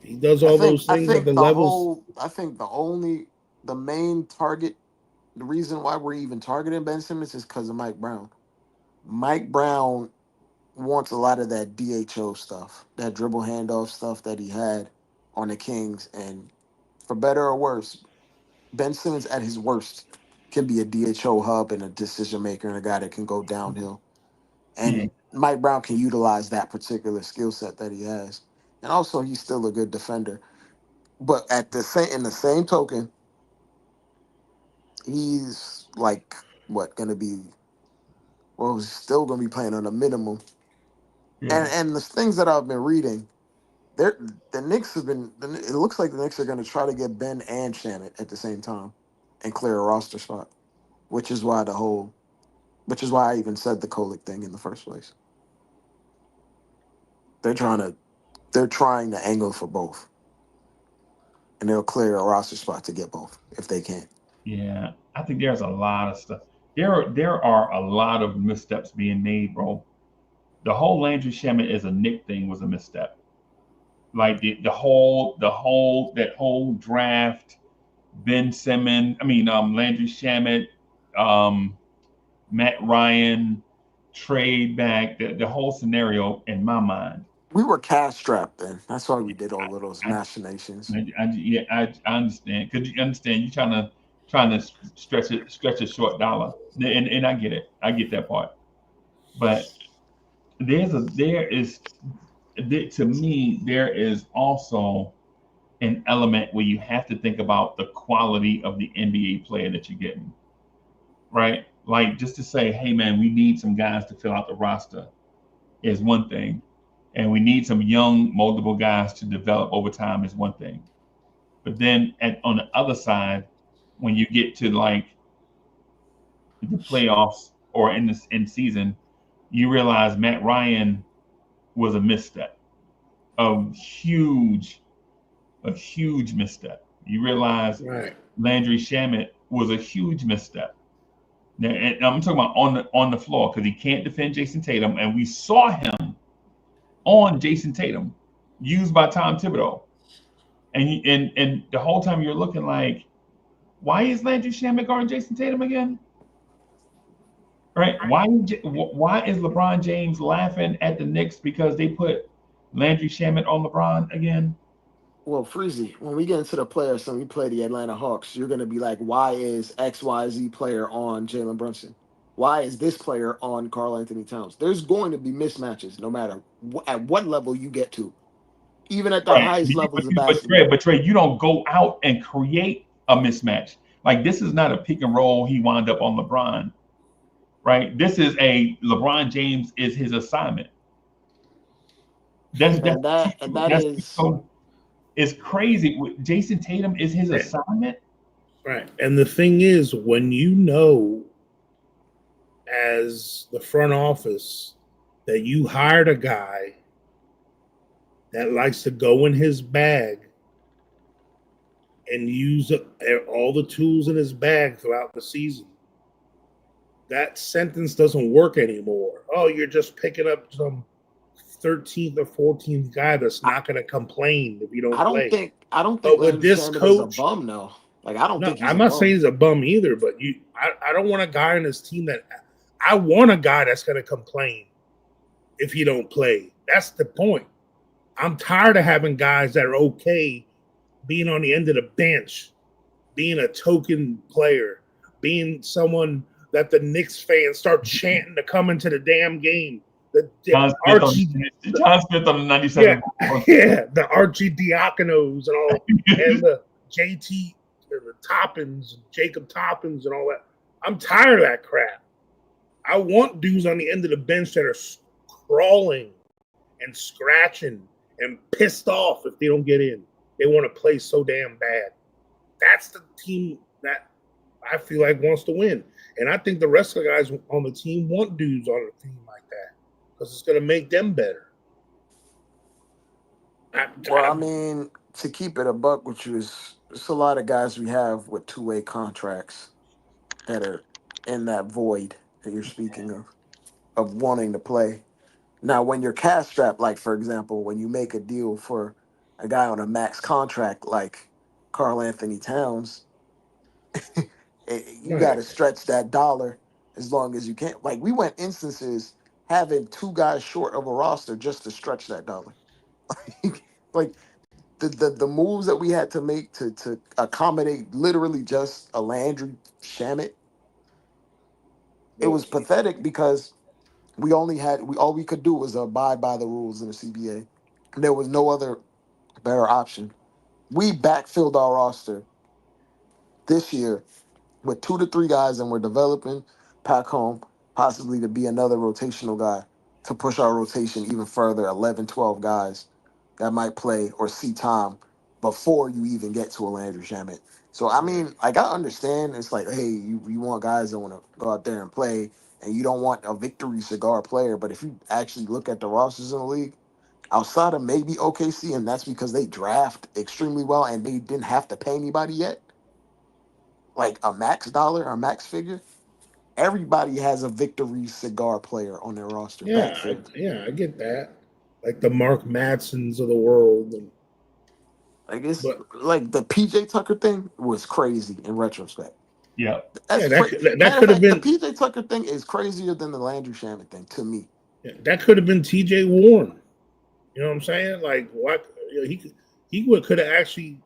He does all those things at the levels. I think the main target, the reason why we're even targeting Ben Simmons is because of Mike Brown. Mike Brown wants a lot of that DHO stuff, that dribble handoff stuff that he had on the Kings. And for better or worse, Ben Simmons at his worst can be a DHO hub and a decision maker and a guy that can go downhill. And Mike Brown can utilize that particular skill set that he has. And also he's still a good defender. But in the same token, he's like he's still gonna be playing on a minimum. Yeah. And the things that I've been reading, the Knicks it looks like the Knicks are gonna try to get Ben and Shamet at the same time and clear a roster spot, which is why I even said the Kolick thing in the first place. They're trying to angle for both. And they'll clear a roster spot to get both if they can. Yeah, I think there's a lot of stuff. There are a lot of missteps being made, bro. The whole Landry Shamet is a Nick thing was a misstep. Like that whole draft, Ben Simmons, Landry Shamet, Matt Ryan, trade back, the whole scenario in my mind. We were cash strapped then. That's why we did all of those machinations. I understand. Because you understand, you're trying to stretch a short dollar, and I get it. I get that part. But there is also an element where you have to think about the quality of the NBA player that you're getting, right? Like just to say, hey man, we need some guys to fill out the roster is one thing. And we need some young, moldable guys to develop over time is one thing. But then on the other side, when you get to like the playoffs or in season, you realize Matt Ryan was a misstep, a huge misstep. You realize Landry Shamet was a huge misstep. Now, and I'm talking about on the floor because he can't defend Jason Tatum, and we saw him on Jason Tatum, used by Tom Thibodeau, and the whole time you're looking like, why is Landry Shamet guarding Jason Tatum again? Right? Why is LeBron James laughing at the Knicks because they put Landry Shamet on LeBron again? Well, Freezy, when we get into the players and we play the Atlanta Hawks, you're going to be like, why is XYZ player on Jalen Brunson? Why is this player on Karl Anthony Towns? There's going to be mismatches no matter at what level you get to. Even at the highest levels of basketball. But Trey, you don't go out and create a mismatch. Like this is not a pick and roll. He wound up on LeBron, right? This is a LeBron James is his assignment. That's that that's is so it's crazy. Jason Tatum is his assignment. Right. And the thing is, when you know as the front office that you hired a guy that likes to go in his bag and use all the tools in his bag throughout the season, that sentence doesn't work anymore. Oh, you're just picking up some 13th or 14th guy that's not going to complain if you don't play. I don't But think with Landry this Shamet is a coach, bum though. Like I don't no, think he's I'm a not bum. saying he's a bum either, but I don't want a guy on his team that I want a guy that's going to complain if he don't play. That's the point. I'm tired of having guys that are okay being on the end of the bench, being a token player, being someone that the Knicks fans start chanting to come into the damn game. John Smith on the 97. Yeah, the Archie Diaconos and all, and the JT, the Toppins, Jacob Toppins, and all that. I'm tired of that crap. I want dudes on the end of the bench that are crawling and scratching and pissed off if they don't get in. They want to play so damn bad. That's the team that I feel like wants to win. And I think the rest of the guys on the team want dudes on the team like that because it's going to make them better. I mean, to keep it a buck with you, it's a lot of guys we have with two-way contracts that are in that void that you're speaking of wanting to play. Now, when you're cash strapped, like for example, when you make a deal for a guy on a max contract like Karl Anthony Towns, you got to stretch that dollar as long as you can. Like we went instances having two guys short of a roster just to stretch that dollar. Like the moves that we had to make to accommodate literally just a Landry Shamet, it was pathetic because all we could do was abide by the rules in the CBA. There was no other better option. We backfilled our roster this year with 2 to 3 guys, and we're developing Pac Home possibly to be another rotational guy to push our rotation even further, 11, 12 guys that might play or see time before you even get to a Landry Shamet. So, I mean, like, I understand it's like, hey, you want guys that want to go out there and play, and you don't want a victory cigar player. But if you actually look at the rosters in the league, outside of maybe OKC, and that's because they draft extremely well and they didn't have to pay anybody yet, like a max dollar or max figure, everybody has a victory cigar player on their roster. I get that. Like the Mark Madsons of the world. Like it's like the PJ Tucker thing was crazy in retrospect. Yeah, that could have been the PJ Tucker thing is crazier than the Landry Shamet thing to me. Yeah, that could have been TJ Warren. You know what I'm saying? Like what he could have actually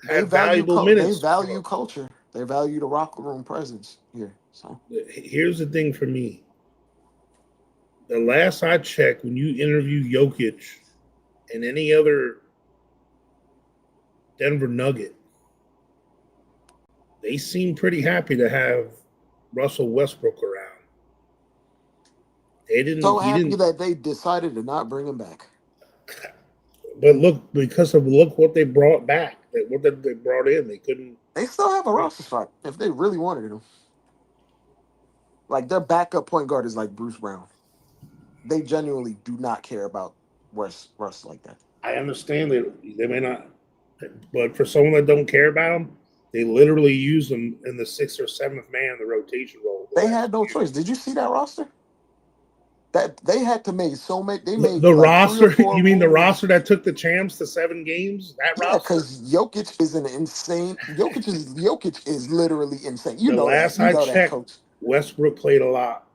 had valuable minutes. They value culture. They value the locker room presence here. So here's the thing for me. The last I checked, when you interview Jokic and any other Denver Nugget, they seem pretty happy to have Russell Westbrook around. They didn't. So happy that they decided to not bring him back. But look what they brought back. What they brought in, they couldn't. They still have a roster spot if they really wanted him. Like their backup point guard is like Bruce Brown. They genuinely do not care about Russ like that. I understand that they may not, but for someone that don't care about them, they literally use them in the 6th or 7th man in the rotation role. They had no choice. Did you see that roster? That they had to make so many. They made the like roster. 3 or 4 You mean moves. the roster that took the champs to 7 games? That roster. Because Jokic is an insane. Jokic is literally insane. You know last that. You know I checked, that, coach. Westbrook played a lot,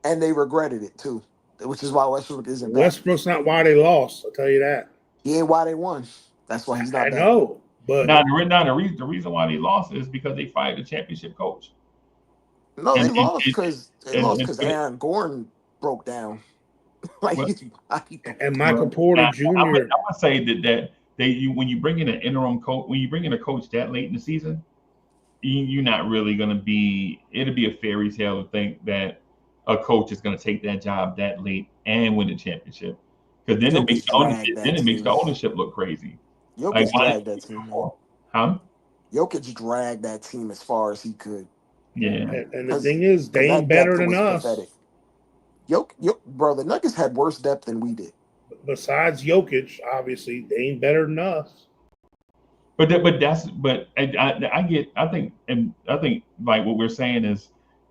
and they regretted it too, which is why Westbrook isn't back. Westbrook's not why they lost. I'll tell you that. He ain't why they won. That's why he's not I back. know, but the reason why they lost is because they fired the championship coach. No, they lost because Aaron Gordon broke down. And Michael Porter Jr. I'm gonna say that when you bring in an interim coach, when you bring in a coach that late in the season, you're not really going to be. It'll be a fairy tale to think that a coach is going to take that job that late and win the championship. Because then Jokic dragged that it makes the team. ownership look crazy. Like Jokic why dragged that team, man. Huh? Jokic dragged that team as far as he could. Yeah. And the thing is, they ain't that better depth than was us. pathetic. Bro, the Nuggets had worse depth than we did. Besides Jokic, obviously, they ain't better than us. I think like what we're saying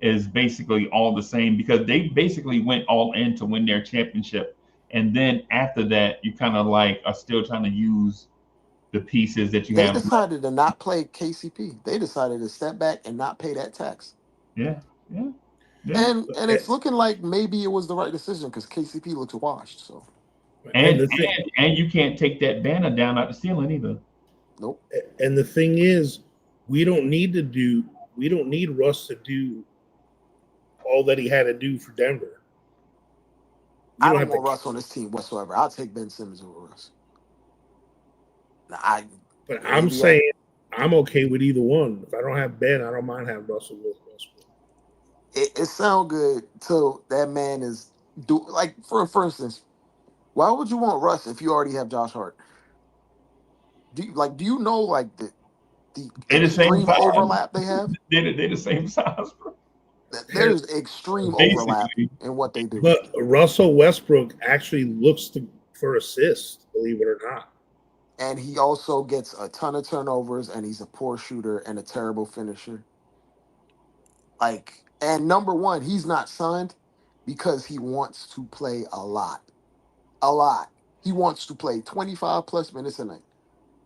is basically all the same because they basically went all in to win their championship, and then after that you kind of like are still trying to use the pieces that you They have. decided to not play KCP. They decided to step back and not pay that tax. Yeah. And it's looking like maybe it was the right decision because KCP looks washed. So and you can't take that banner down out the ceiling either. Nope. And the thing is, we don't need Russ to do all that he had to do for Denver. I don't want Russ on this team whatsoever. I'll take Ben Simmons over Russ. But I'm saying I'm okay with either one. If I don't have Ben, I don't mind having Russell Westbrook. It sounds good till that man is for instance, why would you want Russ if you already have Josh Hart? Do you know like the extreme overlap they have? They're the same size, bro. There's extreme overlap in what they do. But Russell Westbrook actually looks for assists, believe it or not. And he also gets a ton of turnovers, and he's a poor shooter and a terrible finisher. And number one, he's not signed because he wants to play a lot. A lot. He wants to play 25 plus minutes a night.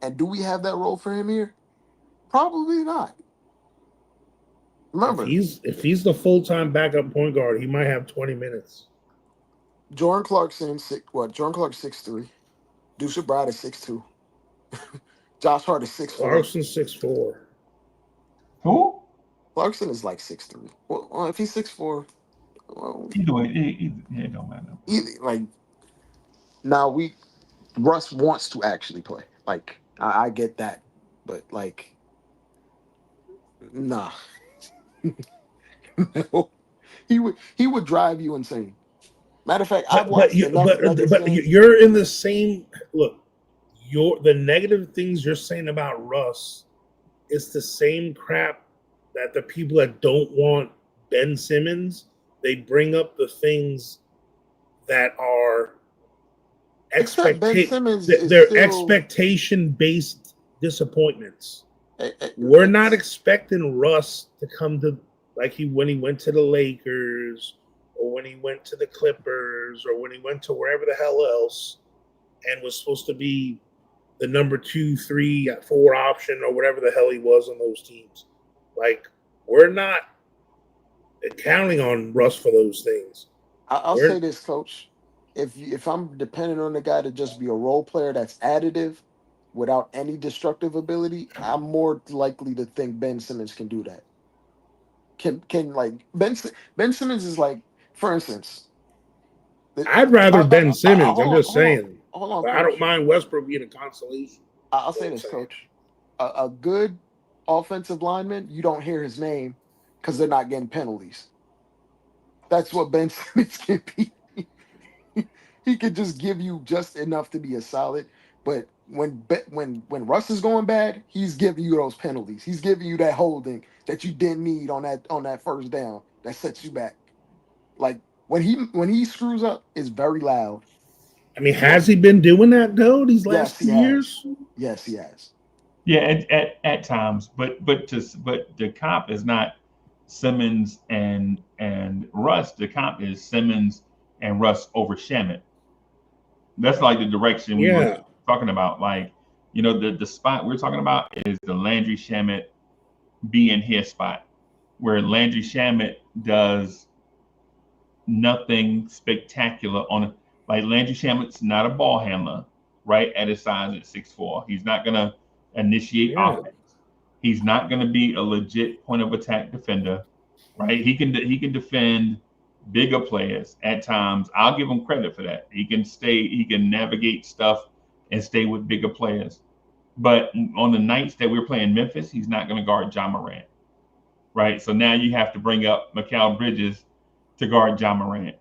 And do we have that role for him here? Probably not. Remember, if he's the full-time backup point guard, he might have 20 minutes. Jordan Clarkson 6'3". Deuce Brad is 6'2". Josh Hart is 6'4". Clarkson's 6'4". Who? Clarkson is like 6'3". Well, if he's 6'4", well, either way, it don't matter. Russ wants to actually play. I get that, but nah. He would drive you insane. Matter of fact, But you're in the same look. The negative things you're saying about Russ is the same crap that the people that don't want Ben Simmons, they bring up the things that are expectation-based disappointments. We're not expecting Russ to come to when he went to the Lakers or when he went to the Clippers or when he went to wherever the hell else and was supposed to be the number 2, 3, 4 option or whatever the hell he was on those teams. We're not counting on Russ for those things. I'll say this, Coach. If I'm dependent on the guy to just be a role player that's additive without any destructive ability, I'm more likely to think Ben Simmons can do that. Ben Simmons is for instance. I'd rather Ben Simmons. I'm just saying. Hold on, I don't mind Westbrook being a consolation. I'll say this, Coach. A good offensive lineman, you don't hear his name because they're not getting penalties. That's what Ben Simmons can be. He could just give you just enough to be a solid. But when Russ is going bad, he's giving you those penalties. He's giving you that holding that you didn't need on that first down that sets you back. When he screws up, it's very loud. I mean, has he been doing that though these last 2 years? Yes, he has. Yeah, at times, but the comp is not Simmons and Russ. The comp is Simmons and Russ over Shamet. That's the direction we were talking about. The spot we're talking about is the Landry Shamet be in his spot, where Landry Shamet does nothing spectacular on Landry Shamet's not a ball handler, right? At his size at 6'4". He's not gonna initiate offense. He's not gonna be a legit point of attack defender, right? He can defend bigger players at times. I'll give him credit for that. He can navigate stuff and stay with bigger players. But on the nights that we're playing Memphis, he's not gonna guard Ja Morant. right? So now you have to bring up Mikal Bridges to guard John Morant,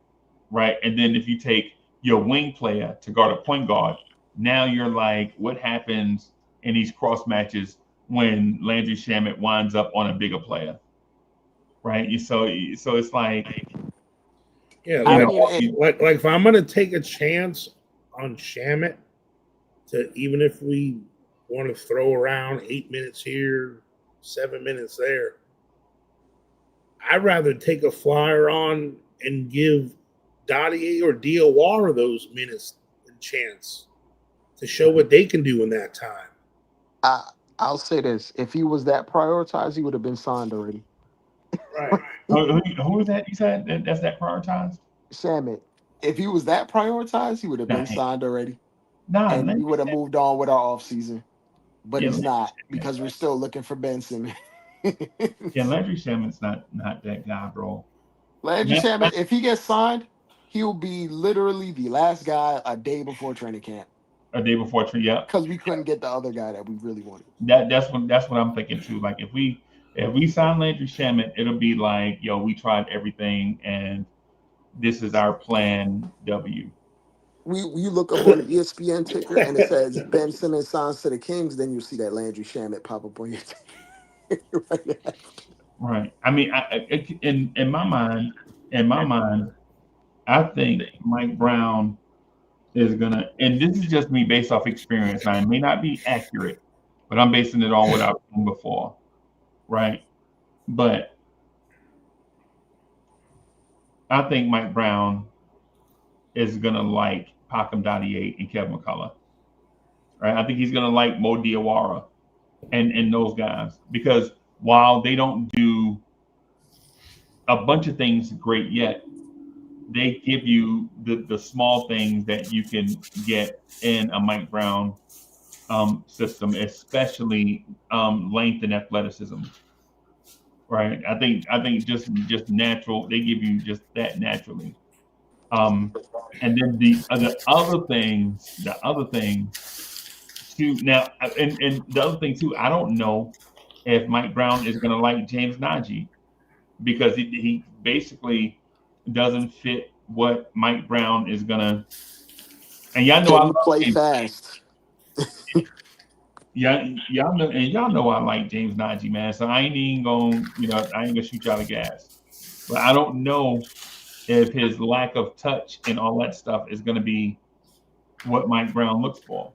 right? And then if you take your wing player to guard a point guard, now you're like, what happens in these cross matches when Landry Shamet winds up on a bigger player, right? So it's like, Yeah, you I know, mean, it, like if I'm gonna take a chance on Shamit, to even if we want to throw around 8 minutes here, 7 minutes there, I'd rather take a flyer on and give Dottie or Diawara those minutes and chance to show what they can do in that time. I I'll say this: if he was that prioritized, he would have been signed already. Right. who is that? You said that's that prioritized? Shamit, if he was that prioritized, he would have Nah, been signed already, nah, and we Landry would have moved on with our off season. But Yeah, he's Landry not Shamet. because we're still looking for Ben Simmons. Yeah, Landry Shamet's not that guy, bro. Landry Not, Shamet, if he gets signed, he'll be literally the last guy a day before training camp a day before trade. Yeah, because we couldn't get the other guy that we really wanted. that's what I'm thinking too. Like if we sign Landry Shamet, it'll be like, yo, we tried everything and this is our plan W. You look up on the ESPN ticker and it says Ben Simmons signs to the Kings, then you see that Landry Shamet pop up on your ticker right now. Right. I mean, in my mind, I think Mike Brown is gonna, and this is just me based off experience. Now, it may not be accurate, but I'm basing it on what I've seen before, right? But I think Mike Brown is gonna like Pakim Dadier and Kevin McCullough, right? I think he's gonna like Mo Diawara and those guys because while they don't do a bunch of things great yet, they give you the small things that you can get in a Mike Brown system, especially length and athleticism. Right. I think just natural. They give you just that naturally. Um, and then the other thing too. Now, and the other thing too. I don't know if Mike Brown is going to like James Najee because he basically doesn't fit what Mike Brown is gonna. And y'all know I Can he love play James. fast? Yeah, y'all know I like James Najee, man. So I ain't even gonna shoot y'all the gas. But I don't know if his lack of touch and all that stuff is gonna be what Mike Brown looks for.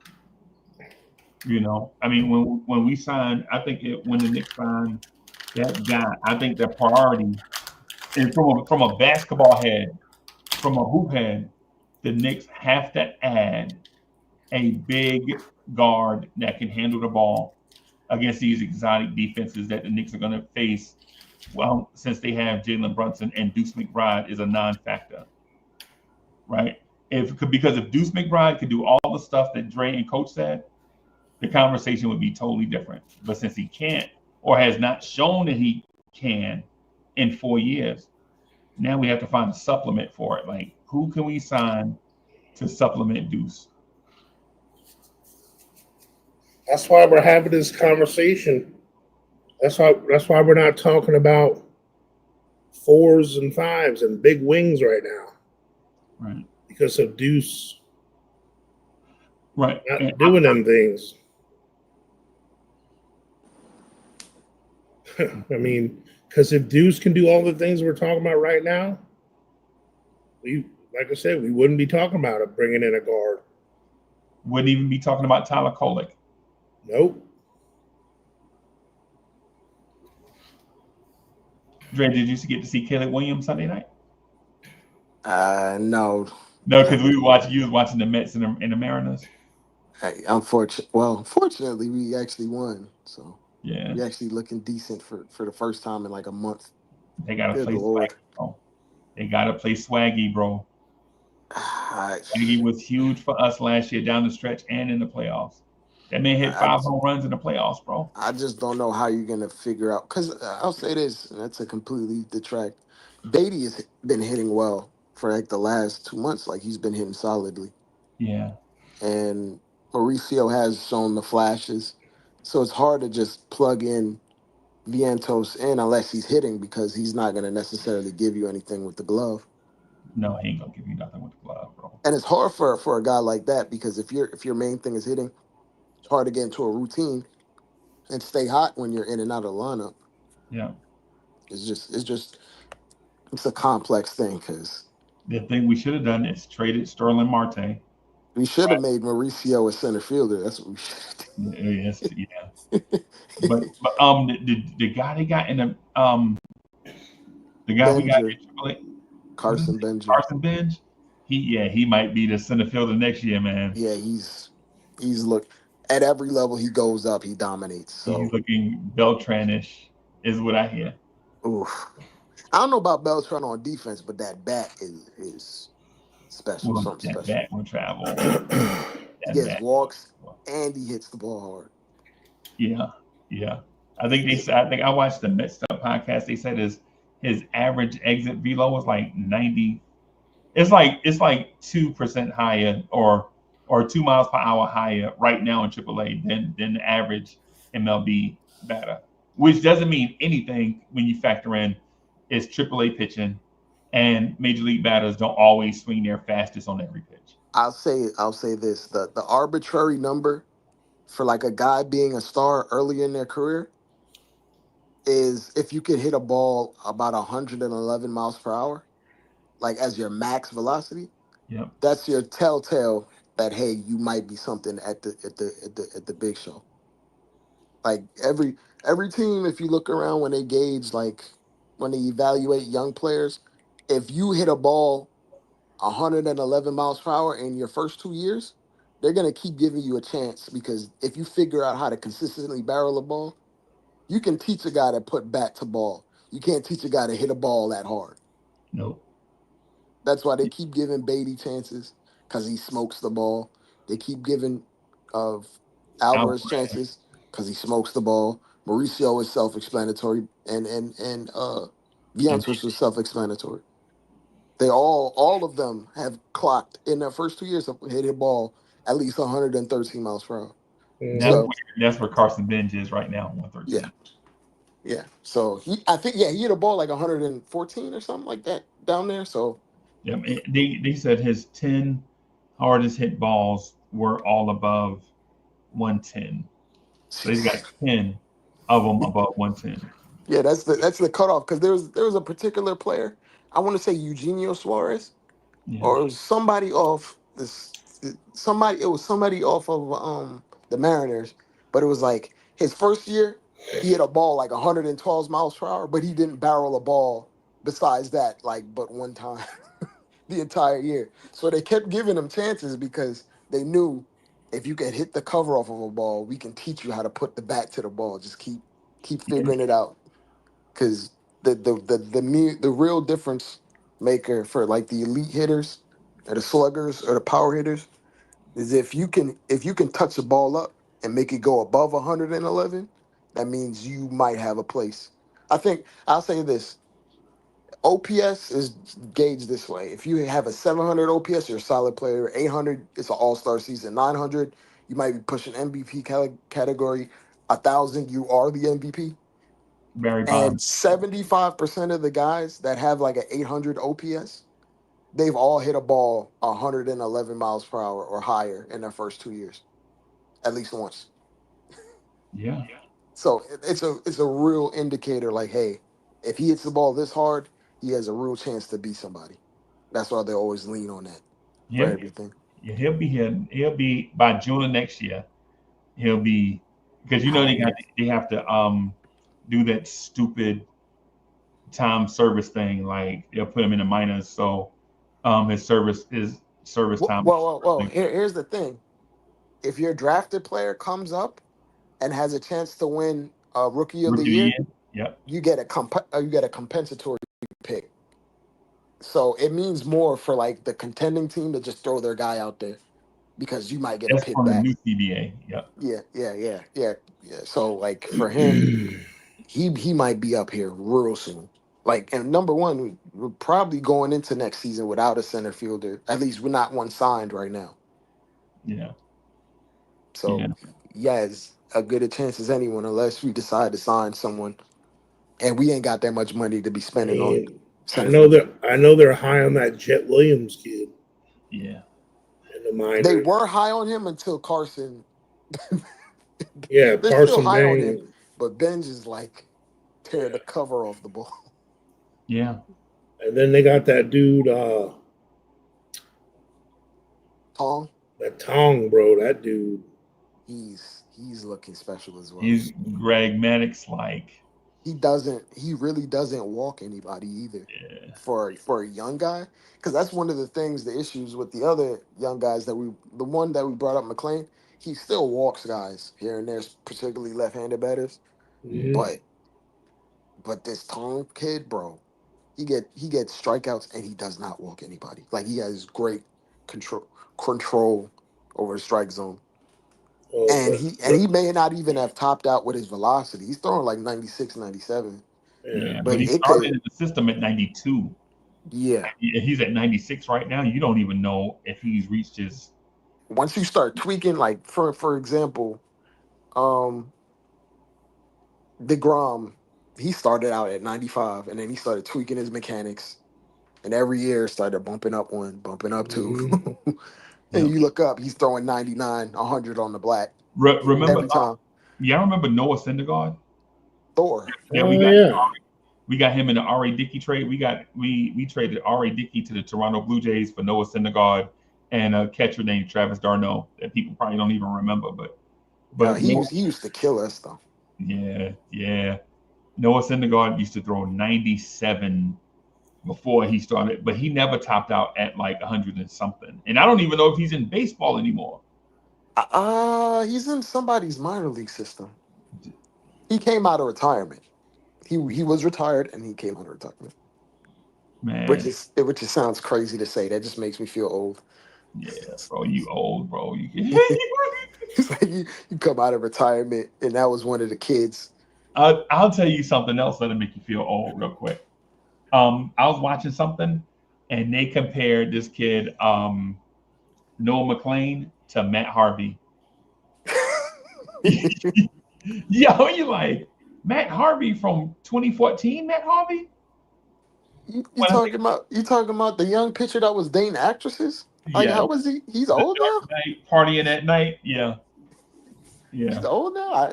I mean, when we signed, I think when the Knicks signed that guy, I think the priority and from a basketball head, from a hoop head, the Knicks have to add a big guard that can handle the ball against these exotic defenses that the Knicks are going to face. Well, since they have Jalen Brunson and Deuce McBride is a non-factor, right? Because if Deuce McBride could do all the stuff that Dre and Coach said, the conversation would be totally different. But since he can't or has not shown that he can in 4 years, now we have to find a supplement for it. Like, who can we sign to supplement Deuce? That's why we're having this conversation. That's why we're not talking about 4s and 5s and big wings right now. Right. Because of Deuce Right. not doing them things. I mean, because if Deuce can do all the things we're talking about right now, like I said, we wouldn't be talking about it bringing in a guard. Wouldn't even be talking about Tyler Kolek. Nope. Dre, did you get to see Caleb Williams Sunday night? No. No, because you was watching the Mets and the Mariners. Fortunately, we actually won. So Yeah, we actually looking decent for the first time in like a month. they gotta Good play Lord. Swaggy, bro. They gotta play Swaggy, bro. Swaggy was huge for us last year down the stretch and in the playoffs. That man hit 5 home runs in the playoffs, bro. I just don't know how you're gonna figure out. Because I'll say this, and that's a completely detract. Beatty has been hitting well for like the last 2 months. Like he's been hitting solidly, Yeah, and Mauricio has shown the flashes. So it's hard to just plug in Vientos in unless he's hitting because he's not going to necessarily give you anything with the glove. No, he ain't gonna give you nothing with the glove, bro. And it's hard for a guy like that because if your main thing is hitting, it's hard to get into a routine and stay hot when you're in and out of the lineup. Yeah. It's a complex thing because The thing we should have done is traded Sterling Marte. we should have made Mauricio a center fielder. That's what we should Yes, yeah. have done. But the guy they got in the guy we got Benger, in AAA, what is Carson it? Benger. Carson Bench. He might be the center fielder next year, man. Yeah, he's look at every level he goes up, he dominates. He's So, looking Beltranish, is what I hear. oof. I don't know about Beltran on defense, but that bat is special, Well, something that special. bat will travel. He That gets bat. walks and he hits the ball hard. Yeah, yeah. I think I watched the Mets Up podcast. They said his average exit velo was like 90. It's like 2% higher or 2 miles per hour higher right now in AAA than the average MLB batter, which doesn't mean anything when you factor in it's AAA pitching and major league batters don't always swing their fastest on every pitch. I'll say this: the arbitrary number for like a guy being a star early in their career is if you could hit a ball about 111 miles per hour, like as your max velocity. Yep. That's your telltale that hey, you might be something at the big show. Like every team, if you look around when they gauge like when they evaluate young players, if you hit a ball 111 miles per hour in your first 2 years, they're gonna keep giving you a chance because if you figure out how to consistently barrel a ball, you can teach a guy to put bat to ball. You can't teach a guy to hit a ball that hard. Nope. That's why they keep giving Beatty chances because he smokes the ball. They keep giving uh, Alvarez Alvarez chances because he smokes the ball. Mauricio is self-explanatory, and and Vientos was self-explanatory. They all of them have clocked in their first 2 years of hit a ball at least 113 miles per hour. that's Mhm. So where that's where Carson Bench is right now, yeah, 113. yeah. So I think he hit a ball like 114 or something like that down there. So Yep. They said his 10 hardest hit balls were all above 110. So he's got 10 of them above 110. yeah, that's the cutoff because there was a particular player. I want to say Eugenio Suarez Yeah. or it was somebody off this somebody it was somebody off of the Mariners, but it was like his first year he hit a ball like 112 miles per hour, but he didn't barrel a ball besides that like but one time the entire year. So they kept giving him chances because they knew if you can hit the cover off of a ball, we can teach you how to put the bat to the ball. Just keep Yeah. figuring it out because the real difference maker for like the elite hitters or the sluggers or the power hitters is if you can touch the ball up and make it go above 111, that means you might have a place. I think I'll say this: OPS is gauged this way. If you have a 700 OPS, you're a solid player. 800, it's an all-star season. 900, you might be pushing MVP category. 1,000, you are the MVP. Barry And Bonds. 75% of the guys that have like an 800 OPS, they've all hit a ball 111 miles per hour or higher in their first 2 years, at least once. Yeah. So it's a real indicator. Like, hey, if he hits the ball this hard, he has a real chance to beat somebody. That's why they always lean on that for He'll, everything. yeah, he'll be here. He'll be by June of next year. He'll be because they have to do that stupid time service thing. Like they'll put him in the minors, so his service Well, time. well, well, well here's the thing: if your drafted player comes up and has a chance to win Rookie of the Rookie of the Year, year. Yep. you get a compensatory pick. So it means more for like the contending team to just throw their guy out there because you might get a That's pick from the back. new CBA. Yep. Yeah, yeah, yeah, yeah, yeah. So like for him, he might be up here real soon. Like and number one, we're probably going into next season without a center fielder. At least we're not one signed right now. Yeah. Yeah. So yeah, it's as good a chance as anyone unless we decide to sign someone and we ain't got that much money to be spending on I center know field. they're high on that Jet Williams kid Yeah. in the minors. They were high on him until Carson. Yeah, They're still Carson high on him, Bang. but Benj is like tear the cover off the ball. Yeah. And then they got that dude, Tong, that Tong, bro. That dude. he's looking special as well. He's Greg Maddox like. He really doesn't walk anybody either. Yeah. For a young guy, because that's one of the issues with the other young guys the one that we brought up, McLean, he still walks guys here and there, particularly left-handed batters. Mhm. But this Tong kid, bro, he gets strikeouts and he does not walk anybody. Like he has great control over the strike zone. Oh, And he may not even have topped out with his velocity. He's throwing like 96, 97. yeah. Yeah. But But he it started could, in the system at 92. yeah. He's at 96 right now. You don't even know if he's reached his. Once you start tweaking, like for example, um, DeGrom, he started out at 95 and then he started tweaking his mechanics. And every year started bumping up one, bumping up two. Mhm. And Yeah. you look up, he's throwing 99, 100 on the black Remember? every time. Yeah, I remember Noah Syndergaard. Thor. Yeah, Oh yeah. we got him in the R.A. Dickey trade. We traded R.A. Dickey to the Toronto Blue Jays for Noah Syndergaard and a catcher named Travis d'Arnaud that people probably don't even remember. But He used to kill us though. yeah. Noah Syndergaard used to throw 97 before he started, but he never topped out at like 100 and something. And I don't even know if he's in baseball anymore. He's in somebody's minor league system. He came out of retirement. He was retired and he came out of retirement. Man, Which sounds crazy to say. That just makes me feel old. yeah, bro, you old, bro. It's like you come out of retirement and that was one of the kids. I'll tell you something else that'll make you feel old real quick. I was watching something and they compared this kid, Noah McLean, to Matt Harvey. Yo, you like Matt Harvey from 2014, Matt Harvey? You When I think, talking about the young pitcher that was dating actresses? Like yeah, how was he? He's the old now? Dark Knight, partying at night. Yeah. He's Yeah. old now.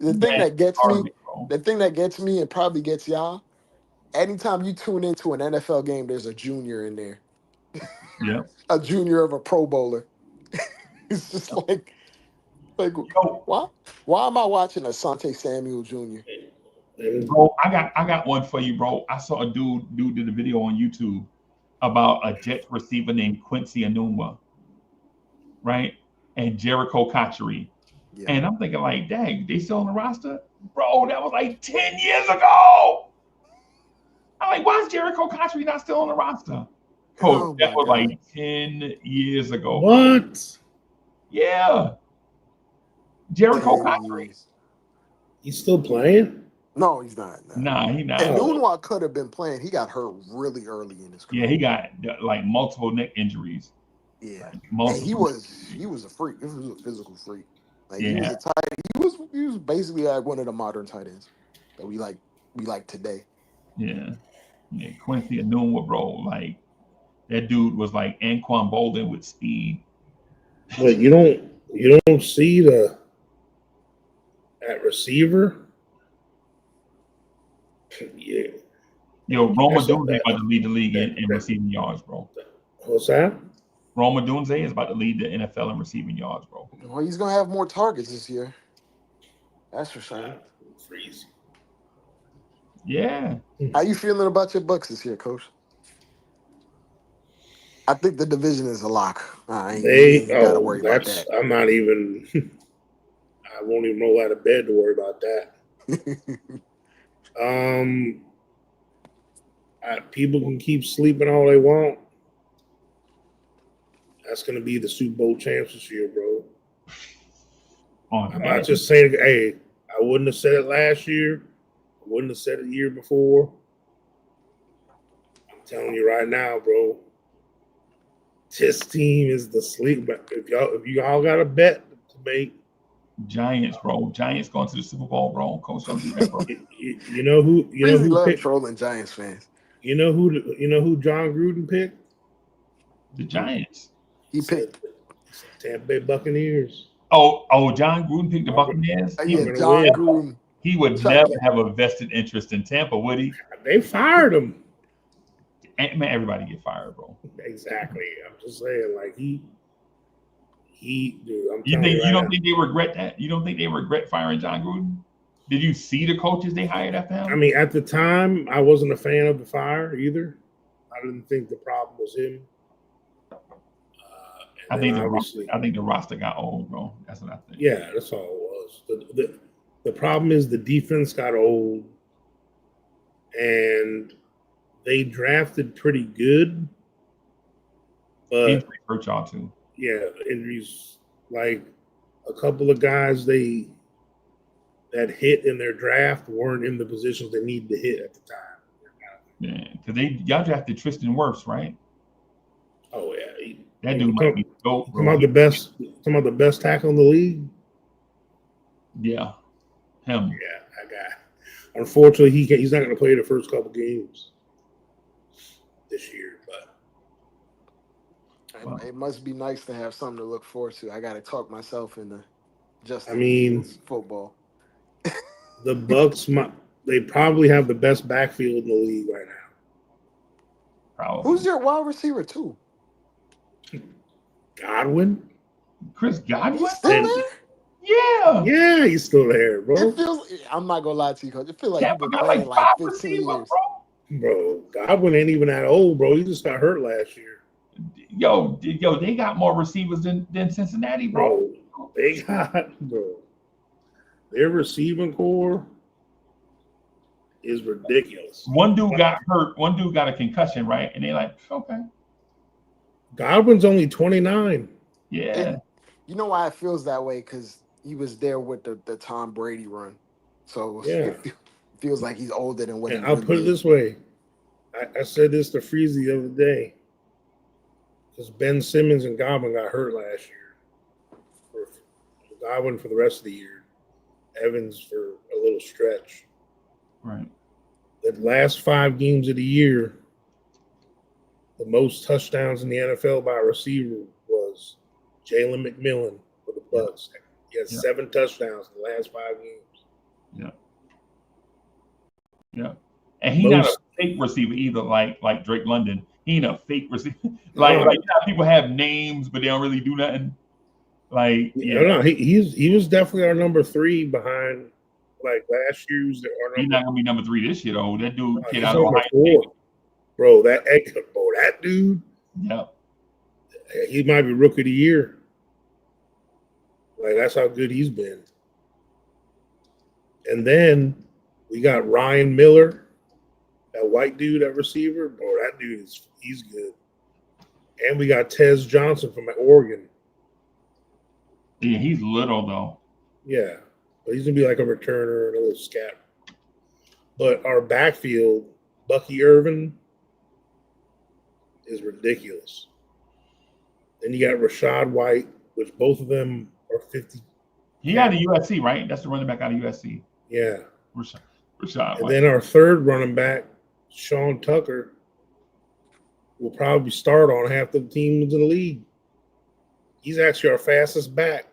The thing Matt that gets me, Harvey, bro. and probably gets y'all, anytime you tune into an NFL game, there's a junior in there. Yeah. A junior of a pro bowler. It's just like Yo, why am I watching Asante Samuel Jr.? And bro, I got one for you, bro. I saw a dude did a video on YouTube about a Jets receiver named Quincy Anunoby, right? And Jericho Cotchery. Yeah. And I'm thinking, like, dang, they still on the roster? Bro, that was like 10 years ago. I'm like, why is Jericho Cotchery not still on the roster? Bro, Oh that my was God. like 10 years ago. what? Yeah. Jericho 10 Cotchery. years. He's still playing? No, he's not. Nah, he not. And Oh. Nunwa could have been playing. He got hurt really early in his career. Yeah, he got like multiple neck injuries. Yeah. Like, And multiple. he was a freak. He was a physical freak. Like he was Yeah. a tight. He was basically like one of the modern tight ends that we like today. Yeah. Quincy Anunoby, bro. Like, that dude was like Anquan Bolden with speed. But you don't see that receiver? Yeah. Yo, Roma That's a Dunze bad- about to lead the league in that- receiving yards, bro. What's that? Roma Dunze is about to lead the NFL in receiving yards, bro. Well, he's gonna have more targets this year. That's for sure. Freeze. Yeah. How you feeling about your Bucks this year, Coach? I think the division is a lock. You ain't gotta worry about that. I'm not even. I won't even roll out of bed to worry about that. People can keep sleeping all they want. That's gonna be the Super Bowl champs this year, bro. I'm not just saying. Hey, I wouldn't have said it last year. I wouldn't have said it the year before. I'm telling you right now, bro. This team is the sleep. But if y'all got a bet to make, Giants, bro. Giants going to the Super Bowl, bro. Coach, don't do that, bro. You know who love picked? trolling Giants fans. You know who John Gruden picked? The Giants. He picked. Tampa Bay Buccaneers. Oh, John Gruden picked the Buccaneers. Yeah, gonna John win. Gruden. He would Chuck never it. have a vested interest in Tampa, would he? They fired him. And, man, everybody get fired, bro. Exactly. I'm just saying, like dude. I'm You telling think you, you don't think they regret that? You don't think they regret firing John Gruden? Did you see the coaches they hired after him? I mean, at the time, I wasn't a fan of the fire either. I didn't think the problem was him. I think the roster got old, bro. That's what I think. Yeah, that's all it was. The problem is the defense got old, and they drafted pretty good, but Injuries hurt y'all too. yeah, injuries, like a couple of guys that hit in their draft weren't in the positions they needed to hit at the time. Yeah, because y'all drafted Tristan Wirfs, right? Oh yeah, That dude might be dope, Some of the best tackle in the league. Yeah, him. Yeah, that guy. Unfortunately, he's not going to play the first couple games this year. But It must be nice to have something to look forward to. I got to talk myself into football. The Bucks, they probably have the best backfield in the league right now. Probably. Who's your wide receiver too? Godwin? Chris Godwin? He's still there? Yeah. Yeah, he's still there, bro. It feels. I'm not gonna lie to you, Coach. It feels like Tampa you've been got playing like 5 15 receivers, years. bro. Godwin ain't even that old, bro. He just got hurt last year. Yo, they got more receivers than Cincinnati, bro. Their receiving core is ridiculous. One dude got hurt. One dude got a concussion, right? And they like, okay. Godwin's only 29. Yeah. And you know why it feels that way? Because he was there with the Tom Brady run. So Yeah. it feels like he's older than what And he I'll really put it is. this way. I said this to Freezy the other day. Because Ben Simmons and Godwin got hurt last year. Godwin for the rest of the year. Evans for a little stretch. Right. The last 5 games of the year, the most touchdowns in the NFL by a receiver was Jalen McMillan for the Bucks. He had 7 touchdowns in the last 5 games. Yeah. And he's not a fake receiver either, like Drake London. He ain't a fake receiver. like people have names, but they don't really do nothing. He was definitely our number 3 behind. Like last year, he's not gonna be number 3 this year, though. That dude, kid out of number Ohio 4. Bro, that dude. Yeah, he might be rookie of the year. Like that's how good he's been. And then we got Ryan Miller, that white dude at receiver. Bro, that dude he's good. And we got Tez Johnson from Oregon. Yeah, he's little though. Yeah, but he's gonna be like a returner and a little scat. But our backfield, Bucky Irvin, is ridiculous. Then you got Rashad White, which both of them are 50. He out of USC, right? That's the running back out of USC. Yeah. Rashad And White. then our third running back, Sean Tucker, will probably start on half the teams in the league. He's actually our fastest back.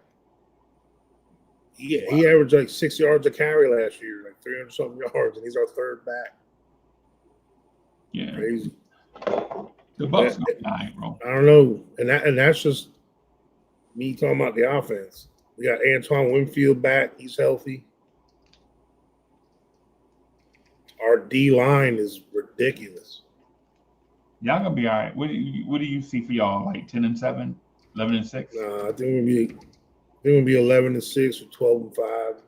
He averaged like 6 yards a carry last year, like 300 something yards, and he's our third back. Yeah. Crazy. The Bucks gonna die, bro. I don't know. And that's just me talking about the offense. We got Antoine Winfield back. He's healthy. Our D line is ridiculous. Y'all gonna be all right. What do you see for y'all? Like 10-7, 11-6? I think we'll be 11-6 or 12-5.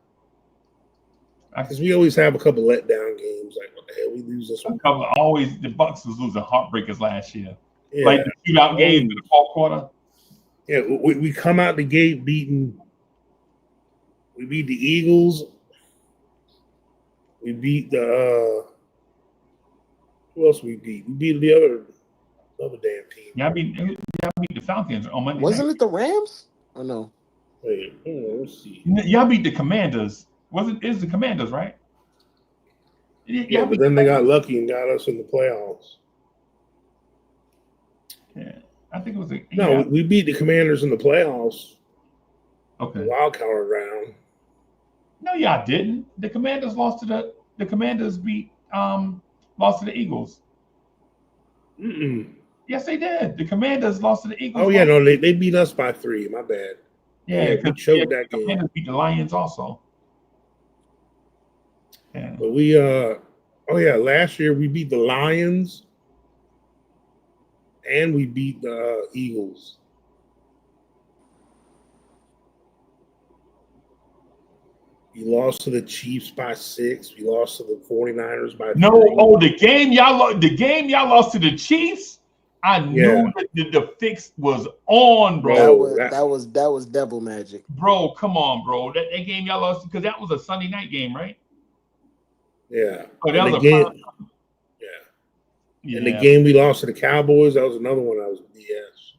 Because we always have a couple letdown games. Like, what the hell, we lose this one? Always the Bucks was losing heartbreakers last year. Yeah. Like the shootout games in the fourth quarter. Yeah, we come out the gate beating. We beat the Eagles. We beat the who else we beat? We beat the other damn team. Y'all beat the Falcons on Monday. Wasn't it the Rams? Oh no. Wait, let's see. Y'all beat the Commanders. Is the Commanders, right? Yeah, but then they got lucky and got us in the playoffs. Yeah, I think it was No, we beat the Commanders in the playoffs. Okay. The wild card round. No, y'all didn't. The Commanders lost to the Commanders lost to the Eagles. Mm-mm. Yes, they did. The Commanders lost to the Eagles. Oh yeah, no, they beat us by 3. My bad. Yeah, we choked that the game. Commanders beat the Lions also. Yeah. But we last year we beat the Lions and we beat the Eagles. We lost to the Chiefs by 6. We lost to the 49ers by 3. The game y'all lost to the Chiefs. I knew that the fix was on, bro. That was devil magic. Bro, come on, bro. That game y'all lost because that was a Sunday night game, right? Yeah. Oh, that was a game. Yeah. And the game we lost to the Cowboys, that was another one that was BS.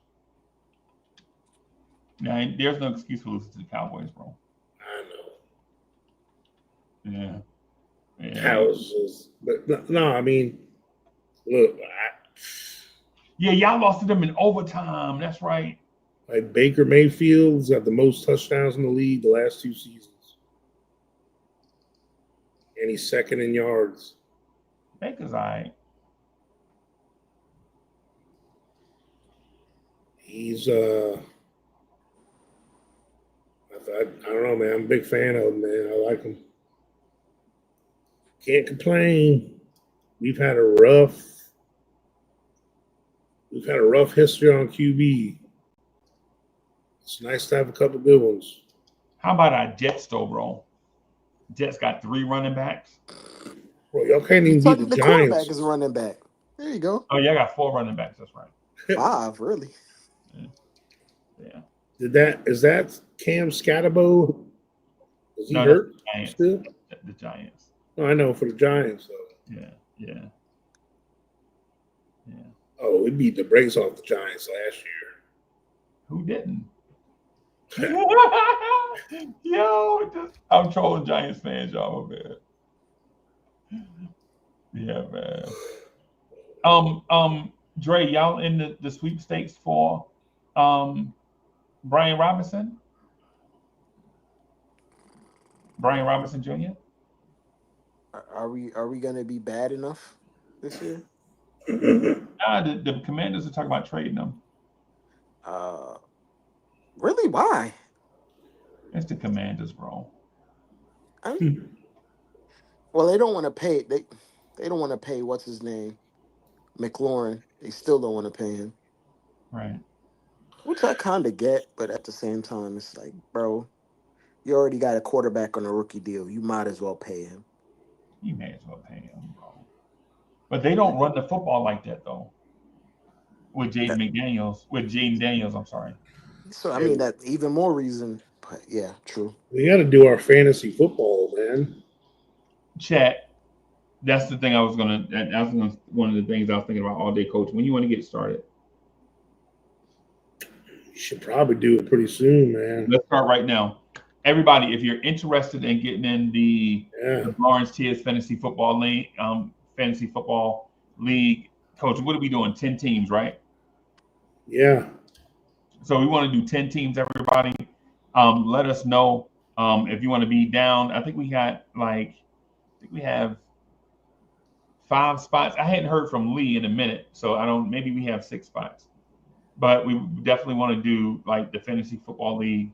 Now, there's no excuse for losing to the Cowboys, bro. I know. Yeah. That was just, but no, I mean, look. Y'all lost to them in overtime. That's right. Like Baker Mayfield's got the most touchdowns in the league the last 2 seasons. And he's second in yards. Baker's all right. He's I don't know, man. I'm a big fan of him, man. I like him. Can't complain. We've had a rough history on QB. It's nice to have a couple good ones. How about our Jets, though, bro? Jets got 3 running backs. Bro, y'all can't even beat the Giants. Quarterback is a running back. There you go. Oh, y'all got 4 running backs. That's right. 5, really. Yeah. Is that Cam Scatterbo? Is he hurt still? The Giants. No, I know for the Giants though. Yeah. Oh, we beat the brakes off the Giants last year. Who didn't? I'm trolling Giants fans, y'all, man. Yeah, man. Dre, y'all in the sweepstakes for Brian Robinson? Brian Robinson Jr.? Are we gonna be bad enough this year? The Commanders are talking about trading them. Really? Why? It's the Commanders, bro. Well, they don't want to pay. They don't want to pay. What's his name? McLaurin. They still don't want to pay him. Right. Which I kind of get, but at the same time, it's like, bro, you already got a quarterback on a rookie deal. You might as well pay him. You may as well pay him, bro. But they don't run the football like that, though. With Jaden Daniels, I'm sorry. So, I mean, that's even more reason. But, yeah, true. We got to do our fantasy football, man. Chat. That's the thing one of the things I was thinking about all day, Coach. When you want to get started? You should probably do it pretty soon, man. Let's start right now. Everybody, if you're interested in getting in the Lawrence Tears Fantasy Football League, Coach, what are we doing? 10 teams, right? Yeah. So we want to do 10 teams, everybody. Let us know if you want to be down. I think we have 5 spots. I hadn't heard from Lee in a minute, so maybe we have 6 spots. But we definitely want to do like the Fantasy Football League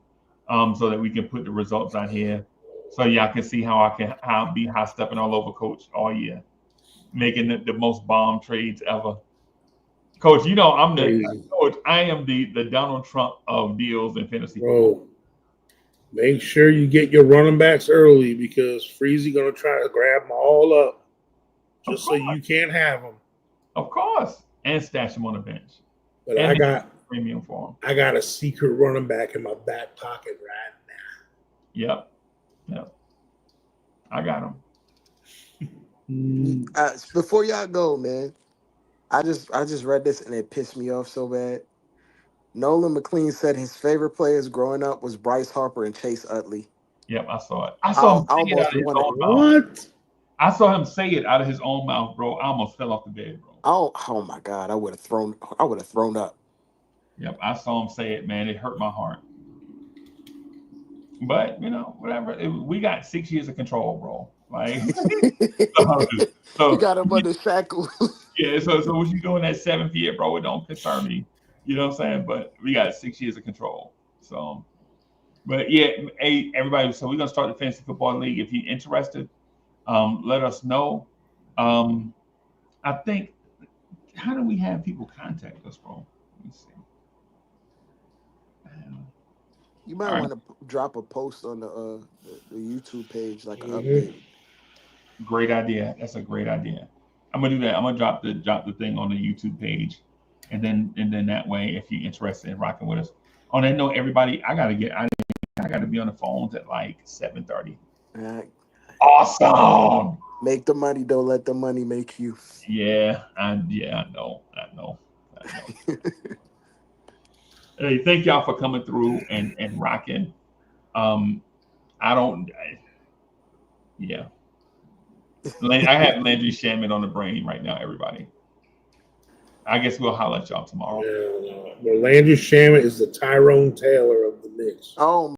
so that we can put the results on here so y'all can see how I'll be high stepping all over Coach all year, making the most bomb trades ever. Coach, I am the Donald Trump of deals in fantasy. Bro, make sure you get your running backs early because Freezy gonna try to grab them all up just so you can't have them. Of course, and stash them on the bench. But I got premium for them. I got a secret running back in my back pocket right now. Yep. I got him. Before y'all go, man, I just read this and it pissed me off so bad. Nolan McLean said his favorite players growing up was Bryce Harper and Chase Utley. Yep, I saw it. I saw him say it out of his own mouth. What? I saw him say it out of his own mouth, bro. I almost fell off the bed, bro. Oh my God! I would have thrown up. Yep, I saw him say it, man. It hurt my heart. But whatever. We got 6 years of control, bro. Like, so You got him under shackles. yeah. So what you doing that 7th year, bro? It don't concern me. You know what I'm saying? But we got 6 years of control. So, but yeah, hey everybody. So we're gonna start the fantasy football league. If you're interested, let us know. I think. How do we have people contact us, bro? Let me see. You might All want to drop a post on the YouTube page, like an Mhm. update. Great idea. That's a great idea. I'm gonna do that. I'm gonna drop the thing on the YouTube page, and then that way, if you're interested in rocking with us. On that note, everybody, I gotta be on the phones at like 7:30. Awesome. Make the money, don't let the money make you. Yeah, I know. Hey, thank y'all for coming through and rocking. Yeah. I have Landry Shaman on the brain right now, everybody. I guess we'll holler at y'all tomorrow. Yeah, well, Landry Shaman is the Tyrone Taylor of the Knicks. Oh